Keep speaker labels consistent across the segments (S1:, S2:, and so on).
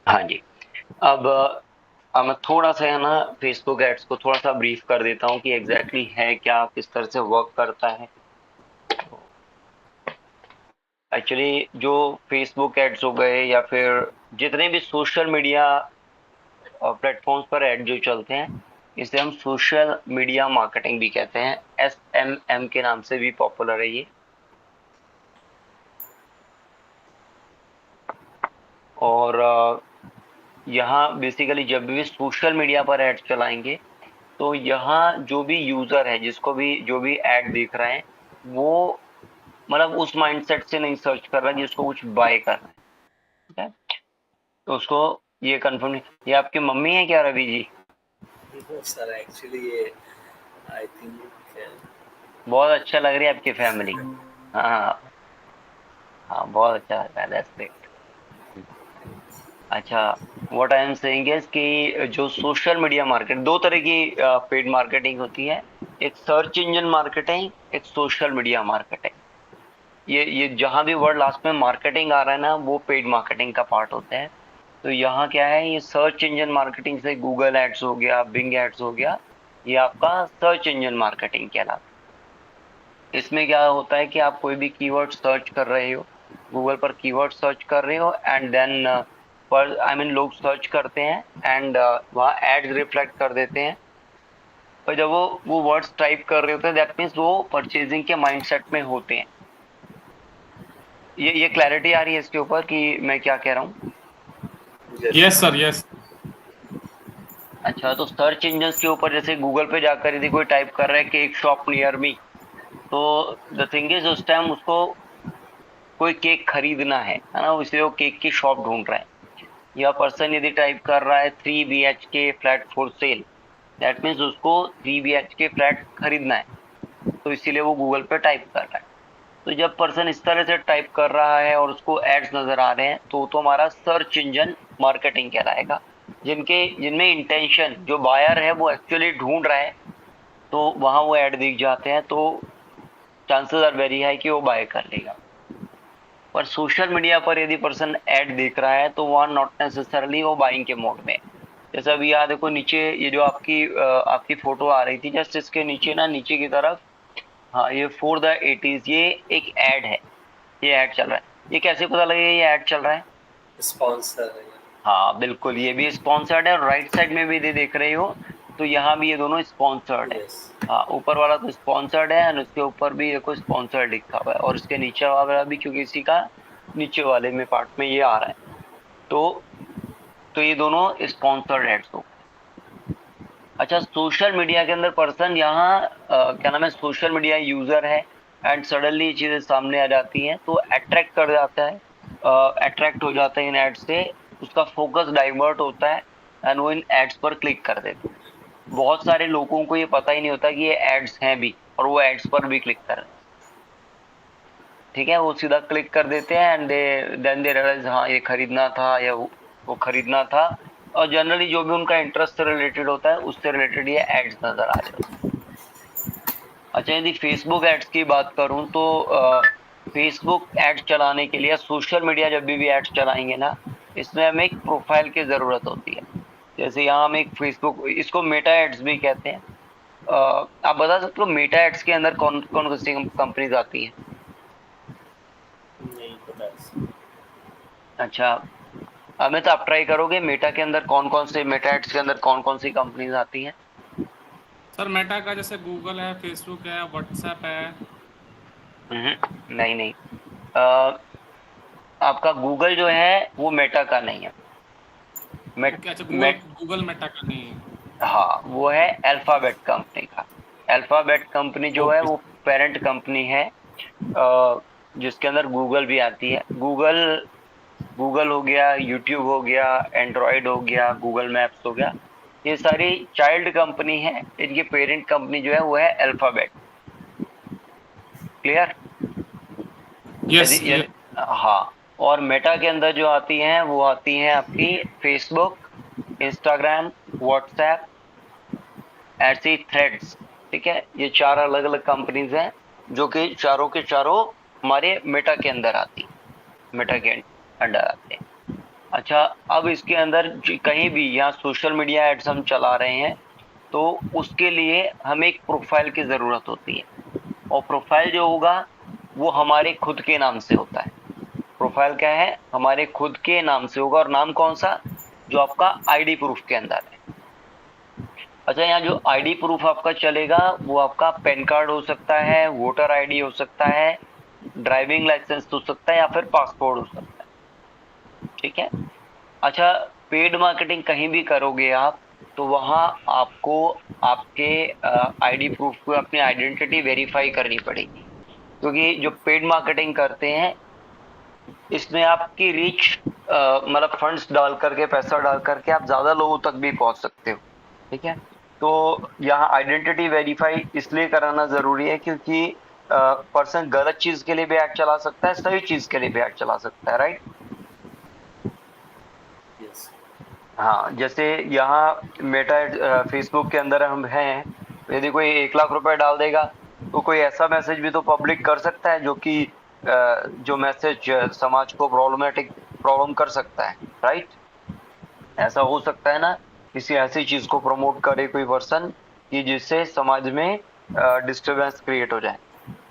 S1: हाँ जी। अब मैं थोड़ा सा है ना फेसबुक एड्स को थोड़ा सा ब्रीफ कर देता हूँ कि एग्जैक्टली है क्या, किस तरह से वर्क करता है। एक्चुअली जो फेसबुक एड्स हो गए या फिर जितने भी सोशल मीडिया प्लेटफॉर्म्स पर एड जो चलते हैं, इसे हम सोशल मीडिया मार्केटिंग भी कहते हैं। SMM के नाम से भी पॉपुलर है ये। और यहाँ बेसिकली जब भी सोशल मीडिया पर एड चलाएंगे तो यहाँ जो भी यूजर है, जिसको भी जो भी एड देख रहा है, वो मतलब उस माइंडसेट से नहीं सर्च कर रहा है जिसको कुछ बाय करना है। ठीक है, तो उसको ये कंफर्म। ये आपकी मम्मी है क्या Ravi ji?
S2: No sir, actually ये आई थिंक
S1: बहुत अच्छा लग रही है आपकी फैमिली। हाँ हाँ हाँ, बहुत अच्छा लग रहा है, दैट्स ग्रेट। अच्छा, what I am saying is कि जो सोशल मीडिया मार्केट, दो तरह की पेड मार्केटिंग होती है। एक सर्च इंजन मार्केटिंग, एक सोशल मीडिया मार्केटिंग। ये जहां भी वर्ड लास्ट में मार्केटिंग आ रहा है ना, वो पेड मार्केटिंग का पार्ट होता है। तो यहाँ क्या है, ये सर्च इंजन मार्केटिंग से गूगल एड्स हो गया, बिंग एड्स हो गया, ये आपका सर्च इंजन मार्केटिंग कहलाता है। इसमें क्या होता है कि आप कोई भी कीवर्ड सर्च कर रहे हो, गूगल पर कीवर्ड सर्च कर रहे हो, एंड देन पर आई मीन लोग सर्च करते हैं एंड वहाँ एड्स रिफ्लेक्ट कर देते हैं। और जब वो वर्ड्स टाइप कर रहे होते हैं, दैट मीन्स वो परचेजिंग के माइंडसेट में होते हैं। ये क्लैरिटी आ रही है इसके ऊपर कि मैं क्या कह रहा हूँ?
S2: Yes
S3: yes sir, yes.
S1: अच्छा, तो सर्च इंजन के ऊपर जैसे गूगल पे जाकर यदि कोई टाइप कर रहा है केक शॉप नियर मी, तो द थिंग इज उस टाइम उसको कोई केक खरीदना है ना, इसलिए वो केक की शॉप ढूंढ रहा है। या पर्सन यदि टाइप कर रहा है 3 BHK flat for sale, that means उसको 3 BHK फ्लैट खरीदना है, तो इसीलिए वो गूगल पे टाइप कर रहा है। तो जब पर्सन इस तरह से टाइप कर रहा है और उसको एड्स नजर आ रहे हैं, तो हमारा सर्च इंजन मार्केटिंग कहलाएगा। जिनमें इंटेंशन, जो बायर है वो एक्चुअली ढूंढ रहा है, तो वहां वो ऐड दिख जाते हैं, तो चांसेस आर वेरी हाई कि वो बाय कर लेगा। पर सोशल मीडिया पर यदि पर्सन ऐड देख रहा है तो वहां नॉट नेसेसरली वो बाइंग के मोड में है। जैसे अभी यहाँ देखो नीचे, ये जो आपकी फोटो आ रही थी, जस्ट इसके नीचे ना, नीचे की तरफ, हाँ, ये फॉर द 80s, ये एक ऐड है। ये ऐड चल रहा है। ये कैसे पता लगेगा ये ऐड चल रहा है?
S2: स्पॉन्सर है।
S1: हाँ बिल्कुल, ये भी स्पॉन्सर्ड है, और राइट साइड में भी यदि देख रहे हो तो यहाँ भी ये दोनों स्पॉन्सर्ड है।
S2: यस।
S1: हाँ, ऊपर वाला तो स्पॉन्सर्ड है, और उसके ऊपर भी देखो स्पॉन्सर्ड लिखा हुआ है, और इसके नीचे वाला भी, क्योंकि इसी का नीचे वाले में पार्ट में ये आ रहा है। तो ये दोनों स्पॉन्सर्ड एड्स हो। अच्छा, सोशल मीडिया के अंदर पर्सन यहाँ क्या नाम है, सोशल मीडिया यूजर है, एंड सडनली ये चीजें सामने आ जाती हैं तो अट्रैक्ट कर जाता है, अट्रैक्ट हो जाता है इन एड्स से, उसका फोकस डाइवर्ट होता है, एंड वो इन एड्स पर क्लिक कर देते हैं। बहुत सारे लोगों को ये पता ही नहीं होता कि ये एड्स हैं भी, और वो एड्स पर भी क्लिक कर रहे हैं। ठीक है, वो सीधा क्लिक कर देते हैं, एंड देन दे रियलाइज हाँ ये खरीदना था, या वो खरीदना था। और जनरली जो भी उनका इंटरेस्ट से रिलेटेड होता है, उससे रिलेटेड ये एड्स नजर आ रहे होते हैं। अच्छा, यदि फेसबुक एड्स की बात करूं तो फेसबुक एड्स चलाने के लिए, सोशल मीडिया जब भी एड्स चलाएंगे ना, इसमें हमें एक प्रोफाइल की जरूरत होती है। जैसे यहाँ हम एक फेसबुक, इसको मेटा एड्स भी कहते हैं। आप बता सकते हो मेटा एड्स के अंदर कौन कौन सी कंपनीज आती हैं?
S2: नहीं पता है।
S1: अच्छा, अमित आप ट्राई करोगे मेटा के अंदर कौन कौन से, मेटा एड्स के अंदर कौन कौन सी कंपनीज आती हैं?
S3: सर मेटा का जैसे गूगल है, फेसबुक है, व्हाट्सएप है।
S1: नहीं नहीं, अ, आपका गूगल जो है वो मेटा का नहीं है। मेट
S3: ओके, अच्छा, गूगल
S1: मेट
S3: गूगल मेटा का नहीं है।
S1: हाँ, वो है अल्फाबेट कंपनी का। अल्फाबेट कंपनी जो है
S3: ओके।
S1: वो पेरेंट कंपनी है, जिसके अंदर गूगल भी आती है। गूगल गूगल हो गया, यूट्यूब हो गया, एंड्रॉयड हो गया, गूगल मैप्स हो गया, ये सारी चाइल्ड कंपनी है। इनकी पेरेंट कंपनी जो है वो है अल्फाबेट। क्लियर?
S3: यस,
S1: यदि
S3: यस।
S1: यदि हाँ, और मेटा के अंदर जो आती हैं वो आती हैं आपकी फेसबुक, इंस्टाग्राम, व्हाट्सएप, ऐसी थ्रेड्स। ठीक है, ये चार अलग अलग कंपनीज हैं, जो कि चारों के चारों हमारे मेटा के अंदर आती, मेटा के अंडर आते हैं। अच्छा, अब इसके अंदर कहीं भी यहाँ सोशल मीडिया एड्स हम चला रहे हैं तो उसके लिए हमें एक प्रोफाइल की जरूरत होती है, और प्रोफाइल जो होगा वो हमारे खुद के नाम से होता है। प्रोफाइल क्या है? हमारे खुद के नाम से होगा, और नाम कौन सा? जो आपका आईडी प्रूफ के अंदर है। अच्छा, यहाँ जो आईडी प्रूफ आपका चलेगा वो आपका पैन कार्ड हो सकता है, वोटर आईडी हो सकता है, ड्राइविंग लाइसेंस हो सकता है, या फिर पासपोर्ट हो सकता है। ठीक है। अच्छा, पेड मार्केटिंग कहीं भी करोगे आप तो वहां आपको आपके आईडी प्रूफ को, अपनी आइडेंटिटी वेरीफाई करनी पड़ेगी, क्योंकि जो पेड मार्केटिंग करते हैं इसमें आपकी रीच मतलब फंड्स डाल करके, पैसा डाल करके आप ज्यादा लोगों तक भी पहुंच सकते हो। ठीक है। तो यहाँ आइडेंटिटी वेरीफाई इसलिए कराना जरूरी है क्योंकि पर्सन गलत चीज के लिए भी ऐड चला सकता है, सही चीज के लिए भी ऐड चला सकता है, राइट?
S2: यस।
S1: हाँ, जैसे यहाँ मेटा फेसबुक के अंदर हम हैं, तो यदि कोई 1 लाख रुपए डाल देगा तो कोई ऐसा मैसेज भी तो पब्लिक कर सकता है जो कि जो मैसेज समाज को प्रॉब्लम कर सकता है, राइट? ऐसा हो सकता है ना, किसी ऐसी चीज को प्रमोट करे कोई पर्सन कि जिससे समाज में डिस्टरबेंस क्रिएट हो जाए,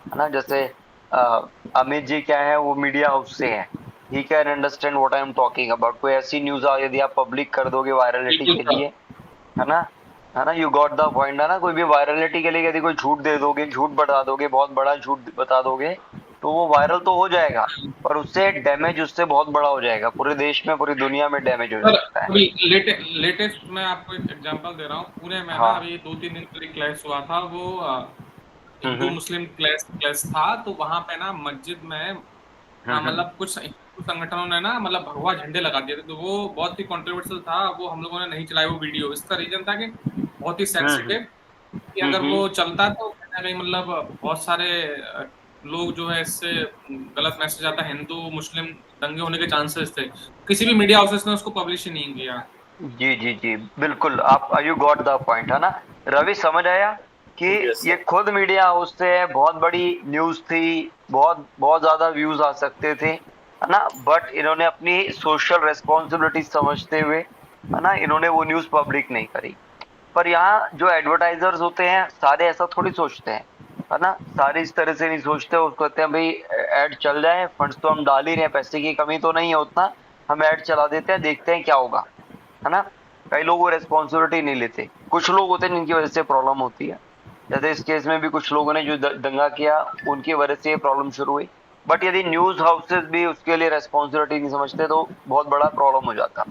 S1: है ना? जैसे अमित जी क्या है, वो मीडिया हाउस से है, he can understand what I am talking about. कोई ऐसी न्यूज यदि आप पब्लिक कर दोगे वायरलिटी
S3: बिल्कुल
S1: के
S3: सर।
S1: लिए, है ना? है ना? यू गॉट द पॉइंट, है ना? कोई भी वायरलिटी के लिए यदि कोई झूठ दे दोगे, झूठ बढ़ा दोगे, बहुत बड़ा झूठ बता दोगे, तो वो वायरल तो हो जाएगा, पर उससे डैमेज उससे बहुत बड़ा हो जाएगा, पूरे देश में, पूरी दुनिया में डैमेज हो
S3: सर
S1: सकता है।
S3: अभी लेटेस्ट मैं आपको एक एग्जांपल दे रहा हूँ, पुणे में ना
S1: हाँ।
S3: अभी 2-3 दिन पहले क्लैश हुआ था, वो हिंदू
S1: हम्म।
S3: मुस्लिम क्लैश क्लैश था, तो वहां पे ना मस्जिद में
S1: हम्म।
S3: मतलब कुछ हिंदू संगठनों ने ना मतलब भगवा झंडे लगा दिए थे, तो वो बहुत ही कंट्रोवर्शियल था, वो हम लोगों ने नहीं चलाया वो वीडियो। इसका रीजन था कि बहुत ही
S1: हम्म।
S3: सेंसिटिव, कि अगर
S1: हम्म।
S3: वो चलता तो कहीं ना कहीं मतलब बहुत सारे लोग जो है इससे गलत मैसेज आता, हिंदू मुस्लिम दंगे होने के चांसेस थे। किसी भी मीडिया हाउसेस ने उसको पब्लिश ही नहीं किया।
S1: जी जी जी, बिल्कुल, आप यू गॉट द पॉइंट, है ना? रवि, समझ आया कि
S2: यस
S1: ये
S2: सर।
S1: खुद मीडिया हाउस से बहुत बड़ी न्यूज थी, बहुत बहुत ज्यादा व्यूज आ सकते थे, है ना? बट इन्होंने अपनी सोशल रेस्पॉन्सिबिलिटी समझते हुए, है ना, इन्होंने वो न्यूज पब्लिक नहीं करी। पर यहाँ जो एडवर्टाइजर्स होते हैं सारे ऐसा थोड़ी सोचते हैं, है ना? सारे इस तरह से नहीं सोचते, वो कहते हैं भाई ऐड चल जाए, फंड्स तो हम डाल ही रहे हैं, पैसे की कमी तो नहीं है उतना, हम ऐड चला देते हैं, देखते हैं क्या होगा, है ना? कई लोग वो रेस्पॉन्सिबिलिटी नहीं लेते, कुछ लोग होते हैं जिनकी वजह से प्रॉब्लम होती है। जैसे इस केस में भी कुछ लोगों ने जो दंगा किया, उनकी वजह से ये प्रॉब्लम शुरू हुई। बट यदि न्यूज हाउसेस भी उसके लिए रेस्पॉन्सिबिलिटी नहीं समझते तो बहुत बड़ा प्रॉब्लम हो जाता।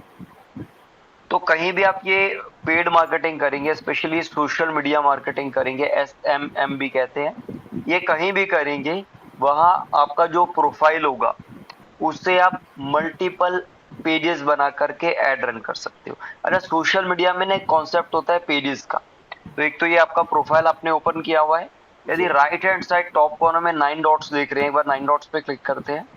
S1: तो कहीं भी आप ये पेड मार्केटिंग करेंगे, स्पेशली सोशल मीडिया मार्केटिंग करेंगे, SMM भी कहते हैं, ये कहीं भी करेंगे, वहां आपका जो प्रोफाइल होगा उससे आप मल्टीपल पेजेस बना करके ऐड रन कर सकते हो। अच्छा, सोशल मीडिया में ना एक कॉन्सेप्ट होता है पेजेस का। तो एक तो ये आपका प्रोफाइल आपने ओपन किया हुआ है, यदि
S2: जी।
S1: Right hand side top corner में 9 डॉट्स देख रहे हैं, एक बार 9 डॉट्स पे क्लिक करते हैं,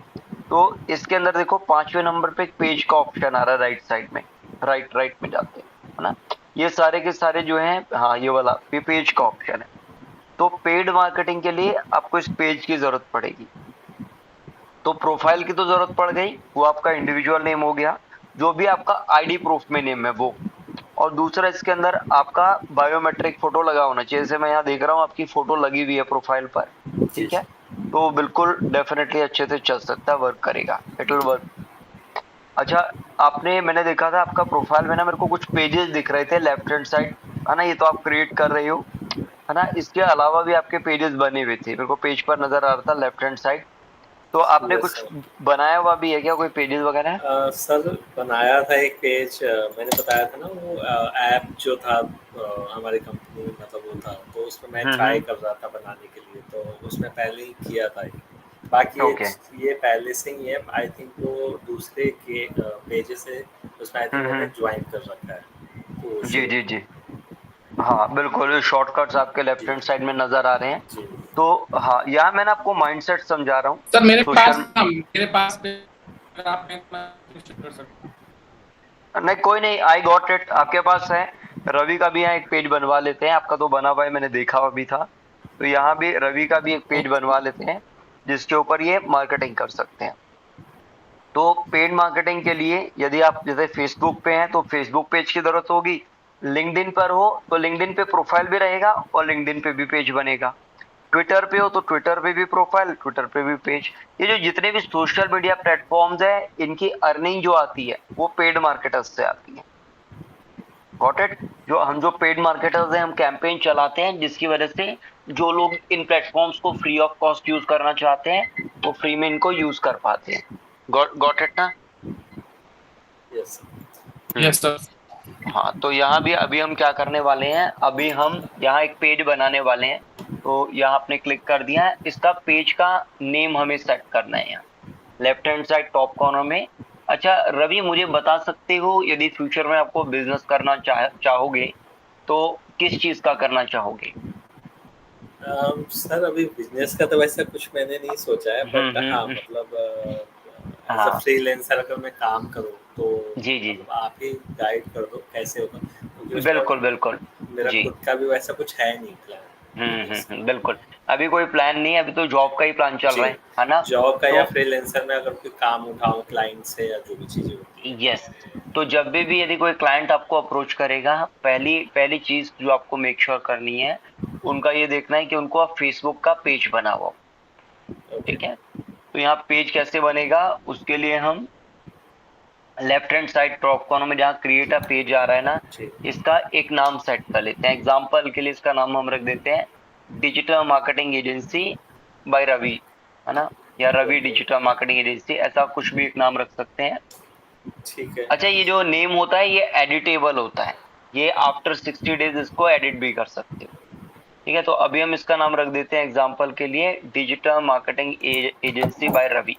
S1: तो इसके अंदर देखो 5वें नंबर पे एक पेज का ऑप्शन आ रहा है राइट साइड में, राइट राइट में जाते हैं, है ना? ये सारे के सारे जो हैं, हाँ, ये वाला पेज का ऑप्शन है। तो पेड मार्केटिंग के लिए आपको इस पेज की जरूरत पड़ेगी। तो प्रोफाइल की तो जरूरत पड़ गई, वो आपका इंडिविजुअल नेम हो गया, जो भी आपका आईडी प्रूफ में नेम है वो। और दूसरा, इसके अंदर आपका बायोमेट्रिक फोटो लगा होना चाहिए, जैसे मैं यहाँ देख रहा हूँ आपकी फोटो लगी हुई है प्रोफाइल पर।
S2: जी
S1: ठीक है।
S2: जी।
S1: तो बिल्कुल डेफिनेटली अच्छे से चल सकता है, वर्क करेगा, इट विल वर्क। अच्छा, मैंने देखा था आपका प्रोफाइल में ना, मेरे को कुछ पेजेस दिख रहे थे लेफ्ट हैंड साइड, है ना? ये तो आप क्रिएट कर रही हो, है ना? इसके अलावा भी आपके पेजेस बने हुए थे, मेरे को पेज पर नजर आ रहा था लेफ्ट हैंड साइड। तो आपने
S2: यस
S1: कुछ
S2: सर।
S1: बनाया हुआ भी है क्या, कोई पेजेस वगैरह?
S2: सर बनाया था एक पेज, मैंने बताया था ना वो ऐप जो था हमारी कंपनी में, मतलब वो था, तो उसमें मैं ट्राई
S1: हम्म।
S2: कर रहा था बनाने के लिए, तो उसमें पहले ही किया था ये। बाकी
S1: ओके।
S2: ये पहले से ही है, आई थिंक वो दूसरे के पेजेस है, उसमें आई थिंक मैंने
S1: हम्म।
S2: ज्वाइन कर रखा है, तो वो
S1: जी
S2: शो
S1: जी जी, हाँ बिल्कुल, शॉर्टकट्स आपके लेफ्ट
S2: जी
S1: हैंड साइड में नजर आ रहे हैं।
S2: जी।
S1: तो हाँ, यहाँ मैंने आपको माइंडसेट समझा रहा हूँ।
S3: सर
S1: सोशल,
S3: मेरे पास अगर आप कहें तो मैं कर सकता हूँ।
S1: नहीं कोई नहीं, आई गॉट इट, आपके पास है। रवि का भी यहाँ एक पेज बनवा लेते हैं, आपका तो बना हुआ है, मैंने देखा हुआ भी था। तो यहाँ भी रवि का भी एक पेज बनवा लेते हैं जिसके ऊपर ये मार्केटिंग कर सकते हैं। तो पेड मार्केटिंग के लिए यदि आप जैसे फेसबुक पे हैं तो फेसबुक पेज की जरूरत होगी, लिंक्डइन पर हो तो लिंक्डइन पे प्रोफाइल भी रहेगा और लिंक्डइन पे भी पेज बनेगा, ट्विटर पे हो तो ट्विटर पे भी प्रोफाइल, ट्विटर पे भी पेज। ये जो जितने भी सोशल मीडिया प्लेटफॉर्म्स है, इनकी अर्निंग जो आती है वो पेड मार्केटर्स से आती है। Got it? जो पेड मार्केटर्स हैं, हम कैंपेन चलाते हैं जिसकी वजह से जो लोग इन प्लेटफॉर्म्स को फ्री ऑफ कॉस्ट यूज करना चाहते हैं वो फ्री में इनको यूज कर पाते हैं। गॉट इट ना?
S2: Yes
S3: yes sir.
S1: हाँ, तो यहाँ भी अभी हम क्या करने वाले हैं, अभी हम यहाँ एक पेज बनाने वाले हैं। तो यहाँ आपने क्लिक कर दिया है, इसका पेज का नेम हमें सेट करना है यहाँ left hand side top corner में। अच्छा रवि, मुझे बता सकते हो यदि फ्यूचर में आपको बिजनेस करना चाहोगे तो किस चीज का करना चाहोगे?
S2: सर अभी बिजनेस का तो वैसा कुछ मैंने नहीं सोचा है, बट हाँ मतलब एज अ
S1: हाँ
S2: फ्रीलांसर अगर मैं काम करूँ तो
S1: जी जी
S2: मतलब आप ही गाइड कर दो कैसे होगा, क्योंकि उसका
S1: बिल्कुल बिल्कुल
S2: मेरा
S1: जी।
S2: खुद का भी वैसा कुछ है नहीं प्लान।
S1: बिल्कुल। अभी कोई प्लान नहीं है, अभी तो जॉब का ही प्लान चल
S2: जी,
S1: रहा है ना?
S2: जॉब का या
S1: तो
S2: फ्रीलांसर में अगर कोई काम उठाऊं क्लाइंट से या जो भी चीजें होती
S1: यस,
S2: है।
S1: तो जब भी यदि कोई क्लाइंट आपको अप्रोच करेगा, पहली पहली चीज जो आपको मेक श्योर करनी है, उनका ये देखना है कि उनको आप फेसबुक का पेज बना हुआ हो।
S2: ओके
S1: ठीक है, तो यहाँ पेज कैसे बनेगा उसके लिए हम left hand side top corner में जहाँ क्रिएट अ पेज आ रहा है ना,
S2: जी
S1: इसका एक नाम सेट कर लेते हैं। एग्जाम्पल के लिए इसका नाम हम रख देते हैं digital marketing agency by Ravi, है ना, या Ravi
S2: okay
S1: digital marketing agency, ऐसा कुछ भी एक नाम रख सकते हैं।
S2: ठीक है
S1: अच्छा, ये जो नेम होता है ये एडिटेबल होता है, ये आफ्टर 60 डेज इसको एडिट भी कर सकते हो। ठीक है, तो अभी हम इसका नाम रख देते हैं एग्जाम्पल के लिए digital marketing agency by Ravi.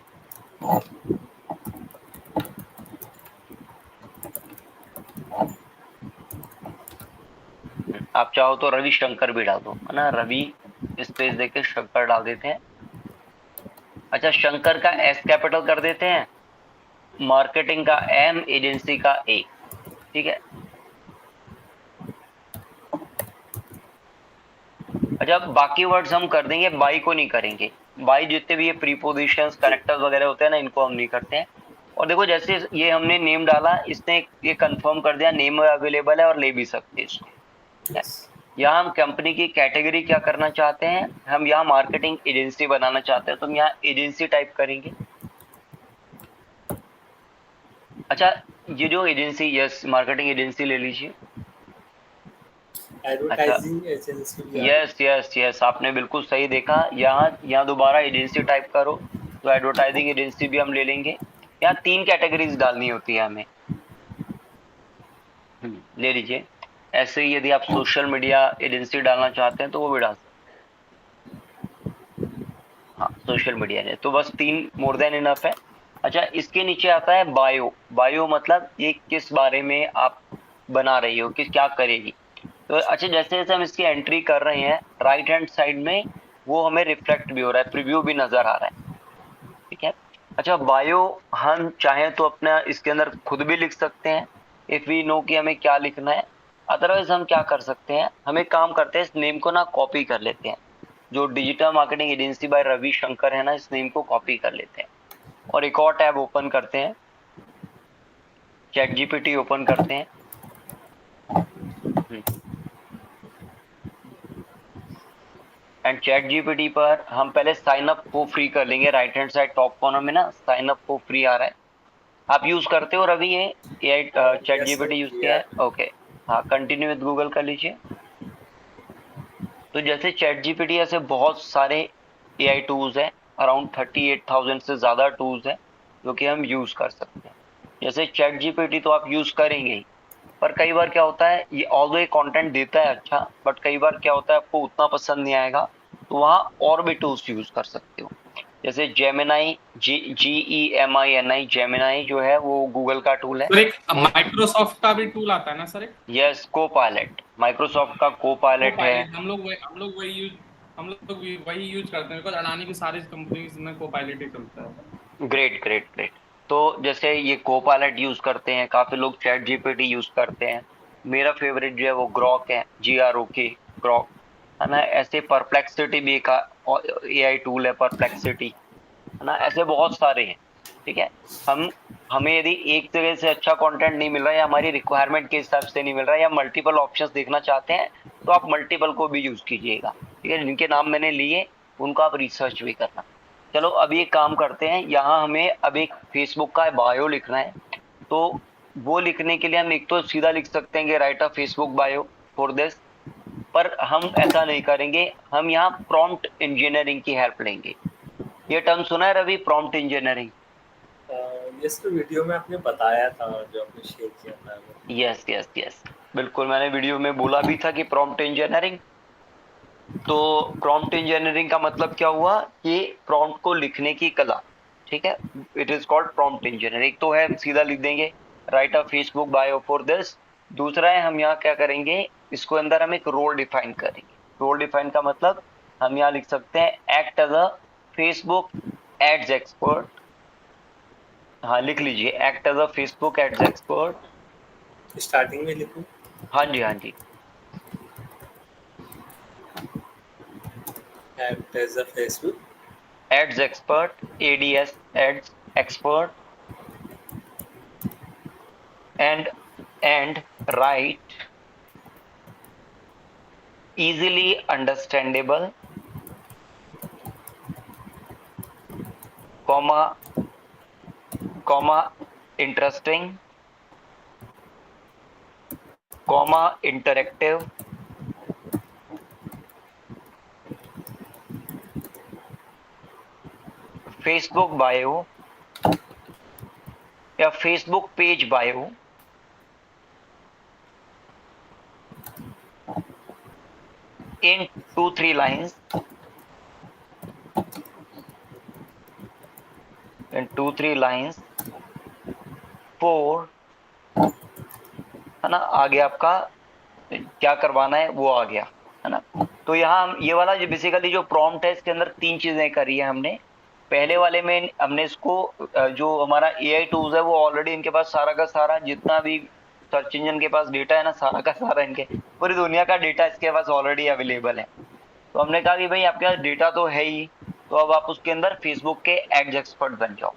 S1: आप चाहो तो रवि शंकर भी डाल दो, है ना, रवि स्पेस देके शंकर डाल देते हैं। अच्छा, शंकर का एस कैपिटल कर देते हैं, मार्केटिंग का एम, एजेंसी का ए। ठीक है। अच्छा, बाकी वर्ड्स हम कर देंगे, बाई को नहीं करेंगे। बाई जितने भी ये प्रीपोजिशंस
S2: जी
S1: कनेक्टर्स वगैरह होते हैं ना, इनको हम नहीं करते हैं। और देखो जैसे ये हमने नेम डाला, इसने ये कंफर्म कर दिया नेम अवेलेबल है और ले भी सकते हैं इसको।
S2: यस
S1: यहाँ हम कंपनी की कैटेगरी क्या करना चाहते हैं, हम यहाँ मार्केटिंग एजेंसी बनाना चाहते हैं, तो हम यहाँ एजेंसी टाइप करेंगे। अच्छा, ये जो एजेंसी, यस मार्केटिंग एजेंसी ले लीजिए। अच्छा,
S2: एडवर्टाइजिंग एजेंसी भी आ रही
S1: यस यस यस, आपने बिल्कुल सही देखा। यहाँ दोबारा एजेंसी टाइप करो तो एडवर्टाइजिंग एजेंसी भी हम ले लेंगे। यहाँ 3 कैटेगरीज डालनी होती है हमें। ले लीजिए। ऐसे ही यदि आप सोशल मीडिया एजेंसी डालना चाहते हैं तो वो भी डाल सकते हैं। हाँ, सोशल मीडिया ने तो बस 3 मोर देन इनफ है। अच्छा, इसके नीचे आता है बायो। बायो मतलब ये किस बारे में आप बना रही हो, किस क्या करेगी। तो अच्छा, जैसे जैसे हम इसकी एंट्री कर रहे हैं, राइट हैंड साइड में वो हमें रिफ्लेक्ट भी हो रहा है, प्रीव्यू भी नजर आ रहा है। ठीक है। अच्छा, बायो हम चाहें तो अपना इसके अंदर खुद भी लिख सकते हैं, इफ वी नो कि हमें क्या लिखना है। अदरवाइज हम क्या कर सकते हैं, हम एक काम करते हैं, इस नेम को ना कॉपी कर लेते हैं, जो digital marketing agency by Ravi Shankar है ना, इस नेम को कॉपी कर लेते हैं और एक और टैब ओपन करते हैं, चैट जीपीटी ओपन करते हैं। एंड चैट जीपीटी पर हम पहले साइन अप फॉर फ्री कर लेंगे। Right hand side top corner में ना साइन अप फॉर फ्री आ रहा है। आप यूज करते हो रवि ये AI chat
S2: yes sir
S1: GPT use किया
S2: किया
S1: है? ओके, हाँ, कंटिन्यू विद गूगल कर लीजिए। तो जैसे चैट जीपीटी ऐसे बहुत सारे एआई टूल्स हैं, अराउंड 38,000 से ज्यादा टूल्स हैं जो कि हम यूज कर सकते हैं। जैसे चैट जीपीटी तो आप यूज करेंगे ही, पर कई बार क्या होता है, ये ऑल्दो ये कंटेंट देता है अच्छा, बट कई बार क्या होता है आपको उतना पसंद नहीं आएगा, तो वहाँ और भी टूल्स यूज कर सकते हो। जैसे जेमिनाई, GEMINI, जेमिनाई जो है वो गूगल का टूल है।
S3: सर एक माइक्रोसॉफ्ट का भी टूल आता है ना सर, एक
S1: यस, को पायलट, माइक्रोसॉफ्ट का को पायलट है।
S3: कोपायलट। हम लोग भी वही यूज करते हैं, बिकॉज अडानी की सारी कंपनीज में कोपायलट ही चलता है।
S1: Great great great. तो जैसे ये को पायलट यूज करते हैं, काफी लोग चैट जीपीटी यूज करते हैं। मेरा फेवरेट जो है वो ग्रॉक है, GROK, ग्रॉक, है ना। ऐसे परप्लेक्सिटी भी एक एआई टूल है, परप्लेक्सिटी, है ना। ऐसे बहुत सारे हैं। ठीक है। हमें यदि एक जगह से अच्छा कंटेंट नहीं मिल रहा है या हमारी रिक्वायरमेंट के हिसाब से नहीं मिल रहा है या मल्टीपल ऑप्शंस देखना चाहते हैं तो आप मल्टीपल को भी यूज कीजिएगा। ठीक है, जिनके नाम मैंने लिए उनका आप रिसर्च भी करना। चलो अब ये काम करते हैं, यहाँ हमें अब एक फेसबुक का बायो लिखना है। तो वो लिखने के लिए हम एक तो सीधा लिख सकते हैं कि right a Facebook bio for this, पर हम ऐसा नहीं करेंगे, हम यहाँ प्रॉम्प्ट इंजीनियरिंग की हेल्प लेंगे। ये टर्म सुना है रवि, प्रॉम्प्ट इंजीनियरिंग?
S2: ये तो वीडियो में आपने बताया था, जो आपने शेयर किया था वो।
S1: यस यस यस, बिल्कुल, मैंने वीडियो में बोला भी था कि प्रॉम्प्ट इंजीनियरिंग। तो प्रॉम्प्ट इंजीनियरिंग का मतलब क्या हुआ कि प्रॉम्प्ट को लिखने की कला। ठीक है, it is called prompt engineering. एक तो है हम सीधा लिख देंगे right a Facebook bio for this. दूसरा है हम यहाँ क्या करेंगे, इसको अंदर हम एक रोल डिफाइन करेंगे। रोल डिफाइन का मतलब हम यहाँ लिख सकते हैं act as a Facebook ads expert. हाँ लिख लीजिए, act as a Facebook ads expert.
S2: Starting में लिखूं?
S1: हाँ जी हाँ जी,
S2: act as a Facebook
S1: ads expert, ADS ads expert, and write easily understandable, comma interesting, interactive, Facebook bio या Facebook page bio in 2-3 lines, in 2-3 lines for, है ना, आगे आपका क्या करवाना है वो आ गया, है ना। तो यहाँ हम ये वाला जो बेसिकली जो प्रॉम्प्ट है इसके अंदर 3 चीजें करी है हमने। पहले वाले में हमने इसको जो हमारा एआई टूल्स है वो ऑलरेडी इनके पास सारा का सारा जितना भी सर्च इंजन के पास डेटा है ना, सारा का सारा इनके पूरी दुनिया का डेटा इसके पास ऑलरेडी अवेलेबल है। तो हमने कहा कि भाई आपके पास डेटा तो है ही, तो अब आप उसके अंदर फेसबुक के एड्स एक्सपर्ट बन जाओ।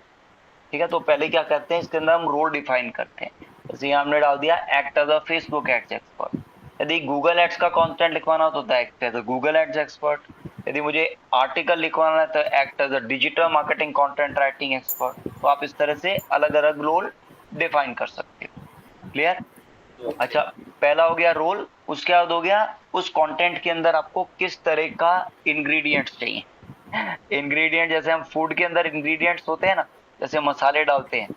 S1: ठीक है, तो पहले क्या करते हैं, इसके अंदर हम रोल डिफाइन करते हैं। जैसे यहाँ हमने डाल दिया act as a Facebook ads expert. यदि गूगल एड्स का कंटेंट लिखवाना हो तो act as a Google ads expert. यदि मुझे आर्टिकल लिखवाना है तो act as a digital marketing content writing expert. तो आप इस तरह से अलग अलग रोल डिफाइन कर सकते हो। क्लियर? अच्छा, पहला हो गया रोल। उसके बाद हो गया उस कंटेंट के अंदर आपको किस तरह का इंग्रेडिएंट्स चाहिए। इंग्रेडिएंट जैसे हम फूड के अंदर इंग्रेडिएंट्स होते हैं ना, जैसे मसाले डालते हैं,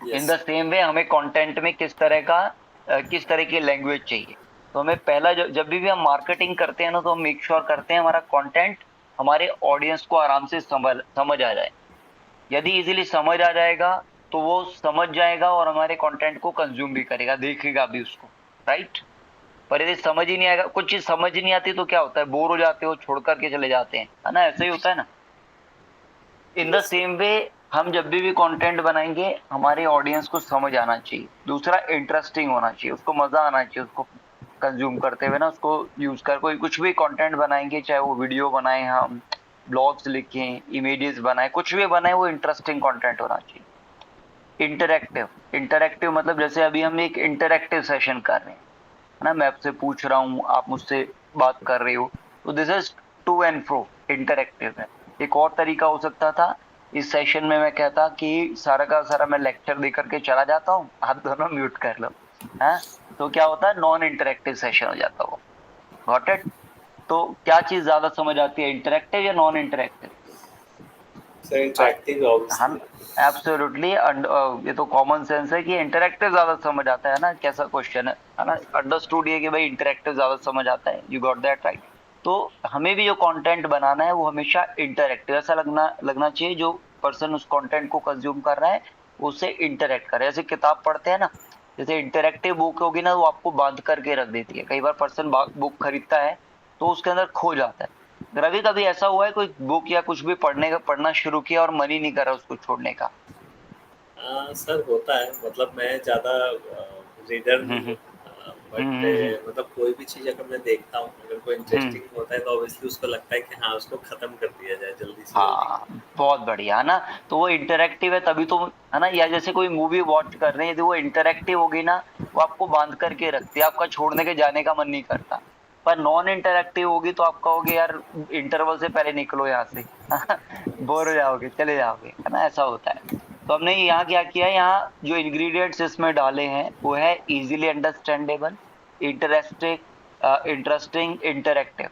S1: इन द सेम वे हमें कंटेंट में किस तरह की लैंग्वेज चाहिए। तो हमें पहला जब भी हम मार्केटिंग करते हैं ना, तो हम मेक श्योर करते हैं हमारा कंटेंट हमारे ऑडियंस को आराम से समझ आ जाए। यदि इजीली समझ आ जाएगा तो वो समझ जाएगा और हमारे कंटेंट को कंज्यूम भी करेगा, देखेगा भी उसको, राइट। पर यदि समझ ही नहीं आएगा, कुछ चीज समझ ही नहीं आती तो क्या होता है, बोर हो जाते हो, छोड़ करके चले जाते हैं, है ना, ऐसा ही होता है ना। इन द सेम वे हम जब भी कंटेंट बनाएंगे हमारे ऑडियंस को समझ आना चाहिए। दूसरा, इंटरेस्टिंग होना चाहिए, उसको मजा आना चाहिए, उसको कंज्यूम करते हुए ना, उसको यूज कर कोई कुछ भी कंटेंट बनाएंगे, चाहे वो वीडियो बनाए, हम ब्लॉग्स लिखें, इमेजेस बनाए, कुछ भी बनाए, वो इंटरेस्टिंग कंटेंट होना चाहिए। इंटरेक्टिव, इंटरेक्टिव मतलब जैसे अभी हम एक इंटरेक्टिव सेशन कर रहे हैं, है ना, मैं आपसे पूछ रहा हूँ, आप मुझसे बात कर रहे हो, तो this is to and fro, interactive है। एक और तरीका हो सकता था, इस सेशन में मैं कहता कि सारा का सारा मैं लेक्चर दे करके चला जाता हूँ, आप दोनों म्यूट कर लो, है। तो क्या होता है, नॉन इंटरेक्टिव सेशन हो जाता वो। Got it? तो क्या चीज ज्यादा समझ आती है, इंटरेक्टिव या non interactive?
S2: Sir interactive obviously.
S1: हम एब्सोल्युटली, ये तो कॉमन सेंस है कि इंटरेक्टिव ज्यादा समझ आता है ना, कैसा क्वेश्चन है ना, अंडरस्टूड ये कि भाई इंटरेक्टिव ज्यादा समझ आता है, यू गॉट दैट राइट। तो हमें भी जो कंटेंट बनाना है वो हमेशा इंटरेक्टिव ऐसा लगना चाहिए, जो पर्सन उस कंटेंट को कंज्यूम कर रहा है वो उससे इंटरेक्ट करे। जैसे किताब पढ़ते हैं ना, जैसे इंटरेक्टिव बुक होगी ना, वो आपको बांध करके रख देती है। कई बार पर्सन बुक खरीदता है तो उसके अंदर खो जाता है। रवि, कभी ऐसा हुआ है कोई बुक या कुछ भी पढ़ना शुरू किया और मन ही नहीं कर रहा उसको छोड़ने का?
S2: सर होता है, मतलब मैं ज़्यादा रीडर नहीं
S1: हम्म
S2: हूँ। बट मतलब कोई भी चीज़ अगर मैं देखता हूँ, अगर कोई इंटरेस्टिंग होता है तो ऑब्वियसली उसको लगता है कि हाँ, उसको खत्म कर दिया जाए जल्दी से जल्दी।
S1: हाँ, बहुत बढ़िया है ना। तो वो इंटरेक्टिव है तभी तो, है ना। या जैसे कोई मूवी वॉच कर रहे हैं, यदि वो इंटरेक्टिव होगी ना, वो आपको बांध करके रखती है, आपका छोड़ने के जाने का मन नहीं करता। पर नॉन इंटरेक्टिव होगी तो आप कहोगे यार इंटरवल से पहले निकलो यहाँ से बोर हो
S2: यस।
S1: जाओगे, चले जाओगे, है ना, ऐसा होता है। तो हमने यहाँ क्या किया, यहाँ जो इंग्रेडिएंट्स इसमें डाले हैं वो है easily understandable, interesting, interesting, interactive.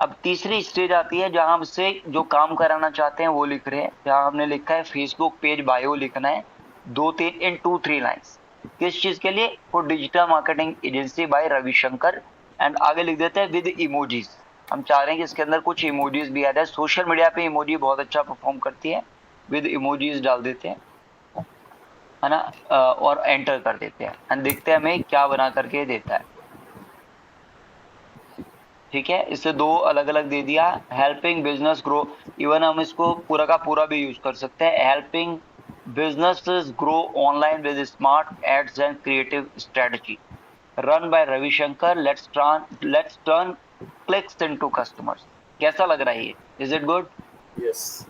S1: अब तीसरी स्टेज आती है जहां हमसे जो काम कराना चाहते हैं वो लिख रहे हैं। जहां हमने लिखा है फेसबुक पेज बायो लिखना है, 2-3 इन 2-3 लाइन्स। किस चीज के लिए? For digital marketing agency by Ravishankar. And आगे लिख देते हैं विद इमोजीज। हम चाह रहे हैं कि इसके अंदर कुछ इमोजीज भी आ जाए। सोशल मीडिया पे इमोजी बहुत अच्छा परफॉर्म करती है। विद इमोजीज डाल देते हैं, है ना। और एंटर कर देते हैं एंड देखते हैं हमें क्या बना करके देता है। ठीक है, इससे दो अलग अलग दे दिया। हेल्पिंग बिजनेस ग्रो, इवन हम इसको पूरा का पूरा भी यूज कर सकते हैं। Helping businesses grow online with smart ads and creative strategy, run by Ravishankar, let's turn clicks into customers. कैसा लग रहा है ये? Is it good?
S2: यस।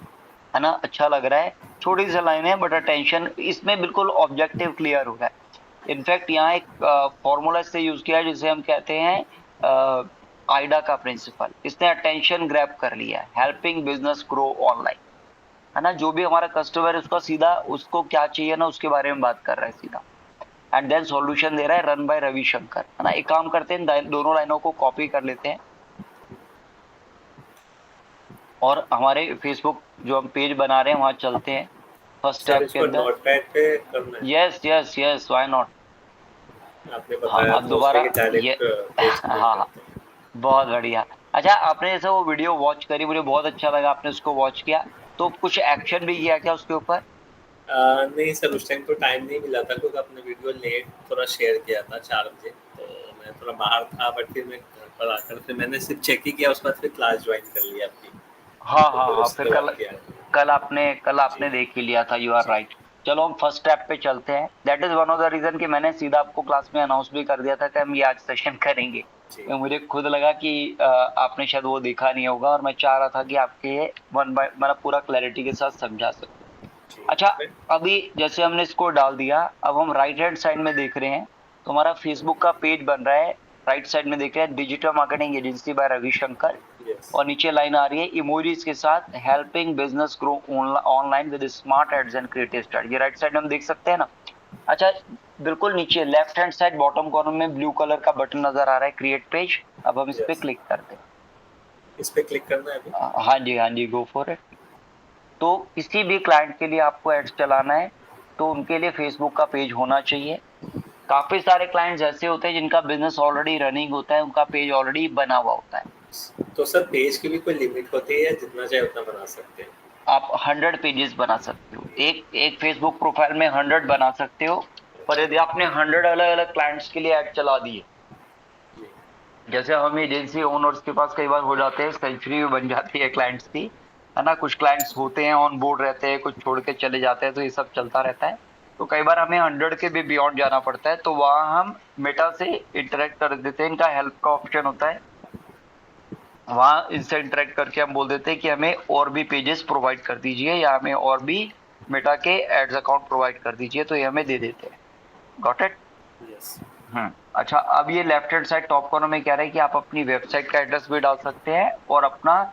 S1: है ना, अच्छा लग रहा है। छोटी सी लाइन है बट अटेंशन इसमें बिल्कुल ऑब्जेक्टिव क्लियर हो रहा है। इनफैक्ट यहाँ एक फॉर्मूला से यूज किया है जिसे हम कहते हैं आइडा का प्रिंसिपल। इसने अटेंशन ग्रैब कर लिया है। हेल्पिंग बिजनेस ग्रो ऑनलाइन, है ना। जो भी हमारा कस्टमर है उसका सीधा, उसको क्या चाहिए ना उसके बारे में बात कर रहा है सीधा। एंड देन सॉल्यूशन दे रहा है, रन बाय रविशंकर, है ना। एक काम करते हैं, दोनों लाइनों को कॉपी कर लेते हैं और हमारे फेसबुक जो हम पेज बना रहे हैं वहां चलते हैं फर्स्ट
S2: सर
S1: स्टेप के
S2: इसको
S1: अंदर।
S2: नोटपैड पे करना है।
S1: Yes yes yes, why not.
S2: आपने
S1: हाँ,
S2: बताया
S1: अब
S2: तो
S1: दोबारा
S2: उसके
S1: ये
S2: डायरेक्ट पेज
S1: हाँ
S2: क्रिएट
S1: हाँ,
S2: करते हैं।
S1: बहुत बढ़िया। अच्छा, आपने जैसे वो वीडियो वॉच करी, मुझे बहुत अच्छा लगा, आपने उसको वॉच किया, तो कुछ एक्शन भी किया क्या उसके ऊपर?
S2: नहीं सर, उस टाइम तो टाइम नहीं मिला था क्योंकि आपने वीडियो लेट थोड़ा शेयर किया था 4 बजे, तो मैं थोड़ा बाहर था। बट फिर मैं घर पर आकर फिर मैंने सिर्फ चेक ही किया, उसके बाद फिर क्लास ज्वाइन कर ली आपकी।
S1: हाँ
S2: तो
S1: हाँ
S2: फिर
S1: हाँ, फिर
S2: उसके बाद किया।
S1: कल
S2: जी।
S1: आपने देख ही लिया था, यू आर
S2: जी।
S1: राइट। चलो हम फर्स्ट स्टेप पे चलते हैं। That is one of the reason कि मैंने सीधा आपको क्लास में अनाउंस भी कर दिया था कि हम ये आज सेशन करेंगे।
S2: जी।
S1: तो मुझे खुद लगा कि आपने शायद वो देखा नहीं होगा, और मैं चाह रहा था कि आपके वन बाय मतलब पूरा क्लैरिटी के साथ समझा सकूं।
S2: जी।
S1: अच्छा, अभी जैसे हमने इसको डाल दिया, अब हम राइट हैंड साइड में देख रहे हैं तो हमारा फेसबुक का पेज बन रहा है। राइट साइड में देख रहे हैं digital marketing agency by Ravishankar,
S2: yes.
S1: और नीचे लाइन आ रही है इमोजीज के साथ, helping business grow online with smart ads and creative strategy. Right side में हम देख सकते हैं ना। अच्छा, बिल्कुल नीचे left hand side bottom corner में ब्लू कलर का बटन नजर आ रहा है, क्रिएट पेज। अब हम इस पे
S2: यस।
S1: क्लिक करते हैं।
S2: इस पे क्लिक करना है अभी।
S1: हाँ जी हाँ जी, गो फॉर इट। तो किसी भी क्लाइंट के लिए आपको एड्स चलाना है तो उनके लिए फेसबुक का पेज होना चाहिए। काफी सारे क्लाइंट्स ऐसे होते हैं जिनका बिजनेस ऑलरेडी रनिंग होता है, उनका पेज ऑलरेडी बना हुआ होता है।
S2: तो सर पेज की भी कोई लिमिट होती है, जितना चाहे उतना बना सकते हैं?
S1: आप 100 पेजेस बना सकते हो, एक एक फेसबुक प्रोफाइल में 100 बना सकते हो। पर यदि आपने 100 अलग अलग क्लाइंट्स के लिए ऐड चला दिए,
S2: जी।
S1: जैसे हम एजेंसी ओनर्स के पास कई बार हो जाते हैं, सेंचुरी भी बन जाती है क्लाइंट्स की, है ना। कुछ क्लाइंट्स होते हैं ऑन बोर्ड रहते हैं, कुछ छोड़ के चले जाते हैं, तो ये सब चलता रहता है। तो कई बार हमें 100 के भी बियॉन्ड जाना पड़ता है, तो वहां हम मेटा से इंटरेक्ट कर देते हैं। इनका हेल्प का ऑप्शन होता है, वहां इनसे इंटरेक्ट करके हम बोल देते हैं कि हमें और भी पेजेस प्रोवाइड कर दीजिए, या हमें और भी मेटा के एड्स अकाउंट प्रोवाइड कर दीजिए, तो ये हमें दे देते हैं। Got it?
S2: यस।
S1: अच्छा, अब ये left hand side top corner में क्या रहा है कि आप अपनी वेबसाइट का एड्रेस भी डाल सकते हैं, और अपना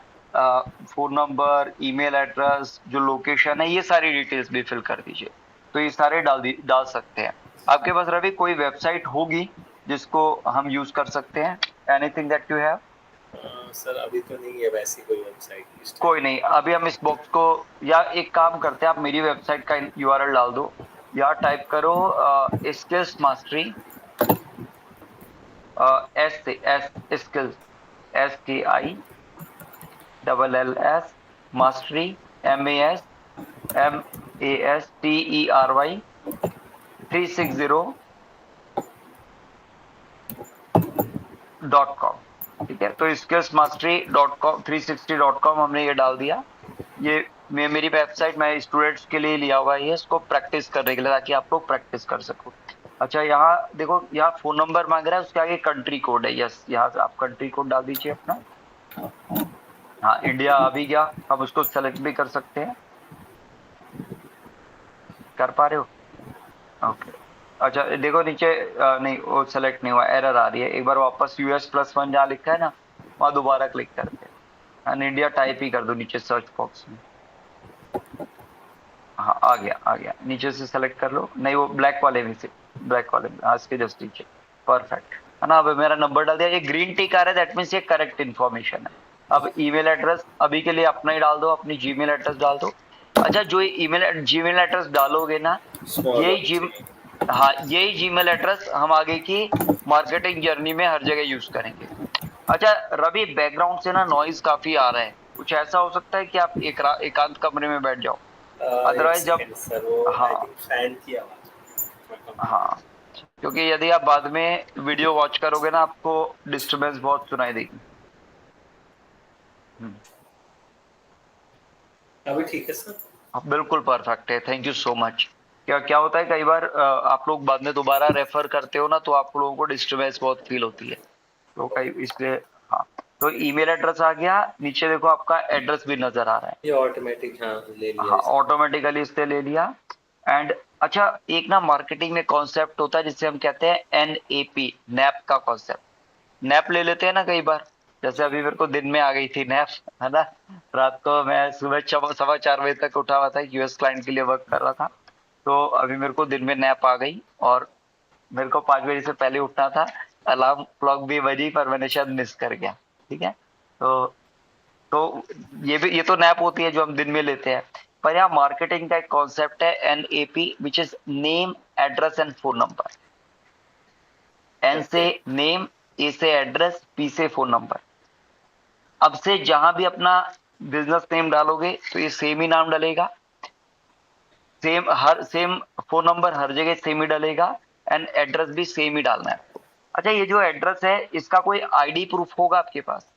S1: फोन नंबर, ईमेल एड्रेस, जो लोकेशन है, ये सारी डिटेल्स भी फिल कर दीजिए। तो ये सारे डाल सकते हैं। आपके पास रवि कोई वेबसाइट होगी जिसको हम यूज कर सकते हैं? Anything that you have?
S2: Sir अभी तो नहीं है वैसी कोई वेबसाइट इस
S1: कोई
S2: टाइम।
S1: नहीं, अभी हम इस बॉक्स को, या एक काम करते हैं, आप मेरी वेबसाइट का यूआरएल डाल दो, या टाइप करो skills mastery, S skills, SKILLS mastery, MASTERY 360.com। ठीक है, तो skillsmastery.com 360.com हमने ये डाल दिया। ये मेरी वेबसाइट मैं स्टूडेंट्स के लिए लिया हुआ है, इसको प्रैक्टिस करने के लिए, ताकि आप लोग प्रैक्टिस कर सको। अच्छा यहाँ देखो, यहाँ फोन नंबर मांग रहा है, उसके आगे कंट्री कोड है। यस, यहाँ से आप कंट्री कोड डाल दीजिए अपना। हाँ, इंडिया आ भी गया, हम उसको सेलेक्ट भी कर सकते हैं। कर पा रहे हो? ओके। अच्छा देखो नीचे, नहीं वो सेलेक्ट नहीं हुआ, एरर आ रही है। एक बार वापस US+1 जहाँ लिखा है ना, वहाँ दोबारा क्लिक करके एंड इंडिया टाइप ही कर दो नीचे सर्च बॉक्स में। हाँ आ गया, आ गया। नीचे से सेलेक्ट कर लो, नहीं वो ब्लैक वाले में से, ब्लैक वाले में, हाँ इसके जस्ट नीचे। परफेक्ट है ना। अब मेरा नंबर डाल दिया, ये ग्रीन टिक आ रहा है, दैट मीन्स ये करेक्ट इन्फॉर्मेशन है। अब ईमेल एड्रेस अभी के लिए अपना ही डाल दो, अपनी जीमेल एड्रेस डाल दो। अच्छा जो ईमेल जीमेल एड्रेस डालोगे ना,
S2: स्मॉल
S1: यही
S2: होनी
S1: जी
S2: चाहिए।
S1: हाँ यही जीमेल एड्रेस हम आगे की मार्केटिंग जर्नी में हर जगह यूज करेंगे। अच्छा रवि, बैकग्राउंड से ना नॉइज काफी आ रहा है, कुछ ऐसा हो सकता है कि आप एकांत कमरे में बैठ जाओ,
S2: एक
S1: अदरवाइज जब।
S2: सेकंड सर, वो आई
S1: हाँ
S2: थिंक फैन की आवाज।
S1: हाँ, क्योंकि यदि आप बाद में वीडियो वॉच करोगे ना, आपको डिस्टरबेंस बहुत सुनाई देगी। हम्म,
S2: अभी ठीक है सर?
S1: हाँ, बिल्कुल परफेक्ट है, थैंक यू सो मच। क्या क्या होता है कई बार आप लोग बाद में दोबारा रेफर करते हो ना, तो आप लोगों को डिस्टरबेंस बहुत फील होती है, तो कई इसलिए। हाँ, तो ईमेल एड्रेस आ गया, नीचे देखो आपका एड्रेस भी नजर आ रहा है।
S2: ये ऑटोमेटिक, हाँ ले लिया
S1: हाँ
S2: इसने।
S1: ऑटोमेटिकली इससे ले लिया। एंड अच्छा, एक ना मार्केटिंग में कॉन्सेप्ट होता है जिसे हम कहते हैं NAP, नैप का कॉन्सेप्ट। नैप ले लेते हैं ना कई बार, जैसे अभी मेरे को दिन में आ गई थी नैप, है ना। रात को मैं सुबह 4:15 तक उठा हुआ था, US क्लाइंट के लिए वर्क कर रहा था, तो अभी मेरे को दिन में नैप आ गई, और मेरे को 5 बजे से पहले उठना था। अलार्म क्लॉक भी बजी, पर मैंने शायद मिस कर गया। ठीक है, तो ये तो नैप होती है जो हम दिन में लेते हैं। पर यहाँ मार्केटिंग का एक कॉन्सेप्ट है NAP, which is name, address and phone number. N से
S2: ओके।
S1: नेम, A से एड्रेस, P से फोन नंबर। अब से जहां भी अपना बिजनेस नेम डालोगे तो ये सेम ही नाम डलेगा, सेम फोन नंबर हर जगह सेम ही डलेगा, एंड एड्रेस भी सेम ही डालना है आपको। अच्छा ये जो एड्रेस है, इसका कोई ID प्रूफ होगा आपके पास?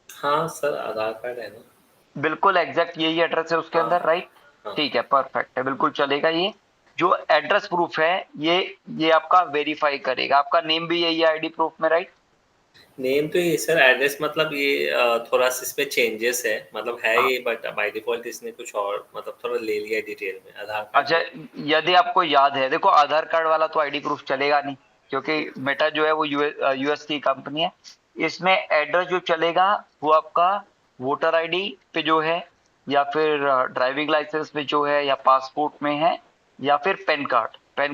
S2: हाँ सर, आधार कार्ड है ना।
S1: बिल्कुल एग्जैक्ट यही एड्रेस है उसके
S2: हाँ
S1: अंदर, राइट?
S2: हाँ।
S1: ठीक है, परफेक्ट है, बिल्कुल चलेगा। ये जो एड्रेस प्रूफ है, ये आपका वेरीफाई करेगा, आपका नेम भी यही है ID प्रूफ में, राइट?
S2: नेम तो ये सर, एड्रेस मतलब ये थोड़ा सा इसमें चेंजेस है, मतलब है
S1: हाँ।
S2: ये, बट बाय डिफॉल्ट इसने कुछ और मतलब थोड़ा ले लिया डिटेल में, आधार कार्ड
S1: अच्छा
S2: है।
S1: यदि आपको याद है, देखो आधार कार्ड वाला तो ID प्रूफ चलेगा नहीं, क्योंकि मेटा जो है वो US की कंपनी है। इसमें एड्रेस जो चलेगा वो आपका वोटर ID पे जो है, या फिर ड्राइविंग लाइसेंस पे जो है, या पासपोर्ट में है, या फिर पैन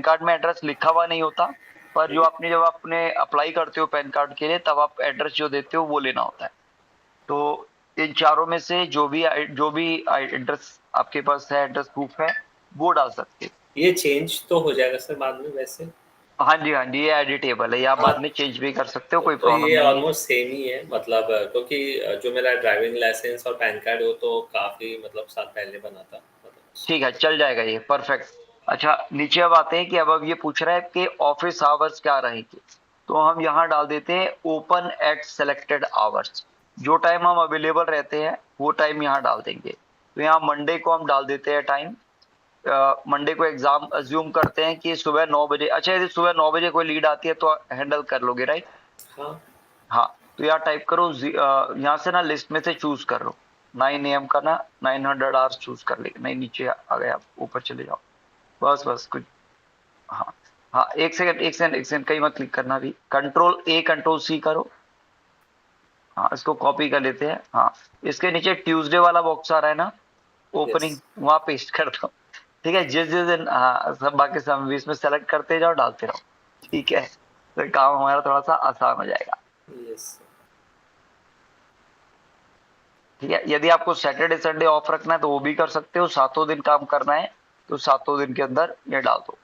S1: कार्ड में एड्रेस लिखा हुआ नहीं होता, पर जो आपने जब आपने अप्लाई करते हो पैन कार्ड के लिए, तब आप एड्रेस जो देते हो वो लेना होता है। तो इन चारों में से जो भी एड्रेस आपके पास है, एड्रेस प्रूफ है, वो डाल सकते हो।
S2: ये चेंज तो हो जाएगा सर बाद में वैसे?
S1: हाँ जी, हाँ जी, ये एडिटेबल है, ये आप
S2: हाँ,
S1: बाद में चेंज भी कर सकते हो, कोई
S2: तो
S1: प्रॉब्लम
S2: ये
S1: नहीं है।
S2: ऑलमोस्ट सेम ही है, मतलब क्योंकि जो मेरा ड्राइविंग लाइसेंस और पैन कार्ड वो तो काफी मतलब साल पहले बना था मतलब।
S1: ठीक है, चल जाएगा ये, परफेक्ट। अच्छा नीचे अब आते हैं कि अब ये पूछ रहा है कि ऑफिस आवर्स क्या रहेंगे, तो हम यहाँ डाल देते हैं ओपन एट सेलेक्टेड आवर्स। जो टाइम हम अवेलेबल रहते हैं वो टाइम यहाँ डाल देंगे। तो यहाँ मंडे को हम डाल देते हैं टाइम, मंडे को एग्जाम अज्यूम करते हैं कि सुबह 9 बजे। अच्छा यदि सुबह 9 बजे कोई लीड आती है तो हैंडल कर लोगे, राइट?
S2: हाँ।
S1: हाँ, तो यहाँ टाइप करो, यहाँ से ना लिस्ट में से चूज कर लो 9 AM का ना, 900 आवर्स चूज कर ले, नहीं नीचे आ गए आप, ऊपर चले जाओ, बस बस कुछ। हाँ हाँ, एक सेकंड एक सेकंड एक सेकंड, कहीं मत क्लिक करना भी, Ctrl+A Ctrl+C करो। हाँ इसको कॉपी कर लेते हैं। हाँ, इसके नीचे ट्यूसडे वाला बॉक्स आ रहा है ना,
S2: यस।
S1: ओपनिंग, वहां पेस्ट कर दो। ठीक है, जिस जिस दिन, हाँ सब बाकी सब भी इसमें सेलेक्ट करते जाओ, डालते रहो। ठीक है, तो काम हमारा थोड़ा सा आसान हो जाएगा।
S2: यस।
S1: ठीक है, यदि आपको सैटरडे संडे ऑफ रखना है तो वो भी कर सकते हो, 7 दिन काम करना है तो 7 दिन के अंदर ये डाल दो।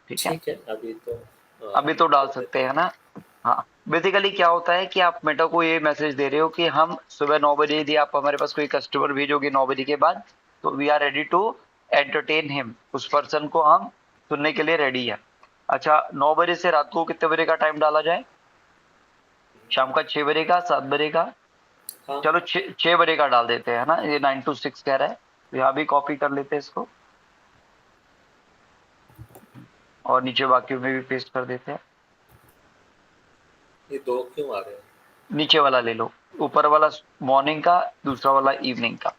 S1: ठीक है,
S2: ठीक है, अभी तो
S1: अभी तो डाल
S2: कर
S1: सकते
S2: देते
S1: हैं ना। हाँ, बेसिकली क्या होता है कि आप मेटा को ये मैसेज दे रहे हो कि हम सुबह 9 बजे, यदि आप हमारे पास कोई कस्टमर भेजोगे 9 बजे के बाद, तो we are ready to entertain him, उस पर्सन को हम सुनने के लिए रेडी है। अच्छा 9 बजे से रात को कितने बजे का टाइम डाला जाए? शाम का 6 बजे का, 7 बजे का?
S2: हैं। हाँ।
S1: चलो 6 बजे का डाल देते हैं ना, ये 9 to 6 कह रहा है, तो यहाँ भी कॉपी कर लेते हैं इसको। और नीचे बाकी में भी पेस्ट कर देते हैं।
S2: ये 2 क्यों आ रहे हैं?
S1: नीचे वाला ले लो, ऊपर वाला मॉर्निंग का, दूसरा वाला इवनिंग का।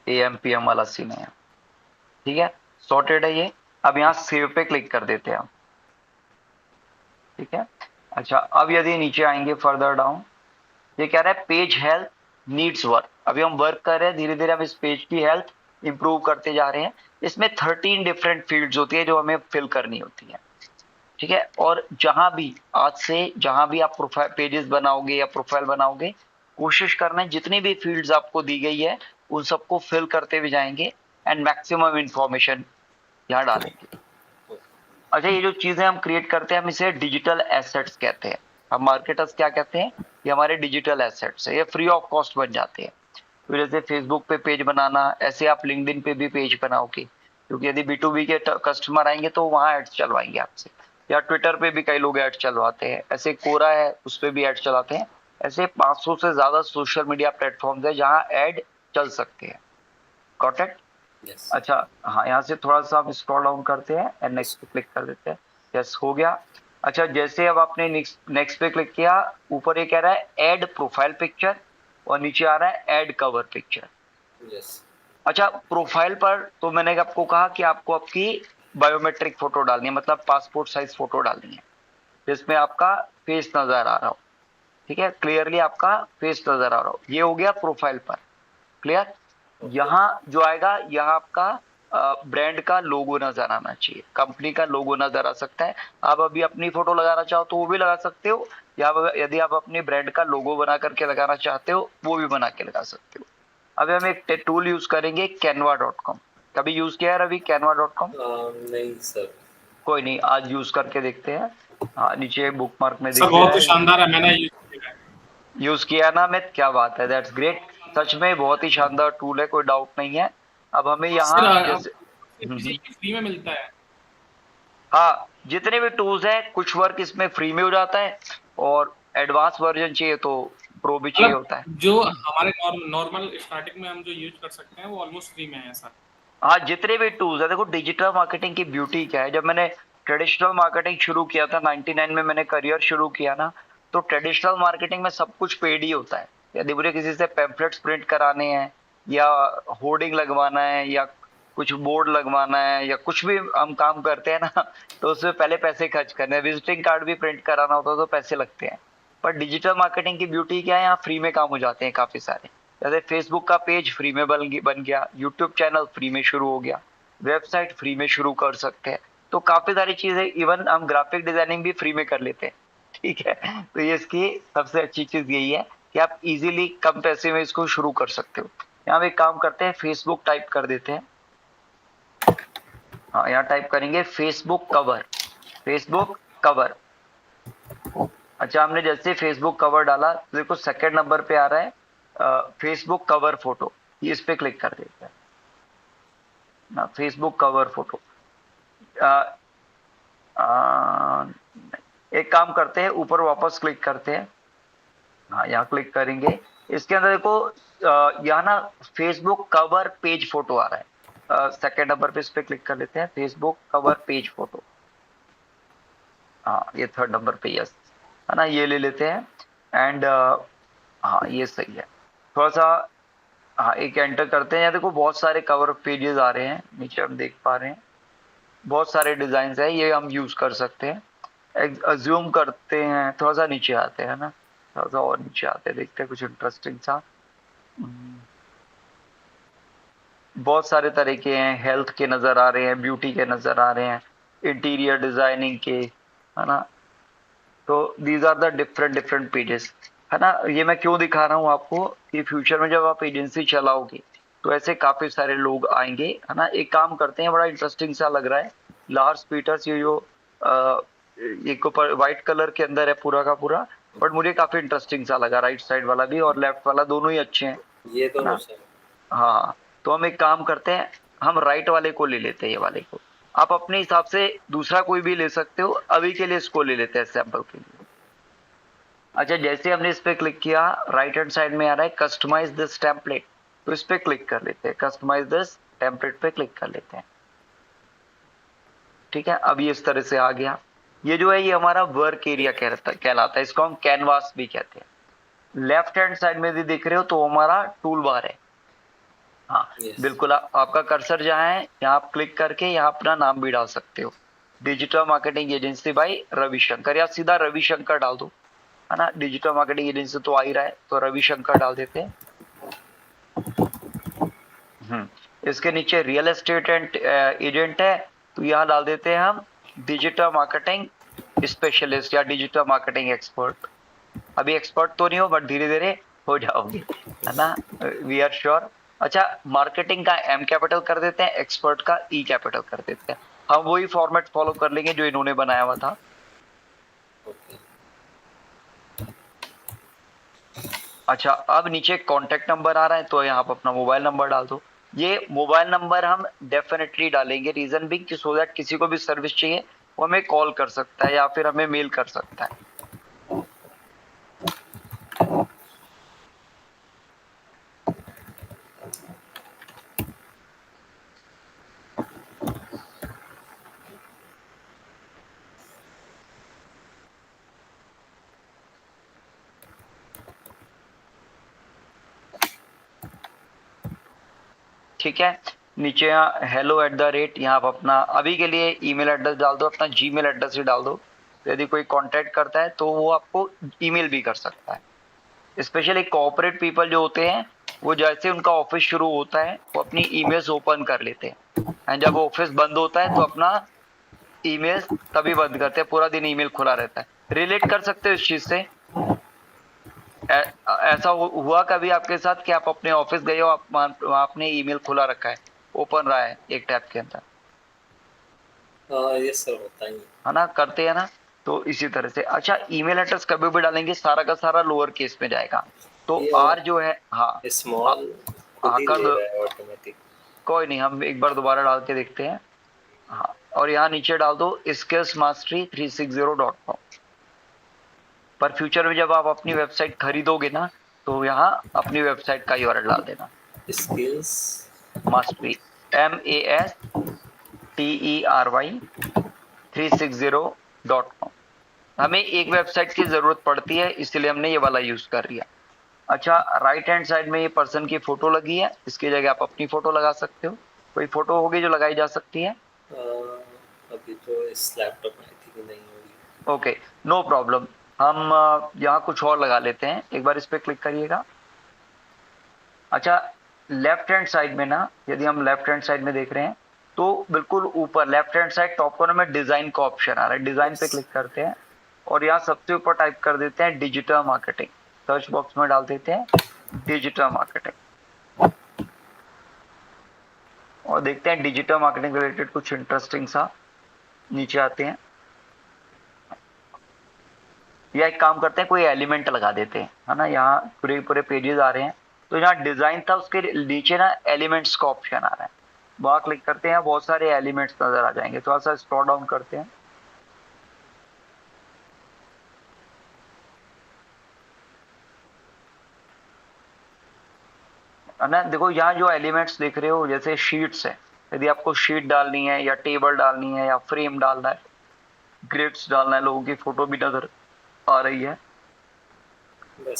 S1: AM PM वाला सीन है, ठीक है, सॉर्टेड है ये। अब यहाँ सेव पे क्लिक कर देते हैं हम, ठीक है। अच्छा, अब यदि नीचे आएंगे फर्दर डाउन, ये कह रहा है पेज हेल्थ नीड्स वर्क। अभी हम वर्क कर रहे हैं, धीरे धीरे हम इस पेज की हेल्थ इंप्रूव करते जा रहे हैं। इसमें 13 डिफरेंट फील्ड्स होती है जो हमें फिल करनी होती है, ठीक है। और जहां भी आज से जहां भी आप प्रोफाइल पेजेस बनाओगे या प्रोफाइल बनाओगे, कोशिश करना है जितनी भी फील्ड्स आपको दी गई है उन सबको फिल करते हुए जाएंगे एंड मैक्सिमम इंफॉर्मेशन यहाँ डालेंगे। अच्छा, ये जो चीजें हम क्रिएट करते हैं हम इसे डिजिटल एसेट्स कहते हैं। हम मार्केटर्स क्या कहते हैं, ये हमारे डिजिटल एसेट्स है, ये फ्री ऑफ कॉस्ट बन जाते हैं। तो जैसे फेसबुक पे पेज बनाना, ऐसे आप लिंक्डइन पे भी पेज बनाओगे, क्योंकि यदि B2B के कस्टमर आएंगे तो वहां एड्स चलवाएंगे आपसे, या ट्विटर पे भी कई लोग एड्स चलवाते हैं, ऐसे कोरा है उस पे भी एड्स चलाते हैं। ऐसे 500 से ज्यादा सोशल मीडिया प्लेटफॉर्म्स है जहां एड चल सकते हैं। Got it?
S2: यस।
S1: अच्छा, हाँ, यहाँ से थोड़ा सा आप स्क्रॉल डाउन करते हैं एंड नेक्स्ट पे क्लिक कर देते हैं। यस, हो गया। अच्छा, जैसे अब आपने नेक्स्ट पे क्लिक किया, ऊपर ये कह रहा है ऐड प्रोफाइल पिक्चर और नीचे आ रहा है ऐड कवर पिक्चर।
S2: यस।
S1: अच्छा, प्रोफाइल पर तो मैंने आपको कहा कि आपको आपकी बायोमेट्रिक फोटो डालनी है, मतलब पासपोर्ट साइज फोटो डालनी है जिसमें आपका फेस नजर आ रहा हो, ठीक है, क्लियरली आपका फेस नजर आ रहा हो। ये हो गया प्रोफाइल पर, क्लियर। यहाँ जो आएगा, यहाँ आपका ब्रांड का लोगो नजर आना चाहिए, कंपनी का लोगो नजर आ सकता है। आप अभी अपनी फोटो लगाना चाहो तो वो भी लगा सकते हो, या यदि आप अपने ब्रांड का लोगो बना करके लगाना चाहते हो वो भी बना के लगा सकते हो। अभी हम एक टूल यूज करेंगे canva.com। कभी यूज किया है अभी canva.com?
S2: नहीं सर।
S1: कोई नहीं, आज यूज करके देखते हैं। हाँ, नीचे बुक मार्क में
S3: सर
S1: दिख रहा
S3: बहुत ही
S1: है,
S3: शानदार है, मैंने यूज किया है।
S1: यूज किया ना मैं, क्या बात है, दैट्स ग्रेट। सच में बहुत ही शानदार टूल है, कोई डाउट नहीं है। अब हमें यहाँ
S3: सर
S1: जैसे
S3: किसी की फ्री में मिलता है।
S1: हाँ, जितने भी टूल्स हैं कुछ वर्क इसमें फ्री में हो जाता है, और एडवांस वर्जन चाहिए तो प्रो भी चाहिए
S3: मतलब
S1: होता है।
S3: जो हमारे नॉर्मल स्टार्टिंग में हम जो यूज कर सकते हैं वो ऑलमोस्ट फ्री में है सर।
S1: हाँ, जितने भी टूल्स है, देखो डिजिटल मार्केटिंग की ब्यूटी क्या है, जब मैंने ट्रेडिशनल मार्केटिंग शुरू किया था 99 में, मैंने करियर शुरू किया ना, तो ट्रेडिशनल मार्केटिंग में सब कुछ पेड ही होता है। यदि मुझे किसी से पैम्फलेट्स प्रिंट कराने हैं, या होर्डिंग लगवाना है, या कुछ बोर्ड लगवाना है, या कुछ भी हम काम करते हैं ना, तो उसमें पहले पैसे खर्च करने हैं। विजिटिंग कार्ड भी प्रिंट कराना होता है तो पैसे लगते हैं। पर डिजिटल मार्केटिंग की ब्यूटी क्या है, यहाँ फ्री में काम हो जाते हैं काफी सारे। जैसे फेसबुक का पेज फ्री में बन गया, यूट्यूब चैनल फ्री में शुरू हो गया, वेबसाइट फ्री में शुरू कर सकते हैं। तो काफी सारी चीजें, इवन हम ग्राफिक डिजाइनिंग भी फ्री में कर लेते हैं, ठीक है। तो ये इसकी सबसे अच्छी चीज यही है कि आप इजीली कम पैसे में इसको शुरू कर सकते हो। यहाँ एक काम करते हैं, फेसबुक टाइप कर देते हैं। हाँ, यहाँ टाइप करेंगे फेसबुक कवर, फेसबुक कवर। अच्छा, हमने जैसे फेसबुक कवर डाला तो देखो सेकंड नंबर पे आ रहा है फेसबुक कवर फोटो, ये इस पे क्लिक कर देते हैं ना, फेसबुक कवर फोटो। एक काम करते हैं, ऊपर वापस क्लिक करते हैं। हाँ, यहाँ क्लिक करेंगे, इसके अंदर देखो यहाँ ना फेसबुक कवर पेज फोटो आ रहा है, सेकंड नंबर पे इस पे क्लिक कर लेते हैं, फेसबुक कवर पेज फोटो। हाँ, ये थर्ड नंबर पे, यस, है ना, ये ले लेते हैं। एंड हाँ, ये सही है। थोड़ा सा, हाँ, एक एंटर करते हैं। यहाँ देखो बहुत सारे कवर पेजेस आ रहे हैं, नीचे हम देख पा रहे हैं बहुत सारे डिजाइन है, ये हम यूज कर सकते हैं। अज्यूम करते हैं, थोड़ा सा नीचे आते हैं ना, थोड़ा सा और नीचे आते हैं, देखते हैं कुछ इंटरेस्टिंग सा। बहुत सारे तरीके हैं, हेल्थ के नजर आ रहे हैं, ब्यूटी के नजर आ रहे हैं, इंटीरियर डिजाइनिंग के, है ना। तो these are the different different pages, है ना। ये मैं क्यों दिखा रहा हूँ आपको कि फ्यूचर में जब आप एजेंसी चलाओगे तो ऐसे काफी सारे लोग आएंगे, है ना। एक काम करते हैं, बड़ा इंटरेस्टिंग सा लग रहा है, लार्स पीटर्स, ये जो एक व्हाइट कलर के अंदर है पूरा का पूरा, बट मुझे काफी इंटरेस्टिंग सा लगा, राइट साइड वाला भी और लेफ्ट वाला दोनों ही अच्छे हैं,
S2: ये
S1: है
S2: दोनों
S1: ना।
S2: सर।
S1: हाँ, तो हम एक काम करते हैं, हम राइट वाले को ले लेते हैं, ये वाले को। आप अपने हिसाब से दूसरा कोई भी ले सकते हो, अभी के लिए इसको ले लेते हैं सैंपल के लिए। अच्छा, जैसे हमने इस पे क्लिक किया, राइट हैंड साइड में आ रहा है कस्टमाइज दिस टेम्पलेट, तो इस पे क्लिक कर लेते हैं, कस्टमाइज दिस टेम्पलेट पे क्लिक कर लेते हैं। ठीक है, अब ये इस तरह से आ गया। ये जो है ये हमारा वर्क एरिया कहलाता है, इसको हम कैनवास भी कहते हैं। लेफ्ट हैंड साइड में भी देख रहे हो तो हमारा टूल बार है। हाँ
S2: Yes.
S1: बिल्कुल, आपका कर्सर जहाँ है यहाँ आप क्लिक करके यहाँ अपना नाम भी डाल सकते हो, digital marketing agency by Ravishankar, या सीधा रविशंकर डाल दो, है ना। डिजिटल मार्केटिंग एजेंसी तो आ ही रहा है तो रविशंकर डाल देते हैं। इसके नीचे रियल एस्टेट एंड एजेंट है तो यहाँ डाल देते हैं हम डिजिटल मार्केटिंग स्पेशलिस्ट या डिजिटल मार्केटिंग एक्सपर्ट। अभी एक्सपर्ट तो नहीं हो बट धीरे धीरे हो जाओगे, है ना, वी आर श्योर। अच्छा, मार्केटिंग का एम कैपिटल कर देते हैं, एक्सपर्ट का ई कैपिटल कर देते हैं। हम वही फॉर्मेट फॉलो कर लेंगे जो इन्होंने बनाया हुआ था। अच्छा, अब नीचे कॉन्टेक्ट नंबर आ रहा है तो यहाँ पर अपना मोबाइल नंबर डाल दो। ये मोबाइल नंबर हम डेफिनेटली डालेंगे, रीजन भी कि सो दैट किसी को भी सर्विस चाहिए वो हमें कॉल कर सकता है या फिर हमें मेल कर सकता है। ठीक है, नीचे यहाँ hello@, यहाँ आप अपना अभी के लिए ईमेल एड्रेस डाल दो, अपना जीमेल एड्रेस ही डाल दो। यदि कोई कांटेक्ट करता है तो वो आपको ईमेल भी कर सकता है। स्पेशली कॉर्पोरेट पीपल जो होते हैं वो जैसे उनका ऑफिस शुरू होता है वो अपनी ईमेल्स ओपन कर लेते हैं, एंड जब ऑफिस बंद होता है तो अपना ईमेल तभी बंद करते हैं, पूरा दिन ईमेल खुला रहता है। रिलेट कर सकते हो इस चीज से? ऐसा हुआ कभी आपके साथ कि आप अपने ऑफिस गए हो, आपने ईमेल खुला रखा है, ओपन रहा है एक टैब के अंदर?
S2: ये सब होता ही
S1: है ना, करते हैं ना। तो इसी तरह से अच्छा, ईमेल एड्रेस कभी भी डालेंगे सारा का सारा लोअर केस में जाएगा, तो आर जो है हाँ
S2: स्मॉल
S1: कर दो,
S2: ऑटोमेटिक।
S1: कोई नहीं, हम एक बार दोबारा डाल के देखते हैं। हाँ, और यहाँ नीचे डाल दो skillsmastery360.com। पर फ्यूचर में जब आप अपनी वेबसाइट खरीदोगे ना तो यहाँ अपनी वेबसाइट का यूआरएल डाल देना,
S2: स्किल्स
S1: मास्टरी MASTERY 360.com। हमें एक वेबसाइट की जरूरत पड़ती है इसलिए हमने ये वाला यूज कर लिया। अच्छा, राइट हैंड साइड में ये पर्सन की फोटो लगी है, इसकी जगह आप अपनी फोटो लगा सकते हो। कोई फोटो होगी जो लगाई जा सकती है?
S2: अभी तो इस लैपटॉप में थी कि नहीं होगी।
S1: ओके, नो प्रॉब्लम, हम यहाँ कुछ और लगा लेते हैं। एक बार इस पे क्लिक करिएगा। अच्छा, लेफ्ट हैंड साइड में ना, यदि हम लेफ्ट हैंड साइड में देख रहे हैं तो बिल्कुल ऊपर left hand side top corner में डिजाइन का ऑप्शन आ रहा है, डिजाइन पे क्लिक करते हैं और यहाँ सबसे ऊपर टाइप कर देते हैं डिजिटल मार्केटिंग। सर्च बॉक्स में डाल देते हैं डिजिटल मार्केटिंग और देखते हैं डिजिटल मार्केटिंग रिलेटेड कुछ इंटरेस्टिंग सा नीचे आते हैं। या एक काम करते हैं, कोई एलिमेंट लगा देते हैं, है ना। यहाँ पूरे पूरे पेजेस आ रहे हैं तो यहाँ डिजाइन था उसके नीचे ना एलिमेंट्स का ऑप्शन आ रहा है, वहां क्लिक करते हैं, बहुत सारे एलिमेंट्स नजर आ जाएंगे। थोड़ा सा स्क्रॉल डाउन करते हैं, ना देखो यहाँ जो एलिमेंट्स देख रहे हो जैसे शीट्स है, यदि आपको शीट डालनी है या टेबल डालनी है या फ्रेम डालना है, ग्रिड्स डालना है, लोगों की फोटो भी नजर आ रही है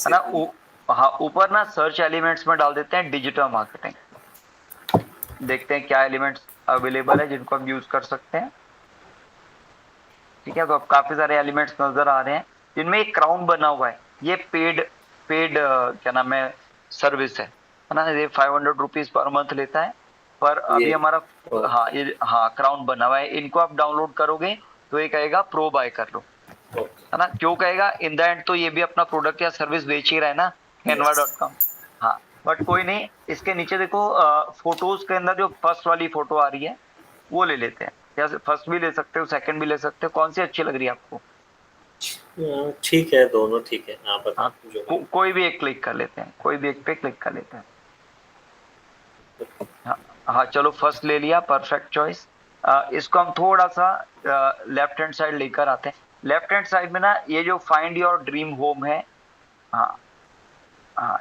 S1: ना। हाँ, ऊपर ना सर्च एलिमेंट्स में डाल देते हैं डिजिटल मार्केटिंग, देखते हैं क्या एलिमेंट्स अवेलेबल है जिनको हम यूज कर सकते हैं। ठीक है, तो अब काफी सारे एलिमेंट्स नजर आ रहे हैं जिनमें एक क्राउन बना हुआ है, ये पेड क्या नाम है सर्विस है ना। ये 500 रुपीज पर मंथ लेता है, पर अभी हमारा हाँ क्राउन बना हुआ है। इनको आप डाउनलोड करोगे तो ये कहेगा प्रो बाय कर लो, है ना। क्यों कहेगा, इन द एंड तो ये भी अपना प्रोडक्ट या सर्विस बेच ही रहा है ना, canva.com। हाँ, बट कोई नहीं, इसके नीचे देखो फोटोज के अंदर जो फर्स्ट वाली फोटो आ रही है वो ले लेते हैं, या फर्स्ट भी ले सकते हो, सेकंड भी ले सकते हो, कौन सी अच्छी लग रही है आपको?
S2: ठीक है, दोनों ठीक है, आप बताओ।
S1: हाँ, कोई भी एक क्लिक कर लेते हैं, कोई भी एक पे क्लिक कर लेते हैं। हाँ चलो, फर्स्ट ले लिया, परफेक्ट चॉइस। इसको हम थोड़ा सा लेफ्ट हैंड साइड लेकर आते हैं। लेफ्ट हैंड साइड में ना ये जो फाइंड योर ड्रीम होम है, हाँ हाँ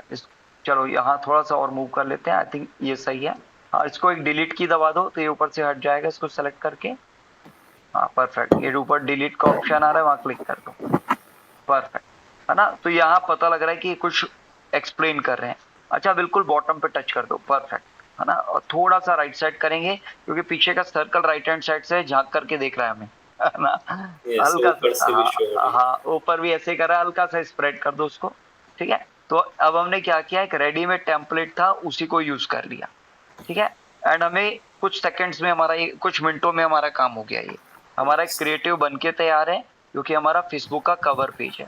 S1: चलो यहाँ थोड़ा सा और मूव कर लेते हैं, आई थिंक ये सही है। हाँ, इसको एक डिलीट की दबा दो तो ये ऊपर से हट जाएगा, इसको सेलेक्ट करके। हाँ परफेक्ट, ये ऊपर डिलीट का ऑप्शन आ रहा है, वहाँ क्लिक कर दो। परफेक्ट, है ना। तो यहाँ पता लग रहा है कि कुछ एक्सप्लेन कर रहे हैं। अच्छा, बिल्कुल बॉटम पे टच कर दो, परफेक्ट, है ना। और थोड़ा सा राइट साइड करेंगे क्योंकि पीछे का सर्कल राइट हैंड साइड से झांक करके देख रहा है हमें, है ना।
S2: यस,
S1: हल्का
S2: ऊपर
S1: सा,
S2: से भी शो हो
S1: हाँ
S2: रही है।
S1: हाँ, ऊपर भी ऐसे करा, हल्का सा स्प्रेड कर दो उसको। ठीक है, तो अब हमने क्या किया, एक रेडीमेड टेम्पलेट था उसी को यूज कर लिया। ठीक है, एंड हमें कुछ सेकंड्स में हमारा ये, कुछ मिनटों में हमारा काम हो गया। ये हमारा एक क्रिएटिव बन के तैयार है, क्योंकि हमारा फेसबुक का कवर पेज है।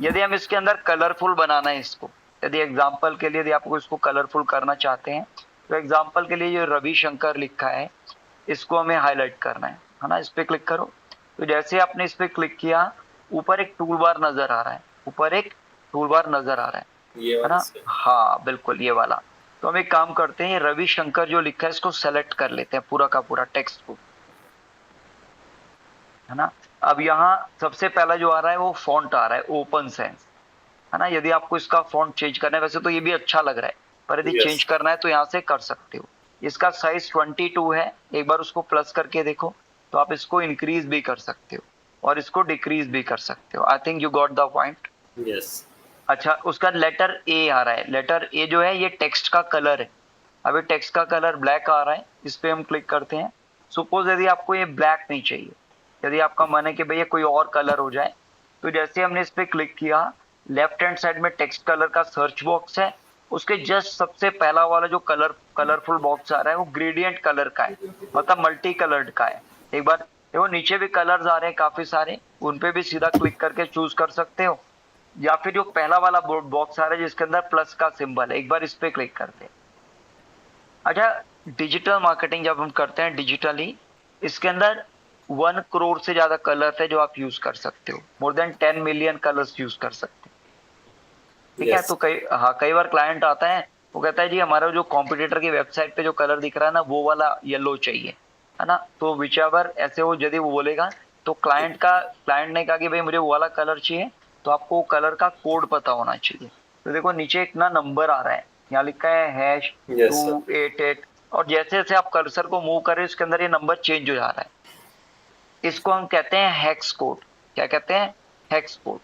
S1: यदि हम इसके अंदर कलरफुल बनाना है इसको, यदि एग्जाम्पल के लिए यदि आपको इसको कलरफुल करना चाहते हैं, तो एग्जाम्पल के लिए जो रविशंकर लिखा है इसको हमें हाईलाइट करना है ना। इस पे क्लिक करो, तो जैसे आपने इस पे क्लिक किया, ऊपर एक टूल बार नजर आ रहा है, ऊपर एक टूल बार नजर आ रहा
S2: ये
S1: है
S2: वाला
S1: ना।
S2: से।
S1: हाँ बिल्कुल, ये वाला। तो हम एक काम करते हैं, रविशंकर जो लिखा है इसको सेलेक्ट कर लेते हैं, पूरा का पूरा टेक्स्ट को, है ना। अब यहाँ सबसे पहला जो आ रहा है वो फॉन्ट आ रहा है ओपन सेंस, है ना। यदि आपको इसका फॉन्ट चेंज करना है, वैसे तो ये भी अच्छा लग रहा है, पर यदि
S2: यस।
S1: चेंज करना है तो यहाँ से कर सकते हो। इसका साइज 22 है, एक बार उसको प्लस करके देखो, तो आप इसको इंक्रीज भी कर सकते हो और इसको डिक्रीज भी कर सकते हो। I think you got the point.
S2: Yes.
S1: अच्छा, उसका लेटर ए आ रहा है, लेटर ए जो है ये टेक्स्ट का कलर है। अभी टेक्स्ट का कलर ब्लैक आ रहा है, इस पे हम क्लिक करते हैं। सपोज यदि आपको ये ब्लैक नहीं चाहिए, यदि आपका मन है कि भैया कोई और कलर हो जाए, तो जैसे हमने इस पे क्लिक किया, लेफ्ट हैंड साइड में टेक्स्ट कलर का सर्च बॉक्स है, उसके जस्ट सबसे पहला वाला जो कलरफुल बॉक्स आ रहा है वो ग्रेडियंट कलर का है, मतलब मल्टी कलर्ड का है। एक बार देखो, नीचे भी कलर्स आ रहे हैं काफी सारे, उन पे भी सीधा क्लिक करके चूज कर सकते हो। या फिर जो पहला वाला बॉक्स आ रहा है जिसके अंदर प्लस का सिंबल है, एक बार इस पे क्लिक करते हैं। अच्छा, डिजिटल मार्केटिंग जब हम करते हैं डिजिटली, इसके अंदर 1 करोड़ से ज्यादा कलर है जो आप यूज कर सकते हो, more than 10 million colours use कर सकते हो। ठीक है,
S2: यस।
S1: तो कई बार क्लाइंट आता है, वो कहता है जी हमारा जो कॉम्पिटिटर की वेबसाइट पे जो कलर दिख रहा है ना, वो वाला येलो चाहिए, है ना। तो विचएवर ऐसे वो यदि वो बोलेगा, तो क्लाइंट ने कहा कि भाई मुझे वो वाला कलर चाहिए, तो आपको कलर का कोड पता होना चाहिए। तो देखो नीचे एक ना नंबर आ रहा है, यहाँ लिखा है हैश
S2: यस सर।
S1: 288, और जैसे जैसे आप कर्सर को मूव कर रहे हो इसके अंदर ये नंबर चेंज हो जा रहा है। इसको हम कहते हैं हेक्स कोड। क्या कहते हैं? Hex code.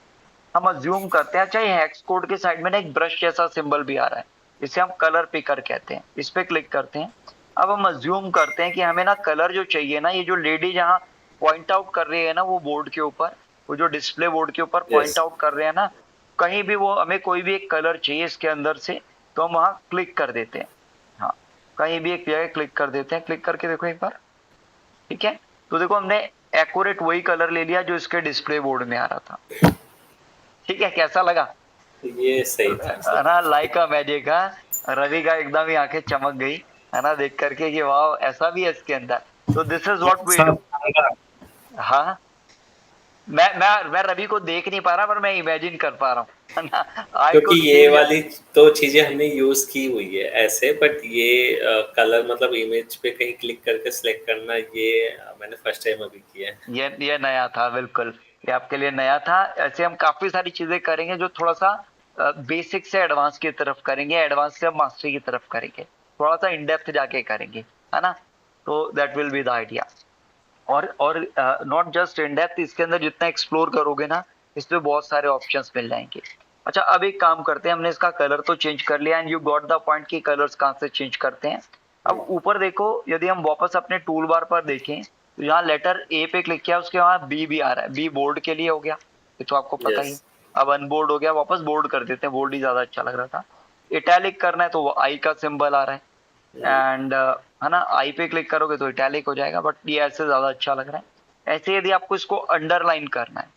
S1: हम अज्यूम करते हैं, अच्छा ये हेक्स कोड के साइड में ना एक ब्रश जैसा सिंबल भी आ रहा है, इसे हम कलर पिकर कहते हैं। इस पे क्लिक करते हैं। अब हम अज्यूम करते हैं कि हमें ना कलर जो चाहिए ना, ये जो लेडी जहाँ पॉइंट आउट कर रही है ना वो बोर्ड के ऊपर, वो जो डिस्प्ले बोर्ड के ऊपर
S2: यस।
S1: पॉइंट आउट कर रहे हैं ना, कहीं भी वो हमें कोई भी एक कलर चाहिए इसके अंदर से, तो हम वहां क्लिक कर देते हैं। हाँ, कहीं भी एक जगह क्लिक कर देते हैं, क्लिक करके देखो एक बार। ठीक है, तो देखो हमने एक्यूरेट वही कलर ले लिया जो इसके डिस्प्ले बोर्ड में आ रहा था। ठीक है, कैसा लगा?
S2: ये सही था
S1: है
S2: सर।
S1: ना, लाइक अ मैजिक। हाँ, रवि का एकदम ही आंखें चमक गई, है ना, देख करके कि वाह ऐसा भी है इसके अंदर। तो this is what we do. हाँ, मैं रवि को देख नहीं पा रहा, पर मैं इमेजिन कर पा रहा हूँ, है ना। आई
S2: क्योंकि
S1: कुड
S2: ये
S1: सी
S2: वाली तो चीजें हमने यूज की हुई है ऐसे, बट ये कलर मतलब इमेज पे कहीं क्लिक करके सिलेक्ट करना, ये मैंने फर्स्ट टाइम अभी किया है।
S1: ये नया था, बिल्कुल ये आपके लिए नया था। ऐसे हम काफी सारी चीजें करेंगे जो थोड़ा सा बेसिक से एडवांस की तरफ करेंगे, एडवांस से मास्टरी की तरफ करेंगे, थोड़ा सा इन डेप्थ जाके करेंगे, है ना। तो that will be the idea. और नॉट जस्ट इन डेप्थ, इसके अंदर जितना एक्सप्लोर करोगे ना, इस पे बहुत सारे ऑप्शंस मिल जाएंगे। अच्छा, अब एक काम करते हैं, हमने इसका कलर तो चेंज कर लिया, and you got the point कि कलर्स कहाँ से चेंज करते हैं। अब ऊपर देखो, यदि हम वापस अपने टूल बार पर देखें, तो यहाँ लेटर ए पे क्लिक किया, उसके वहां बी भी आ रहा है, बी बोर्ड के लिए हो गया, ये तो आपको पता ही है।
S2: यस।
S1: अब अनबोर्ड हो गया, वापस बोर्ड कर देते हैं, बोर्ड ही ज्यादा अच्छा लग रहा था। इटैलिक करना है तो वो आई का सिंबल आ रहा है, एंड है ना, आई पे क्लिक करोगे तो इटैलिक हो जाएगा, बट ये ऐसे ज्यादा अच्छा लग रहा है। ऐसे यदि आपको इसको अंडरलाइन करना है,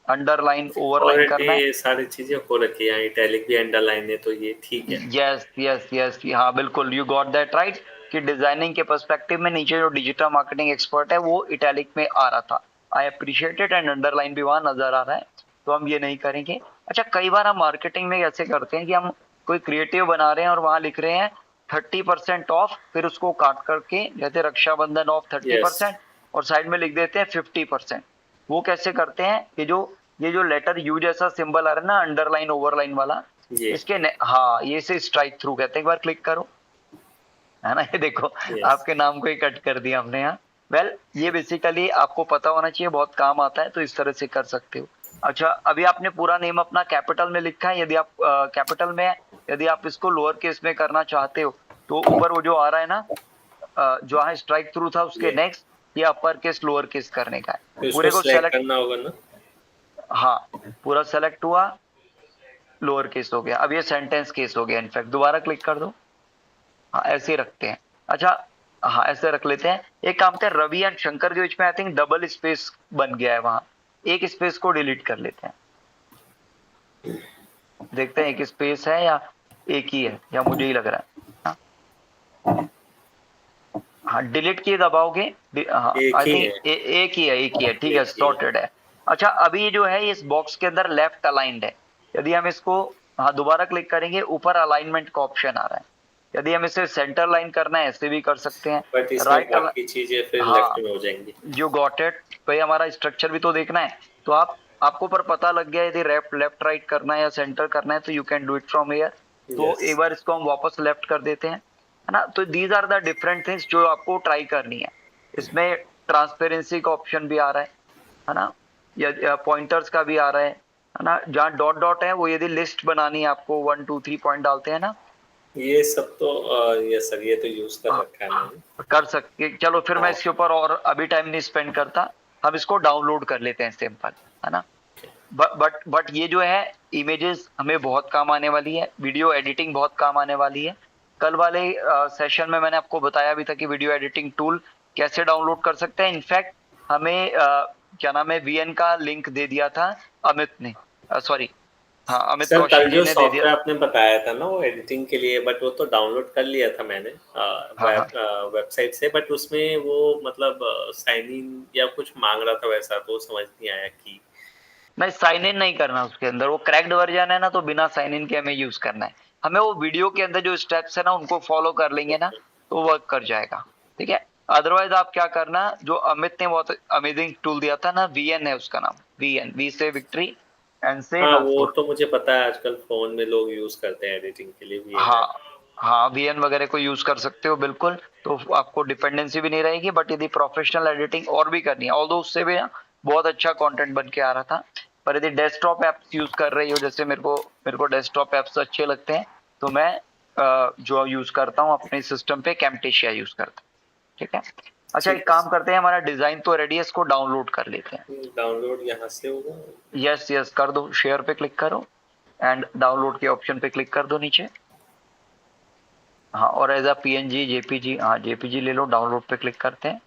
S1: अंडरलाइन ओवरलाइन करना
S2: ऑलरेडी
S1: है,
S2: ये सारी चीजें हो रखी है, इटैलिक भी अंडरलाइन है, तो ये ठीक है।
S1: यस यस यस, हाँ बिल्कुल, यू गॉट दैट राइट। कि डिजाइनिंग के पर्सपेक्टिव में नीचे जो डिजिटल मार्केटिंग एक्सपर्ट है वो इटैलिक में आ रहा था, I appreciate it, and underline भी वहां नजर आ रहा है, तो हम ये नहीं करेंगे। अच्छा, कई बार हम मार्केटिंग में ऐसे करते हैं कि हम कोई क्रिएटिव बना रहे हैं और वहां लिख रहे हैं 30% ऑफ, फिर उसको काट करके जैसे Rakshabandhan off thirty
S2: yes.
S1: Percent और साइड में लिख देते हैं 50%। वो कैसे करते हैं? ये जो लेटर यू जैसा सिंबल आ रहा है ना, अंडरलाइन ओवरलाइन वाला,
S2: ये
S1: हाँ, ये से स्ट्राइक थ्रू कहते हैं। एक बार क्लिक करो, है ना, ये देखो
S2: यस
S1: आपके नाम को ही कट कर दिया हमने यहाँ। वेल, ये बेसिकली आपको पता होना चाहिए, बहुत काम आता है, तो इस तरह से कर सकते हो। अच्छा, अभी आपने पूरा नेम अपना कैपिटल में लिखा है, यदि आप कैपिटल में है, यदि आप इसको लोअर केस में करना चाहते हो तो ऊपर वो जो आ रहा है ना, जो है स्ट्राइक थ्रू था, उसके
S2: ये
S1: नेक्स्ट ये अपर केस लोअर केस करने का है।
S2: तो इसको
S1: पूरे को
S2: सिलेक्ट
S1: सेलेक्ट,
S2: करना होगा ना।
S1: हाँ, पूरा सेलेक्ट हुआ, लोअर केस हो गया। अब ये सेंटेंस केस हो गया। इनफैक्ट दोबारा क्लिक कर दो। हाँ, ऐसे ही रखते हैं। अच्छा, हाँ, ऐसे रख लेते हैं। एक काम करते हैं, रवि एंड शंकर के बीच में आई थिंक डबल स्पेस बन गया है, वहां एक स्पेस को डिलीट कर लेते हैं। देखते हैं एक स्पेस है या एक ही है, या मुझे ही लग रहा है। हाँ, हाँ, डिलीट की दबाओगे। हाँ,
S2: एक
S1: आई
S2: ही
S1: थिंक
S2: है।
S1: एक ही है, एक ही है, ठीक है,
S2: एक ही है।
S1: सॉर्टेड है। अच्छा, अभी ये जो है इस बॉक्स के अंदर लेफ्ट अलाइंड है। यदि हम इसको, हाँ, दोबारा क्लिक करेंगे, ऊपर अलाइनमेंट का ऑप्शन आ रहा है। यदि हम इसे सेंटर लाइन करना है, ऐसे भी कर सकते हैं।
S2: बट इसमें
S1: राइट,
S2: बाकी चीजें फिर लेफ्ट
S1: हाँ,
S2: में हो जाएंगी।
S1: जो गॉट इट। भाई, हमारा स्ट्रक्चर भी तो देखना है। तो आपको पर पता लग गया, यदि लेफ्ट राइट करना है या सेंटर करना है, तो you can do it from here. तो
S2: यस
S1: एक बार इसको हम वापस लेफ्ट कर देते हैं, है ना। तो these are the different things जो आपको ट्राई करनी है। इसमें ट्रांसपेरेंसी का ऑप्शन भी आ रहा है ना, या पॉइंटर्स का भी आ रहा है ना। जहाँ डॉट डॉट है, वो यदि लिस्ट बनानी है आपको, 1 2 3 पॉइंट डालते हैं ना।
S2: ये सब तो यस सर, ये तो यूज कर रखा है मैंने।
S1: कर सकते, चलो फिर मैं
S2: हाँ
S1: इसके ऊपर और अभी टाइम नहीं स्पेंड करता। हम इसको डाउनलोड कर लेते हैं, सिंपल, है ना। बट ये जो है, इमेजेस हमें बहुत काम आने वाली है, वीडियो एडिटिंग बहुत काम आने वाली है। कल वाले सेशन में मैंने आपको बताया भी था कि वीडियो एडिटिंग टूल कैसे डाउनलोड कर सकते हैं। इनफैक्ट हमें क्या नाम है, वीएन का लिंक दे दिया था अमित ने, सॉरी, हाँ, अमित
S2: सर, कल
S1: कौशिक जी
S2: जो
S1: ने दे दिया।
S2: सॉफ्टवेयर आपने बताया था ना वो एडिटिंग के लिए, बट वो तो डाउनलोड कर लिया था मैंने
S1: हाँ, हाँ,
S2: वेबसाइट से, बट उसमें वो मतलब साइन इन या कुछ मांग रहा था वैसा, तो समझ नहीं आया कि
S1: नहीं, साइन इन नहीं करना उसके अंदर, वो क्रैक्ड वर्जन है ना, तो बिना साइन इन के हमें यूज करना है। हमें वो वीडियो के अंदर जो स्टेप्स है ना, उनको फॉलो कर लेंगे ना, तो वर्क कर जाएगा, ठीक है। अदरवाइज आप क्या करना, जो अमित ने बहुत अमेजिंग टूल दिया था ना, वीएन है उसका नाम, वीएन, वी से विक्ट्री, एन से
S2: हाँ वो
S1: नागपुर।
S2: तो मुझे पता है, आजकल फोन में लोग यूज करते हैं एडिटिंग के लिए VN।
S1: हाँ, हाँ, वीएन वगैरह को यूज कर सकते हो बिल्कुल। तो आपको डिपेंडेंसी भी नहीं रहेगी। बट यदि प्रोफेशनल एडिटिंग और भी करनी है, ऑल्दो उससे भी ना बहुत अच्छा कंटेंट बन के आ रहा था। पर यदि डेस्कटॉप एप्स यूज कर रही हो, जैसे मेरे को डेस्कटॉप एप्स अच्छे लगते हैं, तो मैं जो यूज करता हूँ अपने सिस्टम पे, कैम्टेशिया यूज करता हूँ, ठीक है। अच्छा,
S2: ठीक
S1: एक
S2: है
S1: काम करते हैं, हमारा डिजाइन तो रेडी है, इसको डाउनलोड कर लेते हैं।
S2: सर, डाउनलोड यहाँ से होगा।
S1: यस, यस, कर दो, शेयर पे क्लिक करो एंड डाउनलोड के ऑप्शन पे क्लिक कर दो नीचे। हाँ, और एज अ पीएनजी, जेपीजी, हाँ, जेपीजी ले लो, डाउनलोड पे क्लिक करते हैं।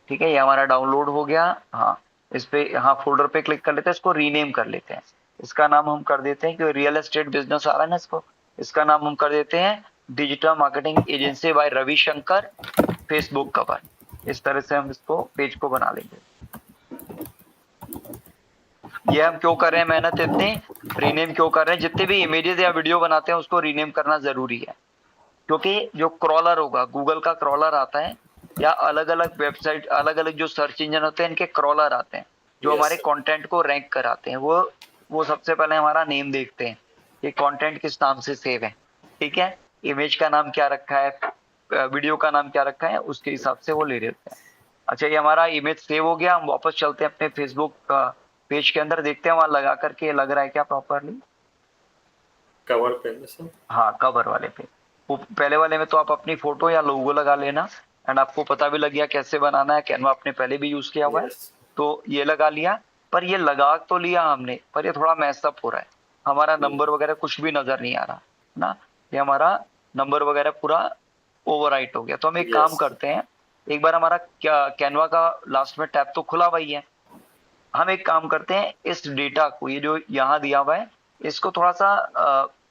S1: ठीक है, ये हमारा डाउनलोड हो गया। हाँ, इस पे, हाँ, फोल्डर पे क्लिक कर लेते हैं, इसको रीनेम कर लेते हैं। इसका नाम हम कर देते हैं, क्योंकि रियल एस्टेट बिजनेस आ रहा है ना, इसका नाम हम कर देते हैं digital marketing agency by Ravishankar, Facebook cover. इस तरह से हम इसको, पेज को बना लेंगे। ये हम क्यों कर रहे हैं मेहनत इतनी, रीनेम क्यों कर रहे हैं, जितने भी इमेजेस या वीडियो बनाते हैं उसको रीनेम करना जरूरी है। क्योंकि जो क्रॉलर होगा, गूगल का क्रॉलर आता है, या अलग अलग वेबसाइट, अलग अलग जो सर्च इंजन होते हैं, इनके क्रॉलर आते हैं, जो
S2: यस
S1: हमारे
S2: सर।
S1: कंटेंट को रैंक कराते हैं। वो सबसे पहले हमारा नेम देखते हैं कि कंटेंट किस नाम से सेव है, ठीक है। इमेज का नाम क्या रखा है, वीडियो का नाम क्या रखा है, उसके हिसाब से वो ले लेते हैं। अच्छा, ये हमारा इमेज सेव हो गया। हम वापस चलते हैं अपने फेसबुक पेज के अंदर, देखते हैं वहां लगा करके लग रहा है क्या प्रॉपरली।
S2: कवर पे ना सर।
S1: हाँ, कवर वाले पे। वो पहले वाले में तो आप अपनी फोटो या लोगो लगा लेना, एंड आपको पता भी लग गया कैसे बनाना है, कैनवा आपने पहले भी यूज किया हुआ है,
S2: यस
S1: तो ये लगा लिया। पर ये लगा तो लिया हमने, पर ये थोड़ा मैसअप हो रहा है, हमारा नंबर वगैरह कुछ भी नजर नहीं आ रहा ना। ये हमारा नंबर वगैरह पूरा ओवरराइट हो गया। तो हम एक काम
S2: यस
S1: करते हैं, एक बार हमारा क्या कैनवा का लास्ट में टैब तो खुला हुआ ही है, हम एक काम करते हैं, इस डेटा को, ये जो यहाँ दिया हुआ है, इसको थोड़ा सा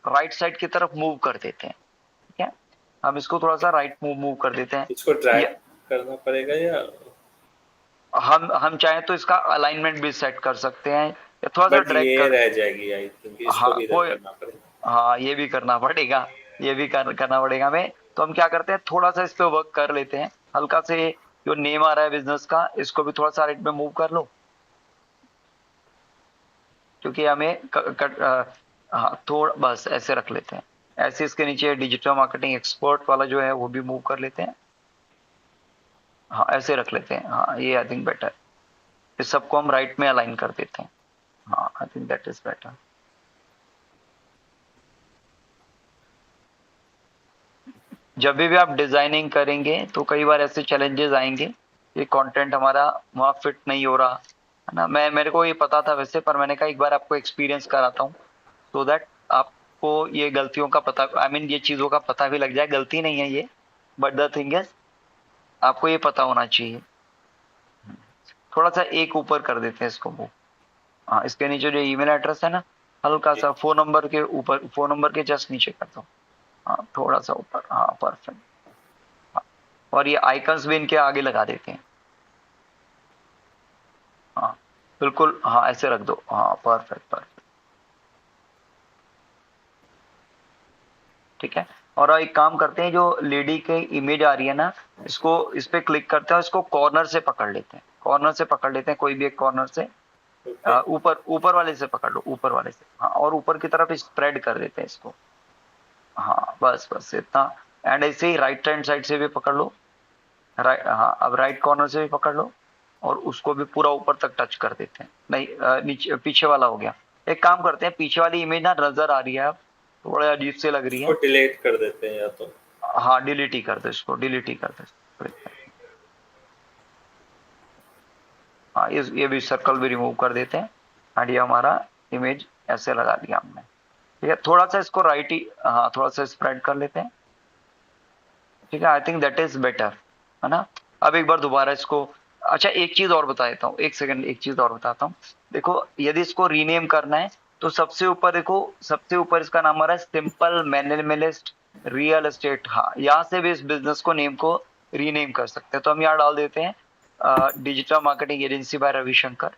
S1: राइट साइड की तरफ मूव कर देते हैं, ठीक है। हम इसको थोड़ा सा राइट मूव कर देते हैं।
S2: इसको ड्रैग
S1: ये
S2: करना पड़ेगा या
S1: हम चाहें तो इसका अलाइनमेंट भी सेट कर सकते हैं, या थोड़ा सा
S2: बट
S1: ड्रैग
S2: ये
S1: कर,
S2: रह जाएगी आई थिंक, इसको
S1: हाँ,
S2: भी इधर
S1: कोई,
S2: करना पड़ेगा।
S1: हाँ, ये भी करना पड़ेगा, ये भी करना पड़ेगा हमें। तो हम क्या करते हैं, थोड़ा सा इस पे वर्क कर लेते हैं, हल्का से जो नेम आ रहा है बिजनेस का, इसको भी थोड़ा सा राइट में मूव कर लो। क्योंकि हमें हाँ थोड़ा बस ऐसे रख लेते हैं। ऐसे इसके नीचे डिजिटल मार्केटिंग एक्सपर्ट वाला जो है वो भी मूव कर लेते हैं। हाँ ऐसे रख लेते हैं। हाँ ये आई थिंक बेटर। इस सबको हम राइट में अलाइन कर देते हैं। हाँ I think that is better. जब भी आप डिजाइनिंग करेंगे तो कई बार ऐसे चैलेंजेस आएंगे कि कंटेंट हमारा वहाँ फिट नहीं हो रहा है ना। मेरे को ये पता था वैसे, पर मैंने कहा एक बार आपको एक्सपीरियंस कराता हूँ सो दैट आपको ये गलतियों का पता, आई मीन ये चीजों का पता भी लग जाए। गलती नहीं है ये, बट द थिंग इज आपको ये पता होना चाहिए। थोड़ा सा एक ऊपर कर देते हैं इसको वो। हाँ इसके नीचे जो ईमेल एड्रेस है ना, हल्का सा फोन नंबर के ऊपर, फोन नंबर के जस्ट नीचे कर दो। हाँ थोड़ा सा ऊपर। हाँ परफेक्ट। और ये आइकन्स भी इनके आगे लगा देते हैं। हाँ बिल्कुल। हाँ ऐसे रख दो। हाँ परफेक्ट परफेक्ट। ठीक है। और एक काम करते हैं, जो लेडी की इमेज आ रही है ना, इसको इस पे क्लिक करते हैं, इसको कॉर्नर से पकड़ लेते हैं। कॉर्नर से पकड़ लेते हैं, कोई भी एक कॉर्नर से।
S2: ओके
S1: ऊपर ऊपर वाले से पकड़ लो, ऊपर वाले से। हाँ और ऊपर की तरफ स्प्रेड कर देते हैं इसको। हाँ बस बस इतना। एंड ऐसे ही राइट हैंड साइड से भी पकड़ लो। राइट, हाँ अब राइट कॉर्नर से भी पकड़ लो और उसको भी पूरा ऊपर तक टच कर देते हैं। नहीं नीचे पीछे वाला हो गया। एक काम करते हैं, पीछे वाली इमेज ना नजर आ रही है अब, थोड़ा अजीब से लग रही
S2: इसको
S1: है।
S2: डिलीट कर देते हैं या तो।
S1: हाँ डिलीट ही कर दो इसको, डिलीट ही कर दो। हाँ ये भी सर्कल भी रिमूव कर देते हैं। एंड ये हमारा इमेज ऐसे लगा दिया हमने। ठीक है, थोड़ा सा इसको राइट ही, हाँ थोड़ा सा स्प्रेड कर लेते हैं। ठीक है, I think that is better, है ना। अब एक बार दोबारा इसको, अच्छा एक चीज और बता देता हूँ, एक सेकंड, एक चीज और बताता हूँ। देखो यदि इसको रीनेम करना है तो सबसे ऊपर देखो, सबसे ऊपर इसका नाम आ रहा है सिंपल मिनिमलिस्ट रियल एस्टेट। हाँ यहाँ से भी इस बिजनेस को नेम को रीनेम कर सकते हैं। तो हम यहाँ डाल देते हैं digital marketing agency by Ravishankar.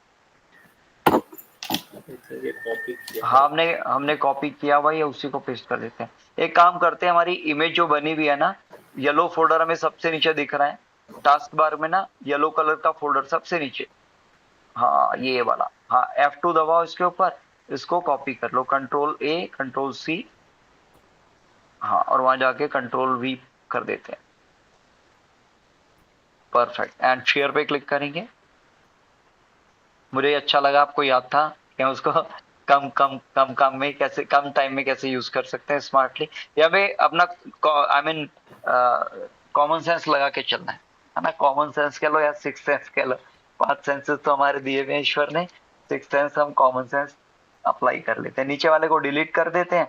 S2: ये कॉपी किया
S1: हाँ
S2: है।
S1: हमने हमने कॉपी किया हुआ है, उसी को पेस्ट कर देते हैं। एक काम करते हैं, हमारी इमेज जो बनी हुई है ना, येलो फोल्डर हमें सबसे नीचे दिख रहा है टास्क बार में ना, येलो कलर का फोल्डर सबसे नीचे। हाँ ये वाला। हाँ F2 दबाओ इसके ऊपर, इसको कॉपी कर लो, कंट्रोल A कंट्रोल C। हाँ और वहां जाके कंट्रोल V कर देते हैं। परफेक्ट। एंड शेयर पे क्लिक करेंगे। मुझे अच्छा लगा, आपको याद था कि हम उसको कम कम कम कम में कैसे, कम टाइम में कैसे यूज कर सकते हैं स्मार्टली। या भाई अपना आई मीन कॉमन सेंस लगा के चलना है ना। कॉमन सेंस कह लो या सिक्स सेंस कह लो, पांच सेंसेस तो हमारे दिए हुए हैं ईश्वर ने, सिक्स सेंस हम कॉमन सेंस अप्लाई कर लेते हैं। नीचे वाले को डिलीट कर देते हैं,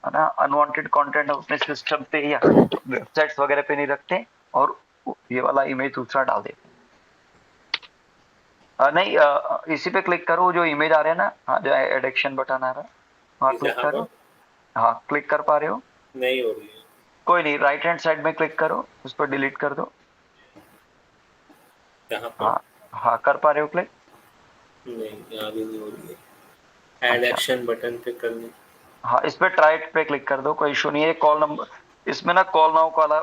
S1: है ना। अनवांटेड कंटेंट अपने सिस्टम पे या वेबसाइट्स वगैरह पे नहीं रखते, और ये वाला इमेज दूसरा डाल देते हैं। नहीं इसी पे क्लिक करो, जो इमेज आ रहा है ना, हाँ जो एडिक्शन बटन आ रहा है वहाँ
S2: ये
S1: क्लिक
S2: जहाँ
S1: करो।
S2: पर
S1: हाँ क्लिक कर पा रहे हो?
S2: नहीं हो रही है।
S1: कोई नहीं, राइट हैंड साइड में क्लिक करो, उस पर डिलीट कर दो।
S2: जहाँ पर
S1: हाँ हाँ कर पा रहे हो क्लिक?
S2: नहीं, यहाँ भी नहीं हो रही है। ऐड
S1: अच्छा
S2: एक्शन बटन पे करनी।
S1: हाँ इस पे ट्राई पे क्लिक कर दो, कोई इशू नहीं है। कॉल नंबर इसमें ना कॉल नाउ वाला,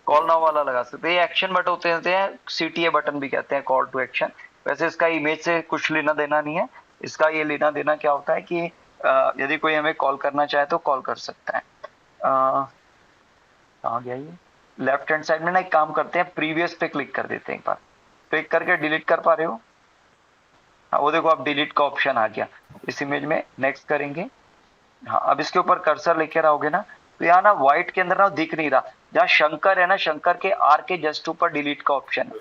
S1: कॉल नाउ वाला लगा सकते हैं। ये एक्शन बटन होते हैं, CTA बटन भी कहते हैं, कॉल टू एक्शन। वैसे इसका इमेज से कुछ लेना देना नहीं है। इसका ये लेना देना क्या होता है कि यदि कोई हमें कॉल करना चाहे तो कॉल कर सकता है। कहाँ गया ये? लेफ्ट हैंड साइड में ना एक काम करते हैं, प्रीवियस पे क्लिक कर देते हैं एक बार। क्लिक करके डिलीट कर पा रहे हो? हाँ वो देखो अब डिलीट का ऑप्शन आ गया इस इमेज में। नेक्स्ट करेंगे। हाँ अब इसके ऊपर कर्सर लेके आओगे ना, तो यहाँ ना व्हाइट के अंदर ना दिख नहीं रहा, जहाँ शंकर है ना, शंकर के R के जस्ट ऊपर डिलीट का ऑप्शन है।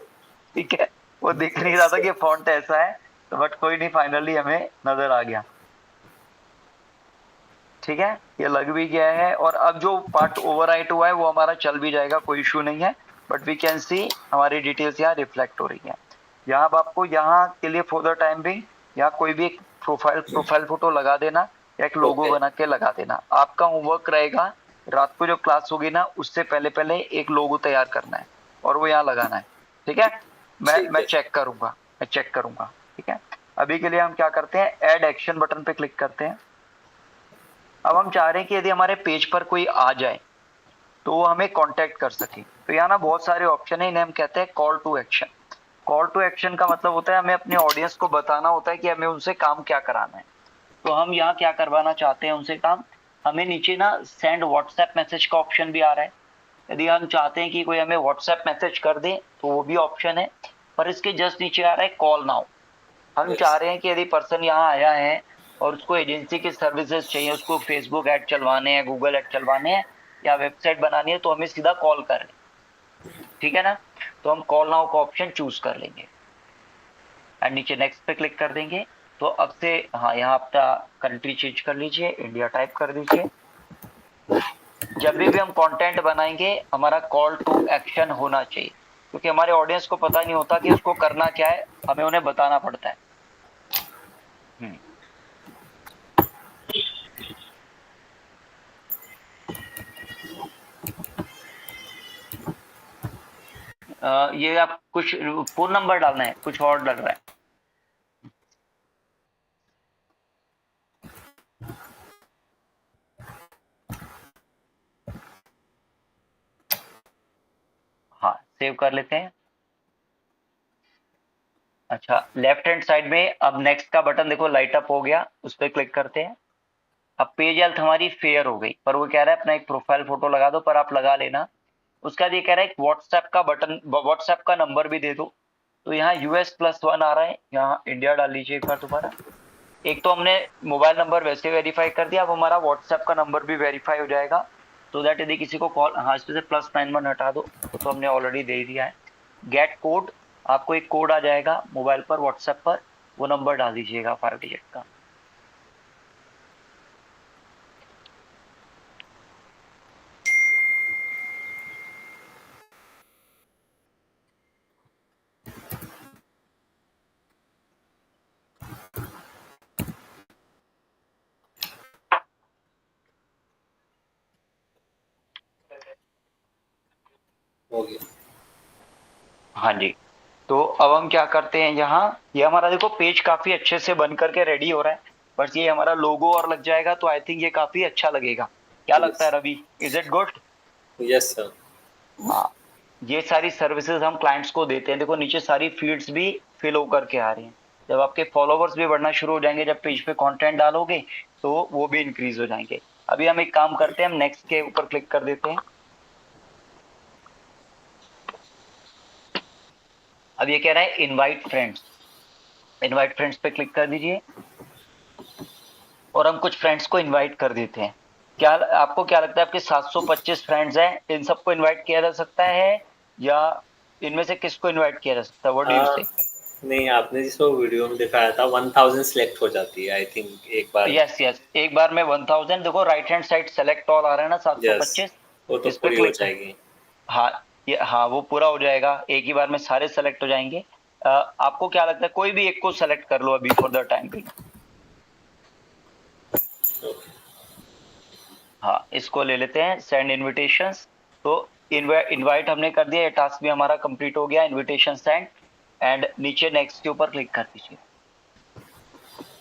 S1: ठीक है, वो दिख नहीं रहा था कि फॉन्ट ऐसा है, तो बट कोई नहीं, फाइनली हमें नजर आ गया। ठीक है, ये लग भी गया है। और अब जो पार्ट ओवरराइट हुआ है वो हमारा चल भी जाएगा, कोई इशू नहीं है। बट वी कैन सी हमारी डिटेल्स यहाँ रिफ्लेक्ट हो रही है। यहाँ अब आपको यहाँ के लिए फॉर द टाइम बिंग यहाँ कोई भी एक प्रोफाइल फोटो लगा देना, या एक लोगो
S2: ओके
S1: बना के लगा देना। आपका होमवर्क रहेगा, रात को जो क्लास होगी ना उससे पहले पहले एक लोगो तैयार करना है और वो यहाँ लगाना है। ठीक है,
S2: ठीक
S1: मैं
S2: है।
S1: चेक करूंगा, मैं चेक करूंगा। ठीक है, अभी के लिए हम क्या करते हैं, ऐड एक्शन बटन पे क्लिक करते हैं। अब हम चाह रहे हैं कि यदि हमारे पेज पर कोई आ जाए तो वो हमें कांटेक्ट कर सके। तो यहाँ ना बहुत सारे ऑप्शन है, इन्हें हम कहते हैं call to action. Call to action का मतलब होता है हमें अपने ऑडियंस को बताना होता है कि हमें उनसे काम क्या कराना है। तो हम यहाँ क्या करवाना चाहते हैं उनसे काम, हमें नीचे ना सेंड व्हाट्सएप मैसेज का ऑप्शन भी आ रहा है। यदि हम चाहते हैं कि कोई हमें व्हाट्सएप मैसेज कर दे तो वो भी ऑप्शन है, पर इसके जस्ट नीचे आ रहा है कॉल नाउ। हम चाह
S2: यस।
S1: रहे हैं कि यदि पर्सन यहाँ आया है और उसको एजेंसी की सर्विसेज चाहिए, उसको फेसबुक ऐड चलवाने हैं, गूगल ऐड चलवाने हैं या वेबसाइट बनानी है, तो हमें सीधा कॉल करें, ठीक है ना। तो हम कॉल नाउ का ऑप्शन चूज कर लेंगे एंड नीचे नेक्स्ट पे क्लिक कर देंगे। तो अब से हाँ, यहाँ आपका कंट्री चेंज कर लीजिए, इंडिया टाइप कर दीजिए। जब भी हम कंटेंट बनाएंगे हमारा कॉल टू एक्शन होना चाहिए, क्योंकि हमारे ऑडियंस को पता नहीं होता कि उसको करना क्या है, हमें उन्हें बताना पड़ता है। हम्म ये आप कुछ फोन नंबर डालना है, कुछ और डल रहा है। हाँ, सेव कर लेते हैं। अच्छा, लेफ्ट हैंड साइड में अब नेक्स्ट का बटन देखो लाइट अप हो गया, उस पर क्लिक करते हैं। अब पेज हेल्थ हमारी फेयर हो गई, पर वो कह रहा है अपना एक प्रोफाइल फोटो लगा दो, पर आप लगा लेना। उसका ये कह रहा है एक व्हाट्सएप का बटन, व्हाट्सएप का नंबर भी दे दो। तो यहाँ US+1 आ रहा है, यहाँ इंडिया डाल लीजिए एक बार दोबारा। एक तो हमने मोबाइल नंबर वैसे वेरीफाई कर दिया, अब हमारा व्हाट्सएप का नंबर भी वेरीफाई हो जाएगा। तो दैट यदि किसी को कॉल, हाँ इसमें से +91 हटा दो, वो तो हमने ऑलरेडी दे दिया है। गेट कोड, आपको एक कोड आ जाएगा मोबाइल पर, व्हाट्सएप पर, वो नंबर डाल दीजिएगा 5 डिजिट का।
S2: हो गया।
S1: हाँ जी। तो अब हम क्या करते हैं, यहाँ ये हमारा देखो पेज काफी अच्छे से बन करके रेडी हो रहा है। बस ये हमारा लोगो और लग जाएगा तो आई थिंक ये काफी अच्छा लगेगा। क्या लगता
S2: यस।
S1: है Ravi, is it good?
S2: Yes sir.
S1: हाँ, ये सारी सर्विसेज हम क्लाइंट्स को देते हैं। देखो नीचे सारी फील्ड्स भी फिल होकर के आ रही हैं। जब आपके फॉलोवर्स भी बढ़ना शुरू हो जाएंगे, जब पेज पे कंटेंट डालोगे तो वो भी इंक्रीज हो जाएंगे। अभी हम एक काम करते हैं, हम नेक्स्ट के ऊपर क्लिक कर देते हैं। अब ये कह रहा है इनवाइट फ्रेंड्स, इनवाइट फ्रेंड्स पे क्लिक कर दीजिए और हम कुछ फ्रेंड्स को इनवाइट कर देते हैं। क्या आपको क्या लगता है, आपके 725 फ्रेंड्स हैं, इन सबको इनवाइट किया जा सकता है या इनमें से किसको इनवाइट किया जा सकता है? व्हाट डू यू से?
S2: नहीं, आपने जिसको वीडियो में दिखाया था 1000 सिलेक्ट हो जाती है आई थिंक एक बार में।
S1: यस यस, एक बार में 1000। देखो right hand side select all आ रहा है ना,
S2: यस,
S1: 725,
S2: वो तो
S1: इस पे
S2: पूरी हो
S1: क्लिक कर।
S2: जाएगी।
S1: हाँ, ये हाँ वो पूरा हो जाएगा, एक ही बार में सारे सेलेक्ट हो जाएंगे। आपको क्या लगता है, कोई भी एक को सेलेक्ट कर लो अभी फॉर द टाइम बिंग। हाँ, इसको ले लेते हैं सेंड इनविटेशंस। तो इनवाइट हमने कर दिया, ये टास्क भी हमारा कंप्लीट हो गया, इनविटेशन सेंड। एंड नीचे नेक्स्ट के ऊपर क्लिक कर दीजिए।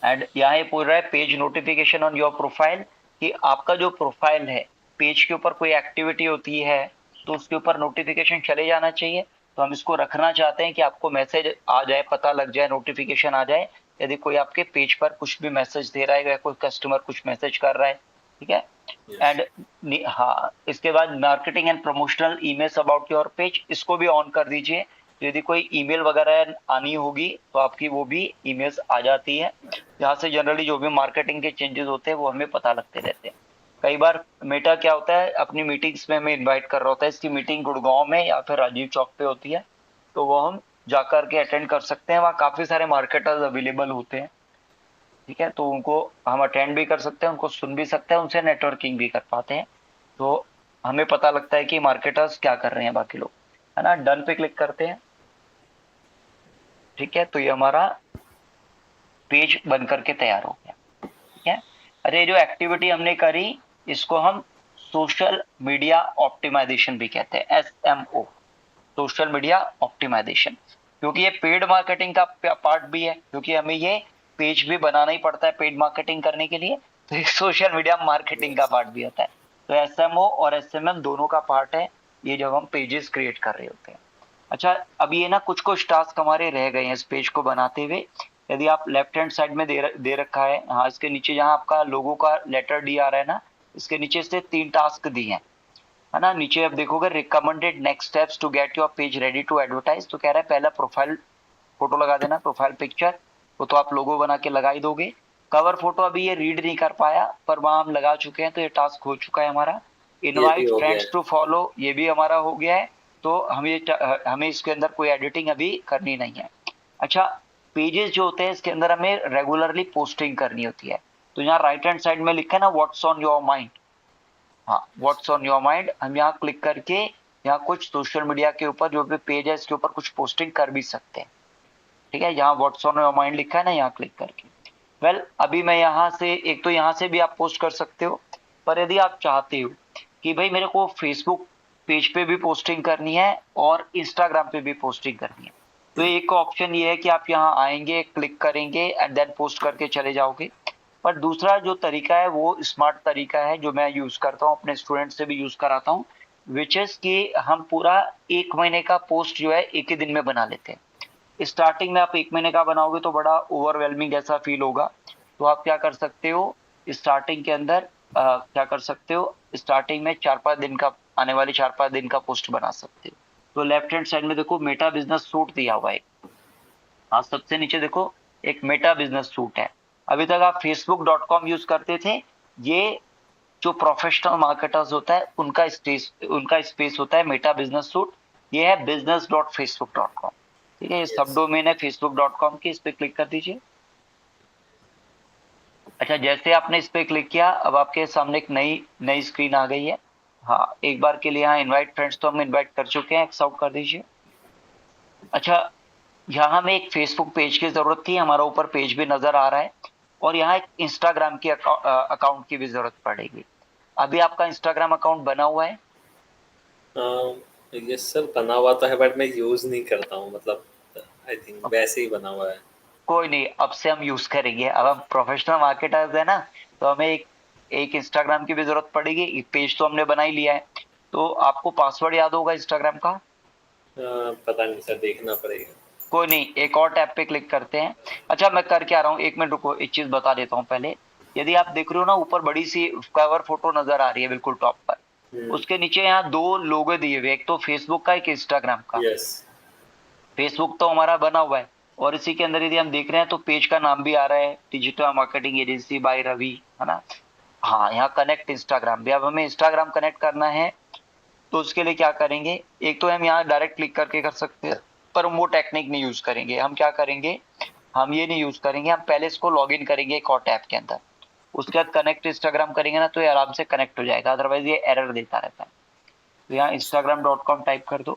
S1: एंड यहाँ ये पूछ रहा है page notification on your profile, कि आपका जो प्रोफाइल है, पेज के ऊपर कोई एक्टिविटी होती है तो उसके ऊपर नोटिफिकेशन चले जाना चाहिए। तो हम इसको रखना चाहते हैं कि आपको मैसेज आ जाए, पता लग जाए, नोटिफिकेशन आ जाए यदि कोई आपके पेज पर कुछ भी मैसेज दे रहा है या कोई कस्टमर कुछ मैसेज कर रहा है, ठीक है।
S2: यस।
S1: एंड हाँ, इसके बाद marketing and promotional emails about your page, इसको भी ऑन कर दीजिए। तो यदि कोई ईमेल वगैरह आनी होगी तो आपकी वो भी ईमेल्स आ जाती है। यहाँ से जनरली जो भी मार्केटिंग के चेंजेस होते हैं वो हमें पता लगते रहते हैं। कई बार मेटा क्या होता है, अपनी मीटिंग्स में हमें इनवाइट कर रहा होता है, इसकी मीटिंग गुड़गांव में या फिर राजीव चौक पे होती है, तो वो हम जाकर के अटेंड कर सकते हैं। वहाँ काफी सारे मार्केटर्स अवेलेबल होते हैं, ठीक है, तो उनको हम अटेंड भी कर सकते हैं, उनको सुन भी सकते हैं, उनसे नेटवर्किंग भी कर पाते हैं। तो हमें पता लगता है कि मार्केटर्स क्या कर रहे हैं बाकी लोग, है ना। डन पे क्लिक करते हैं, ठीक है। तो ये हमारा पेज बन करके तैयार हो गया, ठीक है। अरे ये जो एक्टिविटी हमने करी, इसको हम सोशल मीडिया ऑप्टिमाइजेशन भी कहते हैं, SMO, सोशल मीडिया ऑप्टिमाइजेशन। क्योंकि ये पेड मार्केटिंग का पार्ट भी है, क्योंकि हमें ये पेज भी बनाना ही पड़ता है पेड मार्केटिंग करने के लिए, तो ये सोशल मीडिया मार्केटिंग का पार्ट भी होता है। तो SMO और SMM दोनों का पार्ट है ये, जब हम पेजेस क्रिएट कर रहे होते हैं। अच्छा, अब ये ना कुछ कुछ टास्क हमारे रह गए हैं इस पेज को बनाते हुए। यदि आप लेफ्ट हैंड साइड में दे रखा है, हाँ, इसके नीचे जहाँ आपका लोगो का लेटर डी आ रहा है ना, इसके नीचे से 3 टास्क दिए हैं, है ना। नीचे आप देखोगे recommended next steps to get your page ready to advertise, तो कह रहा है पहला प्रोफाइल फोटो लगा देना, प्रोफाइल पिक्चर, वो तो आप लोगो बना के लगा ही दोगे। कवर फोटो अभी ये रीड नहीं कर पाया, पर वहां हम लगा चुके हैं, तो ये टास्क हो चुका है हमारा।
S2: ये भी
S1: इनवाइट
S2: हो गया
S1: फ्रेंड्स
S2: है।
S1: टू फॉलो, ये भी हमारा हो गया है। तो हमें इसके अंदर कोई एडिटिंग अभी करनी नहीं है। अच्छा, पेजेस जो होते हैं इसके अंदर हमें रेगुलरली पोस्टिंग करनी होती है। तो यहाँ राइट हैंड साइड में लिखा है ना व्हाट्स ऑन योर माइंड, हाँ, व्हाट्स ऑन योर माइंड, हम यहाँ क्लिक करके यहाँ कुछ सोशल मीडिया के ऊपर जो भी पेज है इसके ऊपर कुछ पोस्टिंग कर भी सकते हैं। ठीक है, यहाँ व्हाट्स ऑन योर माइंड लिखा है ना, यहाँ क्लिक करके। वेल, अभी मैं यहाँ से, एक तो यहाँ से भी आप पोस्ट कर सकते हो, पर यदि आप चाहते हो कि भाई मेरे को फेसबुक पेज पे भी पोस्टिंग करनी है और इंस्टाग्राम पे भी पोस्टिंग करनी है, तो एक ऑप्शन ये है कि आप यहाँ आएंगे, क्लिक करेंगे एंड देन पोस्ट करके चले जाओगे। पर दूसरा जो तरीका है वो स्मार्ट तरीका है, जो मैं यूज करता हूँ, अपने स्टूडेंट से भी यूज कराता हूँ, विच इज कि हम पूरा 1 महीने का पोस्ट जो है एक ही दिन में बना लेते हैं। स्टार्टिंग में आप 1 महीने का बनाओगे तो बड़ा ओवरवेलमिंग जैसा फील होगा, तो आप क्या कर सकते हो, स्टार्टिंग के अंदर क्या कर सकते हो, स्टार्टिंग में 4-5 दिन का, आने वाले 4-5 दिन का पोस्ट बना सकते हो। तो लेफ्ट हैंड साइड में देखो मेटा बिजनेस सूट दिया हुआ है, हाँ, सबसे नीचे देखो एक मेटा बिजनेस सूट है। अभी तक आप facebook.com यूज करते थे, ये जो प्रोफेशनल मार्केटर्स होता है उनका स्पेस होता है मेटा बिजनेस सूट, ये है business.facebook.com। ठीक है, ये सब
S2: Yes.
S1: डोमेन है facebook.com की, इस पे क्लिक कर दीजिए। अच्छा, जैसे आपने इस पे क्लिक किया, अब आपके सामने एक नई स्क्रीन आ गई है। हाँ, एक बार के लिए यहाँ इनवाइट फ्रेंड्स तो हम इनवाइट कर चुके हैं, एक्स आउट कर दीजिए। अच्छा, यहाँ हमें एक फेसबुक पेज की जरूरत थी, हमारा ऊपर पेज भी नजर आ रहा है, और यहाँ एक इंस्टाग्राम की अकाउंट की भी जरूरत पड़ेगी। अभी आपका इंस्टाग्राम अकाउंट बना हुआ है?
S2: ये सर बना हुआ तो है बट मैं यूज नहीं करता हूँ, मतलब आई थिंक वैसे ही बना हुआ है।
S1: कोई नहीं, अब से हम यूज करेंगे, अब हम प्रोफेशनल मार्केटर्स है ना, तो हमें एक इंस्टाग्राम की भी जरूरत पड़ेगी। एक पेज तो हमने बना ही लिया है, तो आपको पासवर्ड याद होगा इंस्टाग्राम का?
S2: पता नहीं सर, देखना पड़ेगा।
S1: कोई नहीं, एक और टैब पे क्लिक करते हैं। अच्छा, मैं कर क्या रहा हूँ, 1 मिनट रुको, एक चीज बता देता हूँ पहले। यदि आप देख रहे हो ना, ऊपर बड़ी सी कवर फोटो नजर आ रही है बिल्कुल टॉप पर, उसके नीचे यहाँ 2 लोगो दिए हुए, एक तो फेसबुक का, एक इंस्टाग्राम का।
S2: यस।
S1: फेसबुक तो हमारा बना हुआ है, और इसी के अंदर यदि हम देख रहे हैं तो पेज का नाम भी आ रहा है, digital marketing agency by Ravi, है ना। हाँ, यहाँ कनेक्ट इंस्टाग्राम भी, अब हमें इंस्टाग्राम कनेक्ट करना है, तो उसके लिए क्या करेंगे, एक तो हम यहाँ डायरेक्ट क्लिक करके कर सकते हैं, पर हम वो टेक्निक नहीं यूज करेंगे। हम क्या करेंगे, हम ये नहीं यूज करेंगे, हम पहले इसको लॉग इन करेंगे एक और टैब के अंदर, उसके बाद कनेक्ट इंस्टाग्राम करेंगे ना, तो ये आराम से कनेक्ट हो जाएगा, अदरवाइज ये एरर देता रहता है। तो यहाँ instagram.com टाइप कर दो।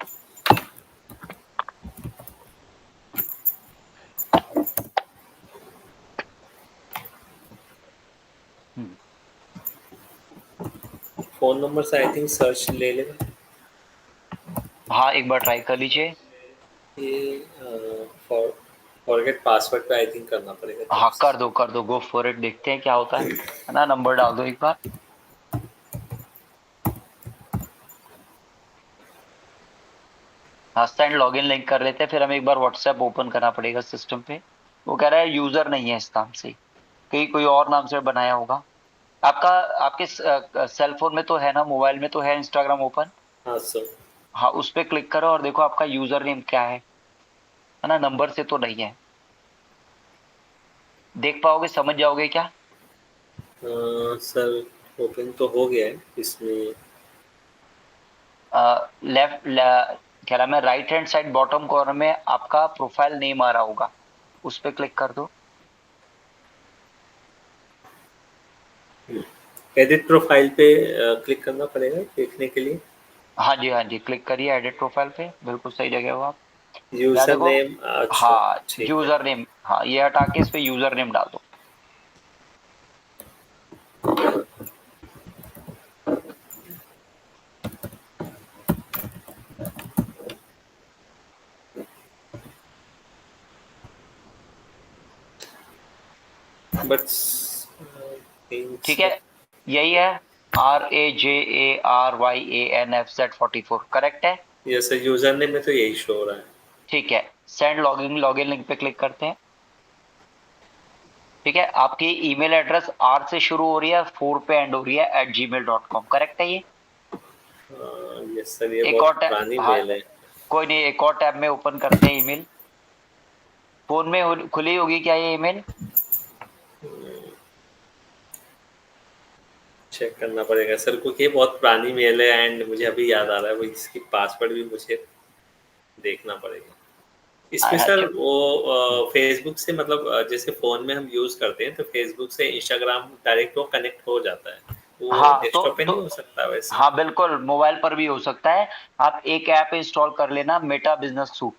S2: फोन नंबर से आई थिंक सर्च ले लेगा।
S1: हाँ, एक बार ट्राई कर लीजिए।
S2: ये फॉरगेट पासवर्ड पे आई थिंक करना पड़ेगा।
S1: हाँ, कर दो, गो फॉर इट, देखते हैं क्या होता है ना। नंबर डाल दो एक बार। हाँ, सेंड लॉगिन लिंक कर लेते हैं, फिर हमें एक बार व्हाट्सएप ओपन करना पड़ेगा सिस्टम पे। वो कह रहा है यूजर नहीं है इस नाम से, कहीं कोई और नाम से बनाया होगा। आपका, आपके सेल फोन में तो है ना, मोबाइल में तो है इंस्टाग्राम ओपन?
S2: हाँ सर।
S1: हाँ, उस पे क्लिक करो और देखो आपका यूजर नेम क्या है ना, नंबर से तो नहीं है। देख पाओगे, समझ जाओगे क्या?
S2: सर ओपन तो हो गया है इसमें।
S1: लेफ्ट, कह रहा मैं right hand side bottom corner में आपका प्रोफाइल नेम आ रहा होगा, उस पे क्लिक कर दो।
S2: एडिट प्रोफाइल पे क्लिक करना पड़ेगा देखने के लिए।
S1: हाँ जी, हाँ जी, क्लिक करिए एडिट प्रोफाइल पे, बिल्कुल सही जगह हो आप। यहाँ
S2: यूजर
S1: देखो,
S2: नेम, अच्छा
S1: हाँ,
S2: ठीक है।
S1: यूजर नेम, हाँ, ये हटा के इस पे यूजर नेम डाल दो।
S2: बट
S1: ठीक है, यही है, RAJARYANFZ44, करेक्ट है?
S2: ये सर यूजर नेम में तो यही शो हो रहा है।
S1: ठीक है, सेंड लॉगिन लिंक पे क्लिक करते हैं। ठीक है, आपकी ईमेल एड्रेस आर से शुरू हो रही है, 4 पे एंड हो रही है @gmail.com, करेक्ट है ये?
S2: यस सर, ये
S1: एक
S2: बहुत
S1: और टैब,
S2: पुरानी
S1: हाँ
S2: मेल है।
S1: कोई नहीं, एक और टैब में ओपन करते हैं ईमेल। फोन में खुली होगी क्या ये ईमेल?
S2: चेक करना पड़ेगा सर, क्योंकि ये बहुत पुरानी मेल है एंड मुझे अभी याद आ रहा है, वो इसकी पासवर्ड भी मुझे देखना पड़ेगा। इसमें सर
S1: अच्छा,
S2: वो फेसबुक से मतलब जैसे फ़ोन में हम यूज़ करते हैं तो फेसबुक से इंस्टाग्राम डायरेक्ट वो कनेक्ट हो जाता है। वो
S1: हाँ
S2: डेस्कटॉप पे नहीं हो सकता वैसे?
S1: हाँ बिल्कुल, मोबाइल पर भी हो सकता है। आप एक ऐप इंस्टॉल कर लेना, मेटा बिजनेस सूट।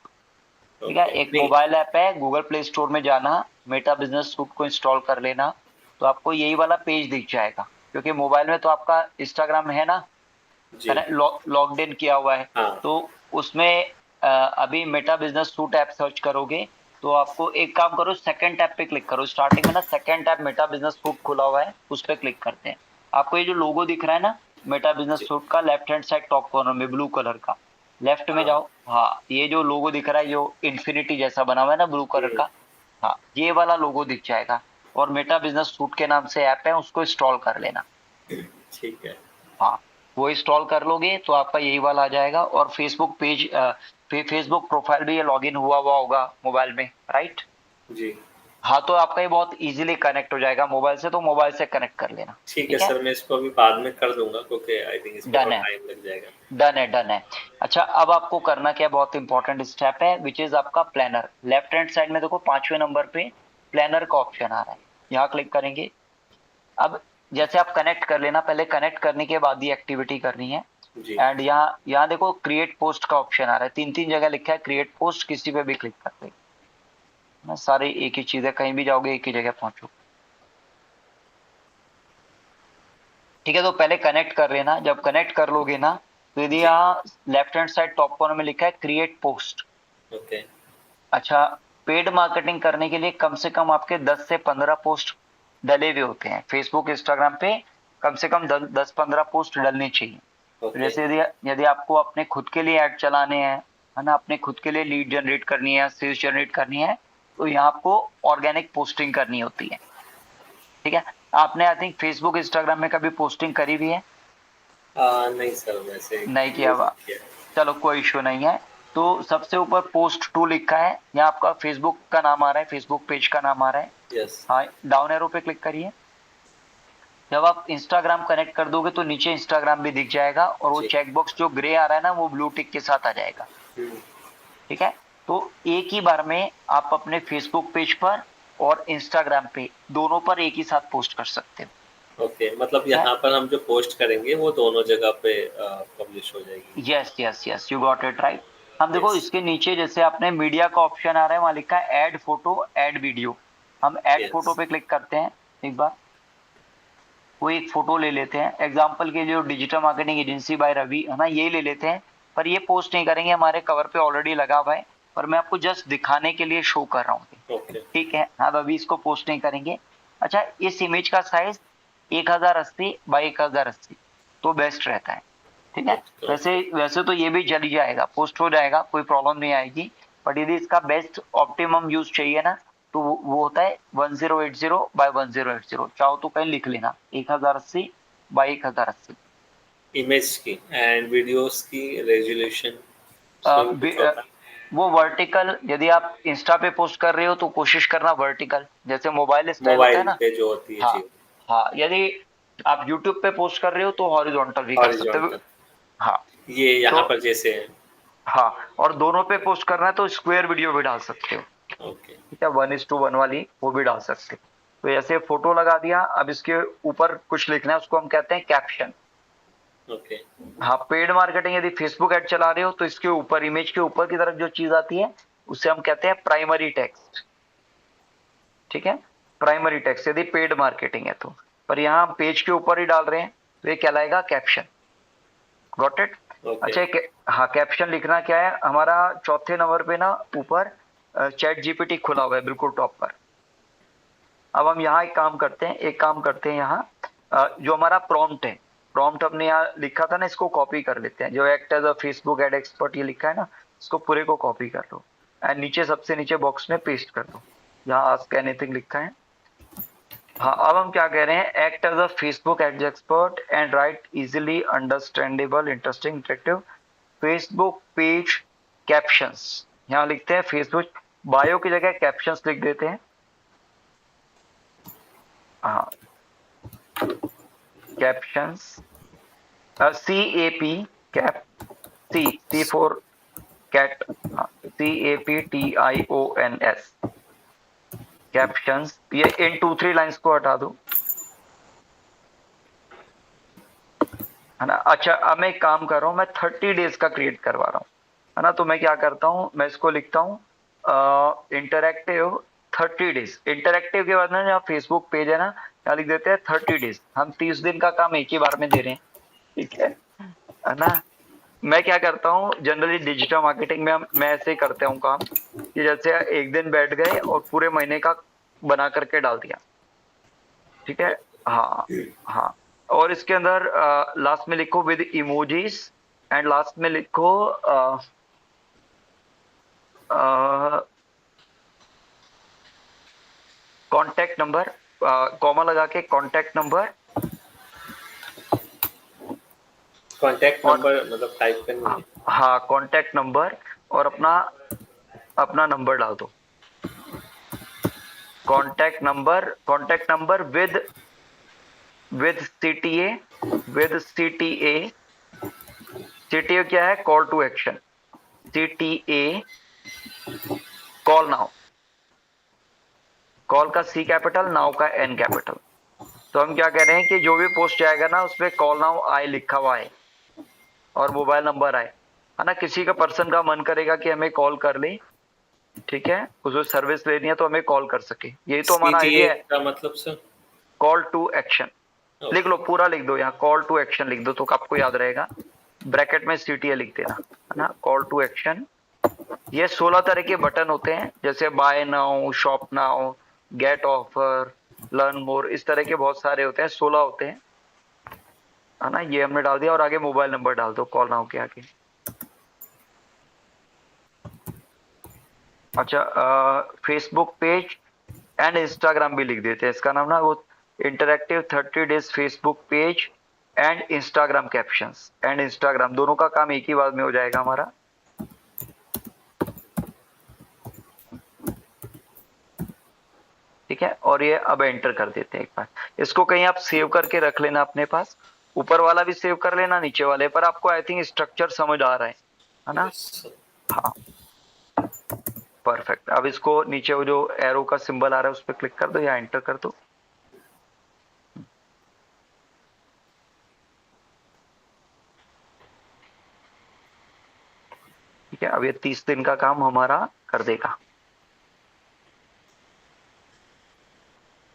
S1: ठीक है,
S2: ओके,
S1: एक
S2: नहीं
S1: मोबाइल ऐप है, गूगल प्ले स्टोर में जाना, मेटा बिजनेस सूट को इंस्टॉल कर लेना, तो आपको यही वाला पेज दिख जाएगा। क्योंकि मोबाइल में तो आपका इंस्टाग्राम है ना,
S2: जी,
S1: लॉग्ड इन किया हुआ है,
S2: हाँ,
S1: तो उसमें अभी Meta business suit app search करोगे तो आपको एक काम करो, सेकंड टैब पे क्लिक करो। स्टार्टिंग में ना second tab Meta business suit खुला हुआ है, उस पे क्लिक करते हैं। आपको ये जो लोगो दिख रहा है ना मेटा बिजनेस
S2: जी,
S1: सूट का, left hand side top corner में ब्लू कलर का, लेफ्ट में
S2: हाँ,
S1: जाओ। हाँ, ये जो लोगो दिख रहा है जो इन्फिनिटी जैसा बना हुआ है ना ब्लू कलर
S2: हुँ,
S1: का, हाँ ये वाला लोगो दिख जाएगा। और मेटा बिजनेस सूट के नाम से ऐप है, उसको इंस्टॉल कर लेना।
S2: ठीक है,
S1: हाँ, वो इंस्टॉल कर लोगे तो आपका यही वाला आ जाएगा। और फेसबुक पेज, फेसबुक प्रोफाइल भी ये लॉगिन हुआ हुआ होगा मोबाइल में, राइट?
S2: जी।
S1: हाँ, तो आपका ये बहुत इजीली कनेक्ट हो जाएगा मोबाइल से, तो मोबाइल से कनेक्ट कर लेना।
S2: ठीक है
S1: ठीक है,
S2: सर, मैं इसको अभी बाद में कर दूँगा क्योंकि आई थिंक इसमें
S1: डन
S2: थोड़ा
S1: है,
S2: टाइम लग जाएगा।
S1: डन है, डन है। अच्छा, अब आपको करना क्या है, बहुत इंपॉर्टेंट स्टेप है, विच इज आपका प्लानर। लेफ्ट हैंड साइड में देखो 5वें नंबर पे प्लानर का ऑप्शन आ रहा है, यहाँ क्लिक करेंगे। अब जैसे आप कनेक्ट कर लेना, पहले कनेक्ट करने के बाद ही एक्टिविटी करनी है।
S2: जी,
S1: एंड यहाँ यहाँ देखो क्रिएट पोस्ट का ऑप्शन आ रहा है, 3 3 जगह लिखा है क्रिएट पोस्ट, किसी पे भी क्लिक कर दे ना, सारे एक ही चीज है, कहीं भी जाओगे एक ही जगह पहुंचो। ठीक है, तो पहले कनेक्ट कर लेना। जब कनेक्ट कर लोगे ना, तो यदि
S2: जी,
S1: यहाँ left hand side top corner में लिखा है क्रिएट पोस्ट।
S2: ओके,
S1: अच्छा, पेड मार्केटिंग करने के लिए कम से कम आपके 10 से 15 पोस्ट डले हुए होते हैं फेसबुक इंस्टाग्राम पे, कम से कम 10 15 पोस्ट डलने चाहिए। तो
S2: ओके,
S1: जैसे यदि यदि आपको अपने खुद के लिए ऐड चलाने हैं, है ना, अपने खुद के लिए लीड जनरेट करनी है, सेल्स जनरेट करनी है, तो यहाँ आपको ऑर्गेनिक पोस्टिंग करनी होती है। ठीक है, आपने आई थिंक फेसबुक इंस्टाग्राम में कभी पोस्टिंग करी भी है?
S2: नहीं सर वैसे
S1: नहीं किया
S2: यूज़
S1: हुआ?
S2: नहीं किया।
S1: चलो कोई इशू नहीं है। तो सबसे ऊपर पोस्ट टू लिखा है, यहाँ आपका फेसबुक का नाम आ रहा है, फेसबुक पेज का नाम आ रहा है।
S2: यस,
S1: हाँ, डाउन एरो पे क्लिक करिए। जब आप इंस्टाग्राम कनेक्ट कर दोगे तो नीचे इंस्टाग्राम भी दिख जाएगा, और वो
S2: जी,
S1: चेकबॉक्स जो ग्रे आ रहा है ना, वो ब्लू टिक के साथ आ जाएगा।
S2: हुँ,
S1: ठीक है, तो एक ही बार में आप अपने फेसबुक पेज पर और इंस्टाग्राम पे दोनों पर एक ही साथ पोस्ट कर सकते हो।
S2: ओके, मतलब
S1: ठीक है,
S2: यहाँ पर हम जो पोस्ट करेंगे वो दोनों जगह पे पब्लिश हो जाएगी।
S1: Yes yes yes, you got it right. हम देखो
S2: यस,
S1: इसके नीचे जैसे आपने मीडिया का ऑप्शन आ रहा है, वहां लिखा है ऐड फोटो ऐड वीडियो। हम ऐड फोटो
S2: यस,
S1: पे क्लिक करते हैं। एक बार कोई एक फोटो ले लेते हैं, एग्जाम्पल के लिए digital marketing agency by Ravi, है ना, ये ले लेते हैं। पर ये पोस्ट नहीं करेंगे, हमारे कवर पे ऑलरेडी लगा हुआ है, पर मैं आपको जस्ट दिखाने के लिए शो कर रहा हूँ।
S2: ओके,
S1: ठीक है, हाँ, तो अभी इसको पोस्ट नहीं करेंगे। अच्छा, इस इमेज का साइज 1080 बाई 1080 तो बेस्ट रहता है। ठीक है,
S2: ओके,
S1: वैसे
S2: ओके,
S1: वैसे तो ये भी चल ही जाएगा, पोस्ट हो जाएगा, कोई प्रॉब्लम नहीं आएगी। बट यदि इसका बेस्ट ऑप्टिमम यूज चाहिए ना, तो वो होता है 1080 बाई 1080। चाहो तो कहीं लिख लेना 1080 बाई 1080।
S2: इमेज की एंड वीडियोस की रेज़ोल्यूशन उसमें भी कुछ होता है?
S1: वो वर्टिकल, यदि आप इंस्टा पे पोस्ट कर रहे हो तो कोशिश करना वर्टिकल, जैसे मोबाइल स्टाइल होता है
S2: मोबाइल
S1: ना।
S2: पे जो होती है,
S1: हाँ
S2: जी,
S1: हाँ, यदि आप यूट्यूब पे पोस्ट कर रहे हो तो हॉरिजॉन्टल भी कर सकते हो।
S2: हॉरिज़ॉन्टल,
S1: हाँ,
S2: ये
S1: तो
S2: यहाँ पर जैसे है,
S1: हाँ, और दोनों पे पोस्ट करना है तो स्क्वायर वीडियो भी डाल सकते हो।
S2: ओके,
S1: ठीक है, 1:1 वाली वो भी डाल सकते हो। तो ऐसे फोटो लगा दिया, अब इसके ऊपर कुछ लिखना है, उसको हम कहते हैं कैप्शन।
S2: ओके,
S1: हाँ, पेड मार्केटिंग यदि फेसबुक ऐड चला रहे हो तो इसके ऊपर, इमेज के ऊपर की तरफ जो चीज आती है उसे हम कहते हैं प्राइमरी टेक्स्ट। ठीक है, प्राइमरी टेक्स्ट यदि पेड मार्केटिंग है तो। पर यहाँ हम पेज के ऊपर ही डाल रहे हैं, तो ये कहलाएगा कैप्शन। Got it?
S2: ओके,
S1: अच्छा, हाँ, कैप्शन लिखना क्या है, हमारा चौथे नंबर पे ना ऊपर चैट जीपीटी खुला हुआ है बिल्कुल टॉप पर। अब हम यहाँ एक काम करते हैं, यहाँ जो हमारा प्रॉम्प्ट है, प्रॉम्प्ट हमने यहाँ लिखा था ना, इसको कॉपी कर लेते हैं। जो act as a Facebook ad expert ये लिखा है ना, इसको पूरे को कॉपी कर लो एंड नीचे सबसे नीचे बॉक्स में पेस्ट कर दो जहाँ आस्क एनीथिंग लिखा है। हाँ, अब हम क्या कह रहे हैं, act as a Facebook ad expert and write easily understandable interesting interactive Facebook page captions. यहाँ लिखते हैं फेसबुक बायो की जगह कैप्शंस लिख देते हैं। हाँ, captions, CAP, cap, C for cat, CAPTIONS, captions. ये इन 2-3 लाइंस को हटा दो, है ना। अच्छा, अब मैं एक काम कर रहा हूँ, मैं 30 डेज का क्रिएट करवा रहा हूँ, है ना। तो मैं क्या करता हूँ, मैं इसको लिखता हूँ इंटरैक्टिव 30 डेज। इंटरैक्टिव के बाद में यहाँ फेसबुक पेज है ना, यहाँ लिख देते हैं 30 डेज। हम 30 दिन का काम एक ही बार में दे रहे हैं, ठीक है ना। मैं क्या करता हूँ जनरली डिजिटल मार्केटिंग में, मैं ऐसे ही करता हूँ काम कि जैसे एक दिन बैठ गए और पूरे महीने का बना करके डाल दिया, ठीक है। हाँ हाँ, और इसके अंदर लास्ट में लिखो विद इमोजीज एंड लास्ट में लिखो कॉन्टेक्ट नंबर, कॉमा लगा के कॉन्टेक्ट नंबर
S2: कॉन्टैक्ट
S1: और
S2: नंबर मतलब टाइप करनी है।
S1: हाँ कॉन्टेक्ट नंबर और अपना अपना नंबर डाल दो। Contact number with CTA, with CTA क्या है, call to action, CTA call now, call का C कैपिटल, नाउ का N कैपिटल। तो हम क्या कह रहे हैं कि जो भी पोस्ट जाएगा ना उसमें कॉल नाउ आए लिखा हुआ है और मोबाइल नंबर आए, है ना। किसी का पर्सन का मन करेगा कि हमें कॉल कर ले, ठीक है, उसको सर्विस लेनी है तो हमें कॉल कर सके, यही तो हमारा
S2: CTA
S1: आइडिया है।
S2: का मतलब सर?
S1: कॉल टू एक्शन लिख लो, पूरा लिख दो यहाँ, कॉल टू एक्शन लिख दो तो आपको याद रहेगा। ब्रैकेट में CTA लिख देना, है ना, कॉल टू एक्शन। ये 16 तरह के बटन होते हैं, जैसे buy now, shop now, get offer, learn more, इस तरह के बहुत सारे होते हैं, 16 होते हैं, है ना। ये हमने डाल दिया और आगे मोबाइल नंबर डाल दो कॉल नाउ के आगे। अच्छा, फेसबुक पेज एंड इंस्टाग्राम भी लिख देते हैं, इसका नाम ना वो interactive 30 days Facebook page and Instagram captions, and Instagram दोनों का काम एक ही बार में हो जाएगा हमारा। ठीक है, और ये अब एंटर कर देते हैं एक बार। इसको कहीं आप सेव करके रख लेना अपने पास, ऊपर वाला भी सेव कर लेना, नीचे वाले पर। आपको आई थिंक स्ट्रक्चर समझ आ रहा है ना। हाँ, परफेक्ट। अब इसको नीचे वो जो एरो का सिंबल आ रहा है उस पर क्लिक कर दो या एंटर कर दो। ठीक है, अब ये 30 दिन का काम हमारा कर देगा।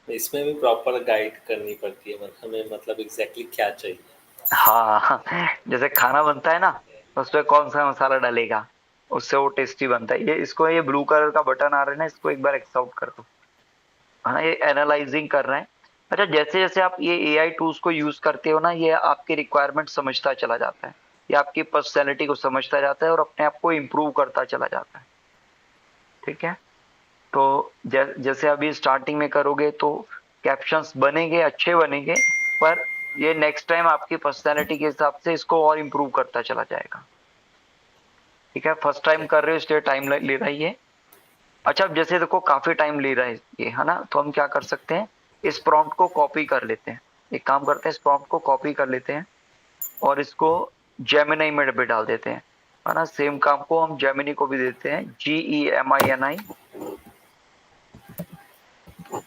S2: इसमें भी प्रॉपर गाइड करनी पड़ती है, मतलब हमें मतलब एग्जैक्टली क्या चाहिए।
S1: हाँ, जैसे खाना बनता है ना, तो उसपे कौन सा मसाला डालेगा, उससे वो टेस्टी बनता है। ये इसको, ये ब्लू कलर का बटन आ रहा है ना, इसको एक बार एक्स आउट कर दो, है ना। ये एनालाइजिंग कर रहे हैं। अच्छा, जैसे जैसे आप ये AI टूल्स को यूज करते हो ना, ये आपकी रिक्वायरमेंट समझता चला जाता है, ये आपकी पर्सनैलिटी को समझता जाता है और अपने आप को इम्प्रूव करता चला जाता है, ठीक है। तो जैसे अभी स्टार्टिंग में करोगे तो कैप्शंस बनेंगे, अच्छे बनेंगे, पर ये नेक्स्ट टाइम आपकी पर्सनैलिटी के हिसाब से इसको और इम्प्रूव करता चला जाएगा, ठीक है। फर्स्ट टाइम कर रहे हो इसलिए टाइम ले रहा है ये। अच्छा, अब जैसे देखो काफी टाइम ले रहा है ये, है ना, तो हम क्या कर सकते हैं, इस प्रॉम्प्ट को कॉपी कर लेते हैं। एक काम करते हैं, इस प्रॉम्प्ट को कॉपी कर लेते हैं और इसको जेमिनी में भी डाल देते हैं, है ना। सेम काम को हम जेमिनी को भी देते हैं, GEMINI।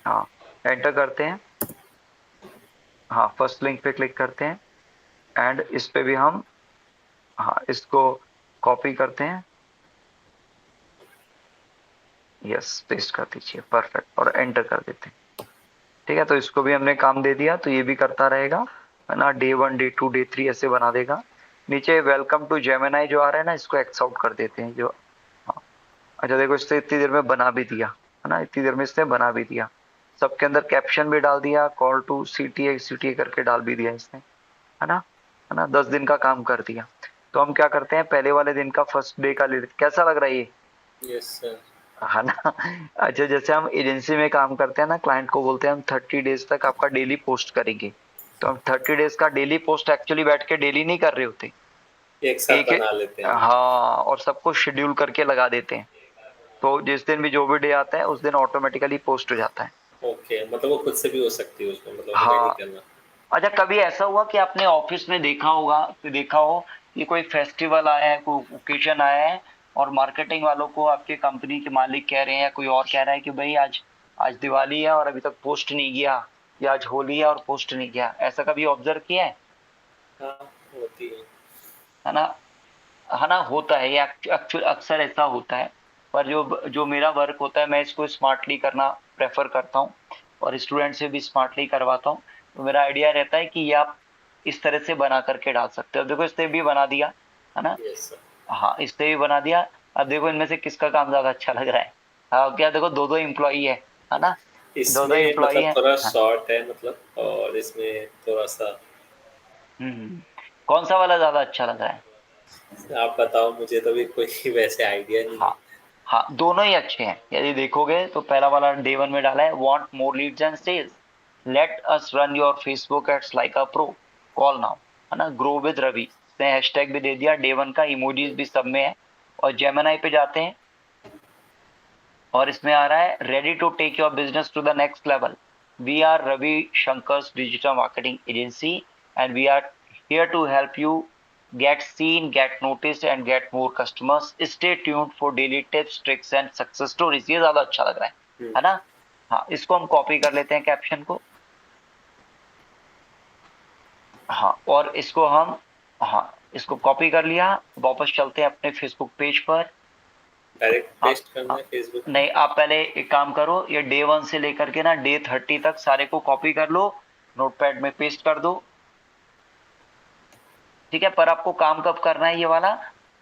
S1: हाँ, एंटर करते हैं। हाँ, फर्स्ट लिंक पे क्लिक करते हैं एंड इस पे भी हम, हाँ, इसको कॉपी करते हैं, यस, पेस्ट कर दीजिए, परफेक्ट, और एंटर कर देते हैं। ठीक है, तो इसको भी हमने काम दे दिया, तो ये भी करता रहेगा, है ना। Day 1, Day 2, Day 3 ऐसे बना देगा। नीचे वेलकम टू जेमिनाई जो आ रहा है ना, इसको एक्स आउट कर देते हैं जो। हाँ, अच्छा देखो, इससे इतनी देर में बना भी दिया, है ना, इतनी देर में इसने बना भी दिया। सबके अंदर कैप्शन भी डाल दिया, कॉल टू CTA करके डाल भी दिया इसने। है ना, 10 दिन का काम कर दिया। तो हम क्या करते हैं, पहले वाले दिन का फर्स्ट डे का ले लेते, कैसा लग रहा है ये,
S2: यस सर।
S1: है ना। अच्छा, जैसे हम एजेंसी में काम करते हैं ना, क्लाइंट को बोलते हैं हम 30 डेज तक आपका डेली पोस्ट करेंगे। तो हम 30 डेज का डेली पोस्ट एक्चुअली बैठ के डेली नहीं कर रहे होते,
S2: एक साथ
S1: एक
S2: बना लेते हैं।
S1: हाँ, और सबको शेड्यूल करके लगा देते हैं। तो जिस दिन भी जो भी डे आता है उस दिन ऑटोमेटिकली पोस्ट हो जाता है।
S2: ओके, मतलब वो खुद से भी हो सकती है उसमें, मतलब हमें नहीं
S1: हाँ।
S2: करना।
S1: अच्छा, कभी ऐसा हुआ कि आपने ऑफिस में देखा होगा, कि देखा हो कि कोई फेस्टिवल आया है, कोई ओकेजन आया है, और मार्केटिंग वालों को आपके कंपनी के मालिक कह रहे हैं या कोई और कह रहा है कि भाई आज आज दिवाली है और अभी तक पोस्ट नहीं किया, या आज होली है और पोस्ट नहीं किया, ऐसा कभी ऑब्जर्व किया
S2: हाँ, होती है।
S1: है ना। है ना, होता है ये, एक्चुअल अक्सर ऐसा होता है। पर जो जो मेरा वर्क होता है, मैं इसको स्मार्टली करना प्रेफर करता हूँ, और स्टूडेंट से भी स्मार्टली करवाता हूँ। तो मेरा आइडिया रहता है कि ये आप इस तरह से बना करके डाल सकते हो। देखो, इसने भी बना दिया, है ना।
S2: Yes sir.
S1: हाँ, इसने भी बना दिया। अब देखो इनमें से किसका काम ज्यादा अच्छा लग रहा है। हाँ, क्या देखो, दो दो एम्प्लॉई है ना, दो दो
S2: इसमें
S1: एम्प्लॉई
S2: मतलब
S1: है।
S2: थोड़ा
S1: हाँ।
S2: शॉर्ट है मतलब, और इसमें थोड़ा सा।
S1: कौन सा वाला ज्यादा अच्छा लग रहा है।
S2: आप बताओ, मुझे तो भी कोई वैसे आइडिया नहीं
S1: हाँ,
S2: है।
S1: हाँ, दोनों ही अच्छे हैं। यदि देखोगे तो पहला वाला डे वन में डाला है, want more leads and sales, let us run your Facebook ads like a pro, call now, है ना, ग्रो विद रवि। इसने हैशटैग भी दे दिया, डे वन का इमोजीज भी सब में है। और जेमिनाई पे जाते हैं, और इसमें आ रहा है, ready to take your business to the next level, we are Ravi Shankar's digital marketing agency, and we are here to help you get seen, get noticed and get more customers. Stay tuned for daily tips, tricks and success stories. ये ज्यादा अच्छा लग रहा है ना। हाँ, इसको हम कॉपी कर लेते हैं कैप्शन को। हाँ, और इसको हम, हाँ, इसको कॉपी कर लिया। वापस चलते हैं अपने फेसबुक पेज पर।
S2: डायरेक्ट
S1: हाँ,
S2: पेस्ट करना
S1: हाँ,
S2: है फेसबुक पे?
S1: नहीं, आप पहले एक काम करो, ये डे वन से लेकर के ना डे 30 तक सारे को कॉपी कर लो, नोटपैड में पेस्ट कर दो। ठीक है, पर आपको काम कब करना है ये वाला,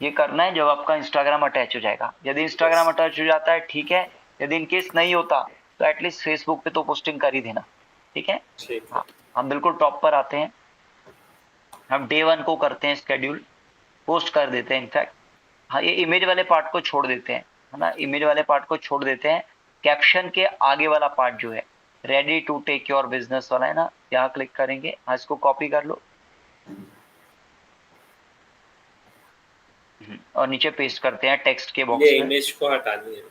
S1: ये करना है जब आपका इंस्टाग्राम अटैच हो जाएगा। यदि
S2: यस।
S1: इंस्टाग्राम अटैच हो जाता है, ठीक है। यदि इनकेस नहीं होता, तो एटलीस्ट फेसबुक पे तो पोस्टिंग कर ही देना। ठीक है।
S2: ठीक है।
S1: हाँ, हम बिल्कुल टॉप पर आते हैं। हम डे वन को करते हैं स्केड्यूल, पोस्ट कर देते हैं इनफैक्ट। हाँ, ये इमेज वाले पार्ट को छोड़ देते हैं, है ना, इमेज वाले पार्ट को छोड़ देते हैं। कैप्शन के आगे वाला पार्ट जो है, ready to take your business वाला, है ना, यहाँ क्लिक करेंगे। हाँ, इसको कॉपी कर लो। और नीचे पेस्ट करते हैं टेक्स्ट के
S2: ये
S1: बॉक्स में।
S2: इमेज को हटानी है?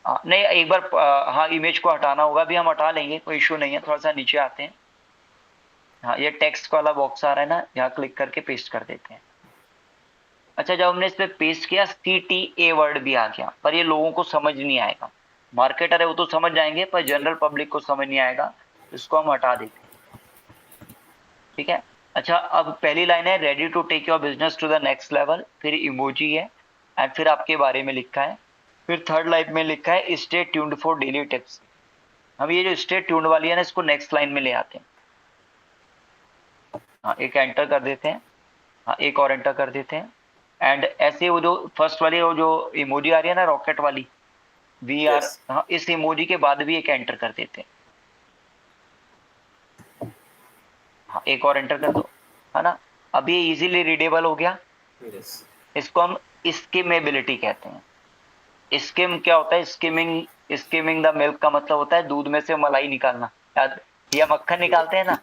S1: हाँ, नहीं, एक बार हाँ, इमेज को हटाना होगा, भी हम हटा लेंगे, कोई इशू नहीं है। थोड़ा सा नीचे आते हैं। हाँ, ये टेक्स्ट वाला बॉक्स आ रहा है ना, यहाँ क्लिक करके पेस्ट कर देते हैं। अच्छा, जब हमने इस पे पेस्ट किया, CTA वर्ड भी आ गया, पर ये लोगों को समझ नहीं आएगा। मार्केटर है वो तो समझ जाएंगे, पर जनरल पब्लिक को समझ नहीं आएगा। इसको हम हटा देते हैं। ठीक है। अच्छा, अब पहली लाइन है, ready to take your business to the next level, फिर इमोजी है, एंड फिर आपके बारे में लिखा है। फिर थर्ड लाइन में लिखा है, stay tuned for daily tips. हम ये जो स्टे ट्यून्ड वाली है ना, इसको नेक्स्ट लाइन में ले आते हैं। हाँ, एक एंटर कर देते हैं। हाँ, एक और एंटर कर देते हैं। एंड ऐसे वो जो फर्स्ट वाली, वो जो इमोजी आ रही है ना, रॉकेट वाली, वी आर,
S2: यस।
S1: हाँ, इस इमोजी के बाद भी एक एंटर कर देते हैं। हाँ, एक और एंटर कर दो, है ना। अब ये इजीली रीडेबल हो गया।
S2: यस।
S1: इसको हम स्किमेबिलिटी कहते हैं। स्किम क्या होता है, स्किमिंग, स्किमिंग द मिल्क का मतलब होता है दूध में से मलाई निकालना, याद, या मक्खन निकालते हैं ना।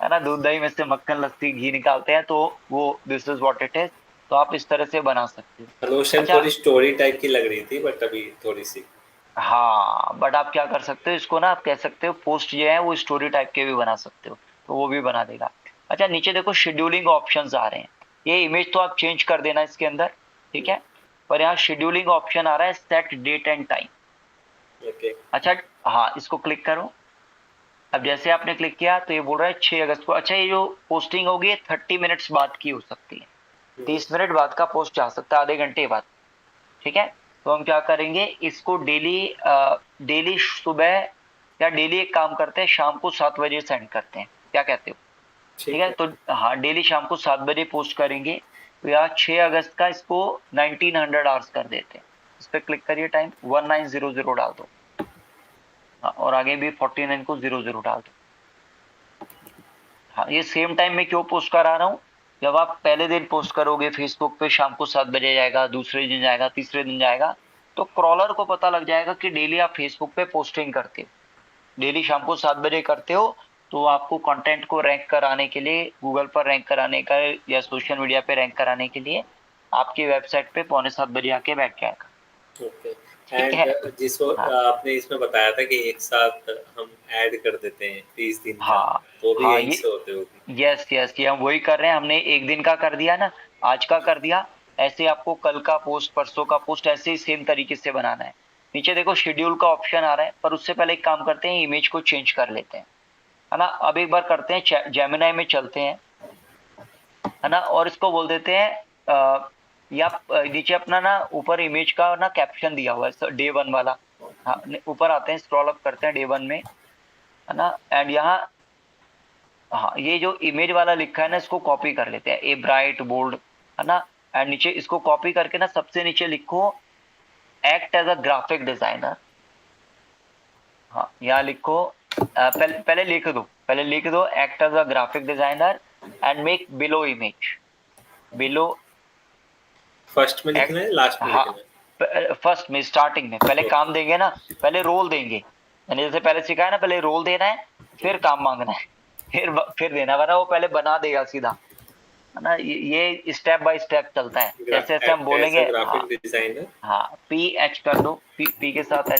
S1: है ना, दूध दही में से मक्खन, लस्सी, घी निकालते हैं, तो वो this is what it is. तो आप इस तरह से बना सकते हो।
S2: सॉल्यूशन
S1: अच्छा,
S2: थोड़ी स्टोरी टाइप की लग रही थी, बट अभी थोड़ी सी।
S1: हाँ, बट आप क्या कर सकते हो, इसको ना आप कह सकते हो पोस्ट जो है वो स्टोरी टाइप के भी बना सकते हो, तो वो भी बना देगा। अच्छा, नीचे देखो शेड्यूलिंग ऑप्शंस आ रहे हैं। ये इमेज तो आप चेंज कर देना इसके अंदर, ठीक है। पर यहाँ शेड्यूलिंग ऑप्शन आ रहा है, set date and time.
S2: Okay.
S1: अच्छा, हाँ, इसको क्लिक करो। अब जैसे आपने क्लिक किया तो ये बोल रहा है 6 अगस्त को। अच्छा, ये जो पोस्टिंग होगी 30 मिनट्स बाद की हो सकती है, 30 मिनट बाद का पोस्ट जा सकता है, आधे घंटे बाद। ठीक है। तो हम क्या करेंगे, इसको डेली, डेली सुबह, या डेली एक काम करते हैं, शाम को 7 बजे सेंड करते हैं, क्या कहते हो। ठीक
S2: ठीक
S1: है,
S2: है।
S1: तो हाँ, डेली शाम को 7 बजे पोस्ट करेंगे। तो यार 6 अगस्त का इसको 1900 आवर्स कर देते हैं। इस पर क्लिक करिए, टाइम 1900 डाल दो। हाँ, और आगे भी 49 को 00 डाल दो। हाँ, ये सेम टाइम में क्यों पोस्ट करा रहा हूँ, जब आप पहले दिन पोस्ट करोगे फेसबुक पे शाम को 7 बजे जाएगा, दूसरे दिन जाएगा, तीसरे दिन जाएगा, तो क्रॉलर को पता लग जाएगा कि डेली आप फेसबुक पे पोस्टिंग करते हो, डेली शाम को 7 बजे करते हो, तो आपको कंटेंट को रैंक कराने के लिए, गूगल पर रैंक कराने का या सोशल मीडिया पे रैंक कराने के लिए आपकी वेबसाइट पे 6:45 आके बैठ जाएगा।
S2: ओके।
S1: ठीक है।
S2: एंड जिसको
S1: हाँ
S2: आपने इसमें बताया था कि एक साथ हम ऐड कर देते हैं 30 दिन का,
S1: हाँ
S2: तो भी
S1: हाँ,
S2: यहीं
S1: ये
S2: से होते होगी।
S1: यस यस, ये हम वही कर रहे हैं। हमने एक दिन का कर दिया ना, आज का कर दिया, ऐसे आपको कल का पोस्ट, परसों का पोस्ट, ऐसे ही सेम तरीके से बनाना है। नीचे देखो शेड्यूल का ऑप्शन आ रहा है, पर उससे पहले एक काम करते हैं, इमेज को चेंज कर लेते हैं, है ना। अब एक बार करते हैं, जेमिनाई में चलते हैं, है ना, और इसको बोल देते हैं या नीचे अपना ना ऊपर इमेज का ना कैप्शन दिया हुआ है Day 1 वाला। हाँ, ऊपर आते हैं, स्क्रॉल अप करते हैं Day 1 में, है ना, एंड यहाँ, हाँ, ये जो इमेज वाला लिखा है ना, इसको कॉपी कर लेते हैं, ए ब्राइट बोल्ड, है ना, एंड नीचे इसको कॉपी करके ना सबसे नीचे लिखो act as a graphic designer. हाँ, यहाँ लिखो, पहले लिख दो act as a graphic designer and make below image, below
S2: first में लिखना
S1: एक्ट।
S2: है, लास्ट में
S1: हाँ,
S2: लिखना है?
S1: फर्स्ट में, स्टार्टिंग में पहले काम देंगे ना, पहले रोल देंगे, यानी जैसे पहले सिखाया ना, पहले रोल देना है, फिर काम मांगना है, फिर देना, वरना वो पहले बना देगा सीधा, है ना। ये स्टेप बाय स्टेप चलता है, जैसे जैसे हम
S2: एक्ट एज
S1: बोलेंगे।
S2: अ
S1: हाँ
S2: ग्राफिक डिजाइनर।
S1: हाँ, PH कर दो, पी के साथ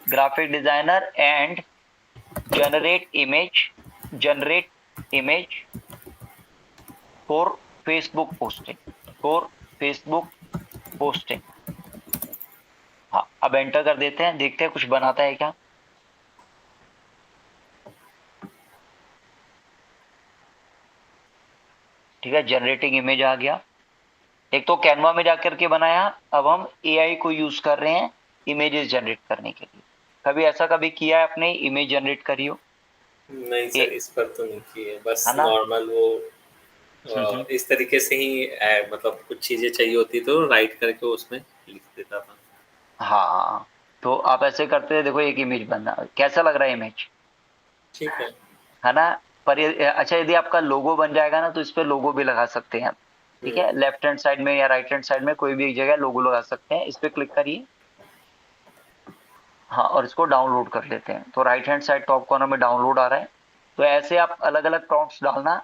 S1: graphic designer and generate image for Facebook posting, for Facebook posting. हाँ, अब एंटर कर देते हैं, देखते हैं कुछ बनाता है क्या। ठीक है, जनरेटिंग इमेज आ गया। एक तो कैनवा में जाकर के बनाया, अब हम AI को यूज कर रहे हैं इमेजेस जनरेट करने के लिए। कभी किया है आपने, इमेज जनरेट करी हो?
S2: नहीं
S1: ए,
S2: सर, इस पर तो नहीं की है, बस
S1: है ना।
S2: नॉर्मल वो
S1: हम्म।
S2: इस तरीके से ही मतलब कुछ चीजें चाहिए होती तो राइट करके उसमें लिख देता था।
S1: हाँ, तो आप ऐसे करते हैं, देखो एक इमेज बनना, कैसा लग रहा है इमेज,
S2: ठीक है।
S1: है ना। पर ये अच्छा, यदि आपका लोगो बन जाएगा ना, तो इस पे लोगो भी लगा सकते हैं आप। ठीक है, लेफ्ट हैंड साइड में या राइट हैंड साइड में कोई भी एक जगह लोगो लगा सकते हैं, इस पे क्लिक करिए। हाँ, और इसको डाउनलोड कर लेते हैं, तो right hand side top corner में डाउनलोड आ रहा है। तो ऐसे आप अलग अलग प्रॉम्प्ट्स डालना।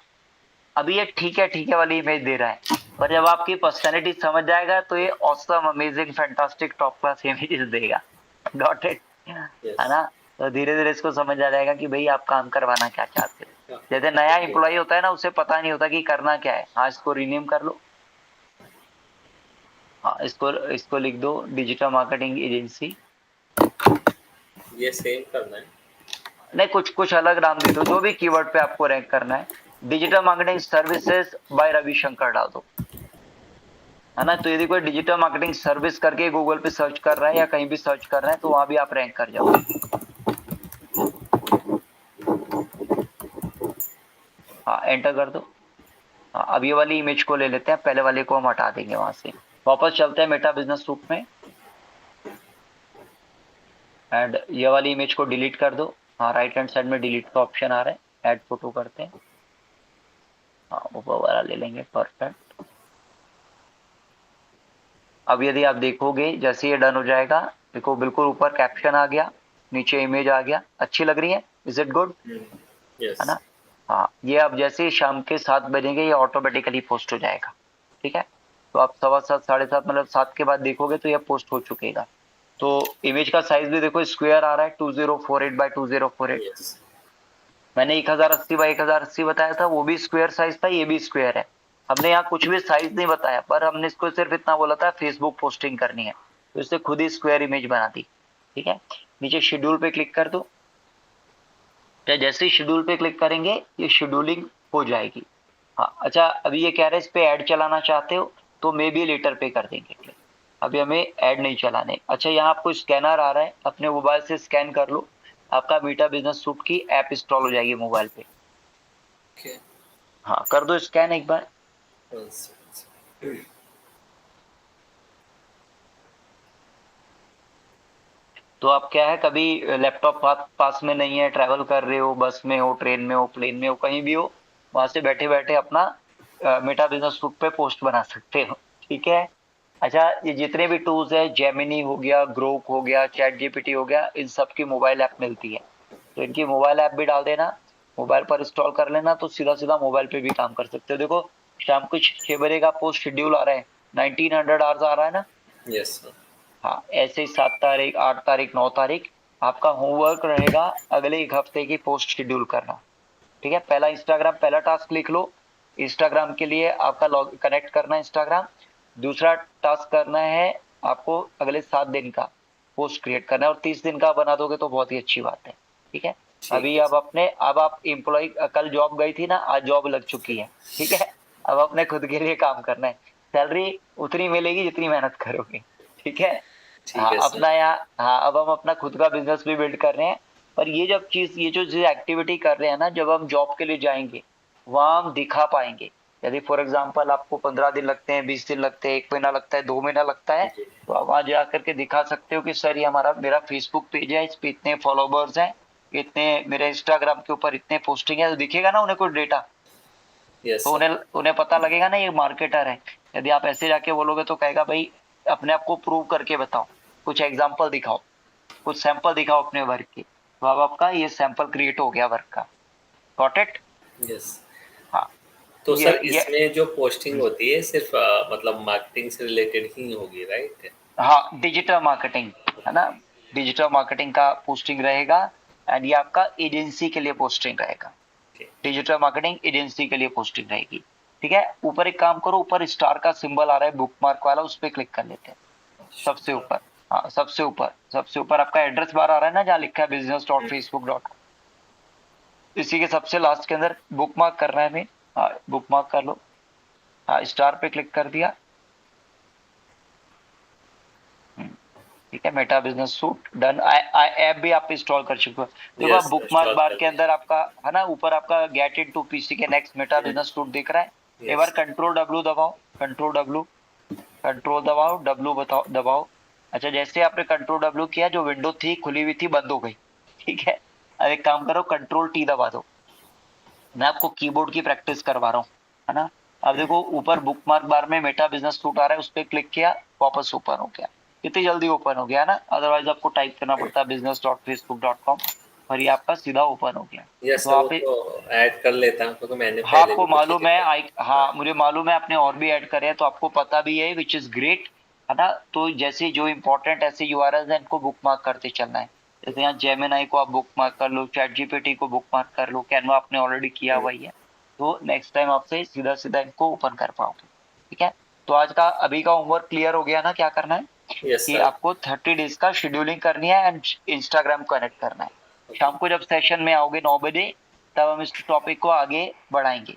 S1: अभी ये ठीक है वाली इमेज दे रहा है, पर जब आपकी पर्सनैलिटी समझ जाएगा, तो ये awesome, amazing, fantastic, top class images देगा। गॉट इट, है
S2: यस।
S1: ना। तो धीरे धीरे इसको समझ आ जाएगा कि भाई आप काम करवाना क्या चाहते हो। जैसे नया एम्प्लॉय होता है ना, उसे पता नहीं होता कि करना क्या है। हाँ, इसको रीनेम कर लो। हाँ, इसको इसको लिख दो डिजिटल मार्केटिंग एजेंसी।
S2: ये सेम करना है।
S1: नहीं, कुछ कुछ अलग नाम दे दो, जो भी कीवर्ड पे आपको रैंक करना है। Digital marketing services by Ravishankar डाल दो, है ना। तो यदि कोई डिजिटल मार्केटिंग सर्विस करके गूगल पे सर्च कर रहा है या कहीं भी सर्च कर रहा है, तो वहां भी आप रैंक कर जाओगे। हाँ, एंटर कर दो। हाँ, अब ये वाली इमेज को ले लेते हैं, पहले वाले को हम हटा देंगे वहां से। वापस चलते हैं मेटा बिजनेस सूट में, एंड ये वाली इमेज को डिलीट कर दो। हाँ, राइट हैंड साइड में डिलीट का ऑप्शन आ रहा है, ऐड फोटो करते हैं। हाँ, ऊपर वाला ले लेंगे, परफेक्ट। अब यदि आप देखोगे, जैसे ये डन हो जाएगा, देखो बिल्कुल ऊपर कैप्शन आ गया, नीचे इमेज आ गया, अच्छी लग रही है, इज इट गुड, है
S2: यस।
S1: ना। हाँ, ये अब जैसे ही शाम के 7 बजेंगे, ये ऑटोमेटिकली पोस्ट हो जाएगा। ठीक है, तो आप 7:15, 7:30, मतलब 7 के बाद देखोगे तो ये पोस्ट हो चुकेगा। तो इमेज का साइज भी देखो, स्क्वायर आ रहा है, 2048 by 2048।
S2: यस।
S1: मैंने 1080 by 1080 बताया था, वो भी स्क्वायर साइज था, ये भी स्क्वायर है। हमने यहाँ कुछ भी साइज नहीं बताया, पर हमने इसको सिर्फ इतना बोला था फेसबुक पोस्टिंग करनी है, तो इससे खुद ही स्क्वायर इमेज बना दी। ठीक है, नीचे शेड्यूल पे क्लिक कर दो। तो जैसे ही शेड्यूल पे क्लिक करेंगे, ये शेड्यूलिंग हो जाएगी। हाँ, अच्छा, अभी ये कह रहे हैं इस पे ऐड चलाना चाहते हो, तो मे बी लेटर पे कर देंगे क्लिक। अभी हमें ऐड नहीं चलाने। अच्छा, यहाँ आपको स्कैनर आ रहा है, अपने मोबाइल से स्कैन कर लो, आपका मीटा बिजनेस सूट की ऐप इंस्टॉल हो जाएगी मोबाइल पे।
S2: ओके।
S1: हाँ, कर दो स्कैन एक बार। तो आप क्या है, कभी लैपटॉप पास में नहीं है, ट्रैवल कर रहे हो, बस में हो, ट्रेन में हो, प्लेन में हो, कहीं भी हो, वहां से बैठे बैठे अपना मेटा बिजनेस सूट पे पोस्ट बना सकते हो। ठीक है। अच्छा, ये जितने भी टूल्स है, जेमिनी हो गया, ग्रोक हो गया, चैट जीपीटी हो गया, इन सब की मोबाइल ऐप मिलती है, तो इनकी मोबाइल ऐप भी डाल देना, मोबाइल पर इंस्टॉल कर लेना, तो सीधा सीधा मोबाइल पे भी काम कर सकते हो। देखो शाम को 6 बजे का पोस्ट शेड्यूल आ रहा है, 1900 आवर्स आ रहा है ना।
S2: Yes sir.
S1: हाँ, ऐसे ही 7 तारीख, 8 तारीख, 9 तारीख आपका होमवर्क रहेगा अगले एक हफ्ते की पोस्ट शेड्यूल करना। ठीक है, पहला इंस्टाग्राम, पहला टास्क लिख लो, इंस्टाग्राम के लिए आपका लॉग कनेक्ट करना है इंस्टाग्राम। दूसरा टास्क करना है आपको अगले 7 दिन का पोस्ट क्रिएट करना है, और 30 दिन का बना दोगे तो बहुत ही अच्छी बात है। ठीक है। अभी
S2: ठीक है
S1: अब अपने, अब आप एम्प्लॉय, कल जॉब गई थी ना, आज जॉब लग चुकी है। ठीक है। अब अपने खुद के लिए काम करना है, सैलरी उतनी मिलेगी जितनी मेहनत करोगे। ठीक है।
S2: ठीक
S1: हाँ,
S2: है सर।
S1: अपना यहाँ, हाँ, अब हम अपना खुद का बिजनेस भी बिल्ड कर रहे हैं। पर ये जब चीज, ये जो चीज एक्टिविटी कर रहे हैं ना, जब हम जॉब के लिए जाएंगे वहां हम दिखा पाएंगे। यदि फॉर एग्जाम्पल आपको 15 दिन लगते हैं, 20 दिन लगते हैं, 1 महीना लगता है, 2 महीना लगता है,
S2: जी।
S1: तो आप वहां जा करके दिखा सकते हो कि सर ये हमारा, मेरा फेसबुक पेज है, इस पे इतने फॉलोवर्स हैं, इतने, मेरे इंस्टाग्राम के ऊपर इतने पोस्टिंग है, तो दिखेगा ना उन्हें कोई डेटा,
S2: यस
S1: तो
S2: सर।
S1: उन्हें उन्हें पता लगेगा ना ये मार्केटर है। यदि आप ऐसे जाके बोलोगे तो कहेगा भाई अपने आप को प्रूव करके बताओ, कुछ एग्जाम्पल दिखाओ, कुछ सैंपल दिखाओ अपने वर्क के, तो अब आपका ये सैंपल क्रिएट हो गया वर्क का। Got it.
S2: यस।
S1: हाँ,
S2: तो
S1: ये
S2: सर
S1: ये
S2: इसमें जो पोस्टिंग होती है सिर्फ मतलब मार्केटिंग से रिलेटेड ही होगी, राइट?
S1: हाँ, डिजिटल मार्केटिंग है ना, डिजिटल मार्केटिंग का पोस्टिंग रहेगा, एंड ये आपका एजेंसी के लिए पोस्टिंग रहेगा, डिजिटल मार्केटिंग एजेंसी के लिए पोस्टिंग रहेगी। ठीक है, ऊपर एक काम करो, ऊपर स्टार का सिंबल आ रहा है बुक मार्क वाला, उस पर क्लिक कर लेते हैं, सबसे ऊपर। हाँ, सबसे ऊपर, सबसे ऊपर आपका एड्रेस बार आ रहा है ना, जहाँ लिखा है business.facebook.com, इसी के सबसे लास्ट के अंदर बुक मार्क करना है हमें। हाँ, बुक मार्क कर लो। हाँ, स्टार पे क्लिक कर दिया। ठीक है, Meta business suit done. App भी आप इंस्टॉल कर चुके हो। देखो आप
S2: यस
S1: बुक मार्क
S2: इंस्टॉल
S1: बार
S2: कर
S1: के अंदर
S2: दिया।
S1: आपका है ना, ऊपर आपका गेट इन टू पीसी के नेक्स्ट मेटा बिजनेस सूट दिख रहा है। एक बार
S2: यस।
S1: कंट्रोल डब्ल्यू दबाओ, कंट्रोल डब्ल्यू, कंट्रोल दबाओ, डब्ल्यू बताओ दबाओ। अच्छा, जैसे आपने कंट्रोल डब्ल्यू किया, जो विंडो थी खुली हुई थी बंद हो गई। ठीक है। अब एक काम करो, कंट्रोल टी दबा दो, मैं आपको कीबोर्ड की प्रैक्टिस करवा रहा हूँ, है ना। अब देखो ऊपर बुक मार्क बार में मेटा बिजनेस सूट आ रहा है, उस पर क्लिक किया, वापस ओपन हो गया। कितनी जल्दी ओपन हो गया ना, अदरवाइज आपको टाइप करना पड़ता है business.facebook.com, और ये आपका सीधा ओपन हो गया।
S2: यस
S1: तो
S2: सर, वो
S1: आप,
S2: तो ऐड कर लेता हूँ क्योंकि मैंने
S1: हाँ,
S2: पहले
S1: आपको
S2: भी कुछ
S1: मालूम
S2: चीजें
S1: है,
S2: करी। हाँ।
S1: हाँ, मुझे मालूम है आपने और भी ऐड करे हैं, तो आपको पता भी है, विच इज ग्रेट, है ना। तो जैसे जो इंपॉर्टेंट ऐसे यूआरएल है, इनको बुक मार्क करते चलना है। जैसे यहाँ जेमिनाई को आप बुक मार्क कर लो, चैट जीपीटी को बुक मार्क कर लो, कैनवा आपने ऑलरेडी किया हुआ ही है, तो नेक्स्ट टाइम आपसे सीधा सीधा इनको ओपन कर पाओगे। ठीक है। तो आज का, अभी का होमवर्क क्लियर हो गया ना, क्या करना है
S2: यस
S1: कि
S2: सर।
S1: आपको 30 डेज का शेड्यूलिंग करनी है, एंड इंस्टाग्राम कनेक्ट करना है। शाम को जब सेशन में आओगे 9 बजे, तब हम इस टॉपिक को आगे बढ़ाएंगे।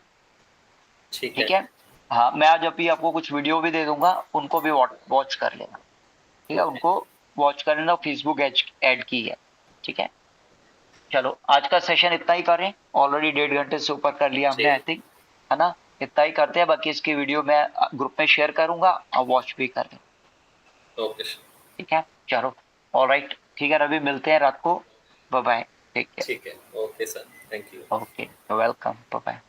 S2: ठीक है।
S1: ठीक है। हाँ, मैं आज अभी आपको कुछ वीडियो भी दे दूंगा, उनको भी वॉच कर लेना। ठीक है,
S2: ओके।
S1: उनको वॉच कर लेना, फेसबुक ऐड की है। ठीक है। चलो, आज का सेशन इतना ही करें, ऑलरेडी 1.5 घंटे से ऊपर कर लिया हमने, आई
S2: ठीक।
S1: थिंक, है ना। इतना ही करते हैं, बाकी इसकी वीडियो मैं ग्रुप में शेयर करूंगा, आप वॉच भी कर लें।
S2: Okay sir.
S1: ठीक है, चलो, ऑलराइट, ठीक है रवि, मिलते हैं रात को। Bye bye, take care.
S2: ठीक है। Okay sir, thank you.
S1: Okay, welcome, bye bye.